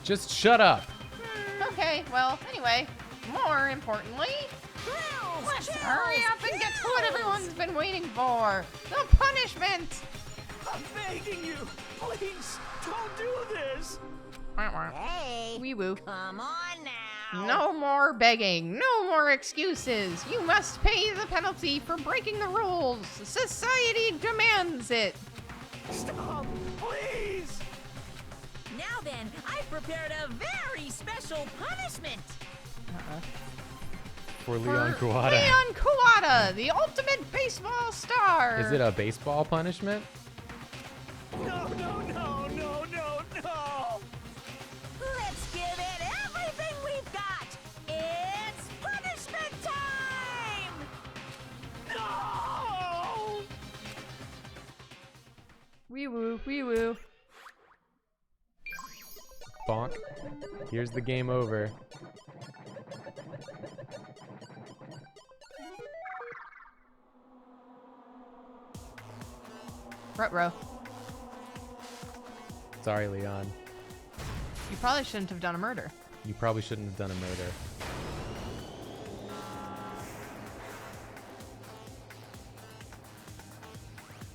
Just shut up. Okay, well, anyway, more importantly, let's hurry up and get to what everyone's been waiting for. The punishment! I'm begging you! Please, don't do this! Hey, Wee woo. come on now. No more begging, no more excuses. You must pay the penalty for breaking the rules. Society demands it. Stop, please! Now then, I've prepared a very special punishment. For Leon Kuwata. Leon Kuwata, the ultimate baseball star. Is it a baseball punishment? No, no, no, no, no, no! Let's give it everything we've got. It's punishment time! No! Wee woo, wee woo. Bonk. Here's the game over. Ruh-roh. Sorry, Leon. You probably shouldn't have done a murder. You probably shouldn't have done a murder.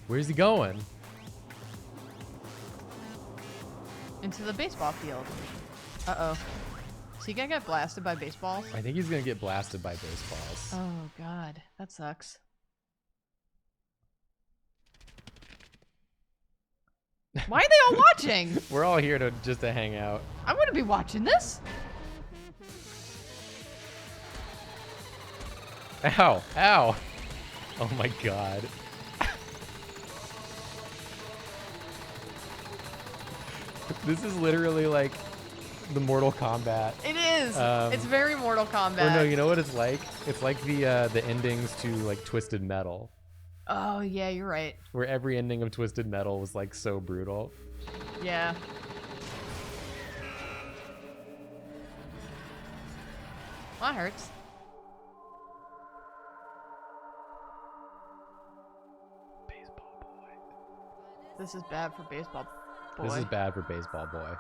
Where's he going? Into the baseball field. Uh-oh. Is he gonna get blasted by baseballs? I think he's gonna get blasted by baseballs. Oh god, that sucks. Why are they all watching? We're all here to just to hang out. I wouldn't be watching this. Ow! Ow! Oh my god. This is literally like the Mortal Kombat. It is. It's very Mortal Kombat. Or no, you know what it's like? It's like the endings to like Twisted Metal. Oh yeah, you're right. Where every ending of Twisted Metal was like so brutal. Yeah. Well, that hurts. Baseball boy. This is bad for baseball boy. This is bad for Baseball Boy.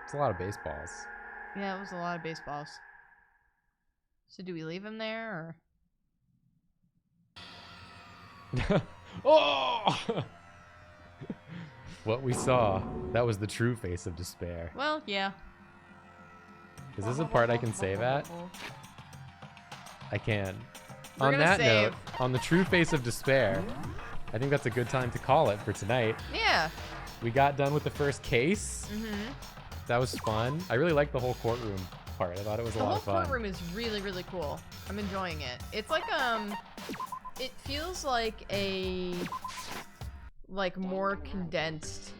It's a lot of baseballs. Yeah, it was a lot of baseballs. So do we leave him there, or? Oh! What we saw, that was the true face of despair. Well, yeah. Is this a part I can save at? I can. We're On gonna that save. note, on the true face of despair, I think that's a good time to call it for tonight. Yeah. We got done with the first case. Mm-hmm. That was fun. I really liked the whole courtroom part. I thought it was a The lot whole of fun. courtroom is really, really cool. I'm enjoying it. It's like, it feels like a, like, more condensed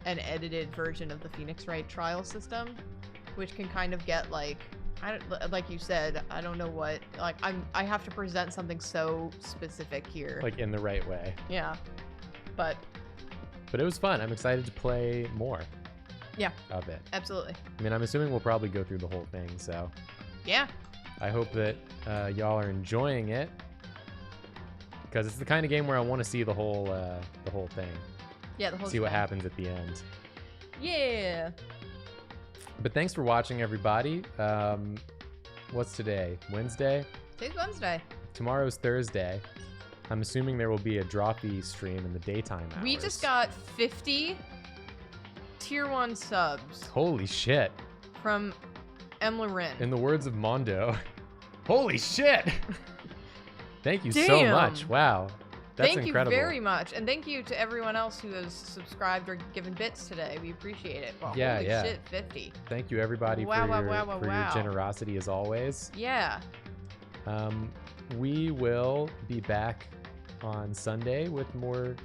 and edited version of the Phoenix Wright trial system, which can kind of get, like, like you said, I don't know what, like, I have to present something so specific here. Like, in the right way. Yeah. But it was fun. I'm excited to play more. Yeah. Of it. Absolutely. I mean, I'm assuming we'll probably go through the whole thing, so. Yeah. I hope that y'all are enjoying it, because it's the kind of game where I want to see the whole thing. Yeah, the whole See what thing. happens at the end. Yeah. But thanks for watching, everybody. What's today? Wednesday? Today's Wednesday. Tomorrow's Thursday. I'm assuming there will be a droppy stream in the daytime hours. We just got 50 tier 1 subs Holy shit. from Emily Wren. In the words of Mondo, holy shit! Thank you so Damn. much. Wow. That's Thank incredible. you very much. And thank you to everyone else who has subscribed or given bits today. We appreciate it. Well, Yeah, holy yeah. shit, 50. Thank you, everybody, Wow, for, wow, your, wow, wow, for wow. your generosity as always. Yeah. We will be back on Sunday with more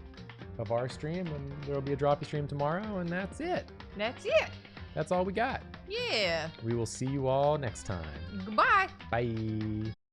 of our stream, and there will be a droppy stream tomorrow, and that's it. That's it. That's all we got. Yeah. We will see you all next time. Goodbye. Bye.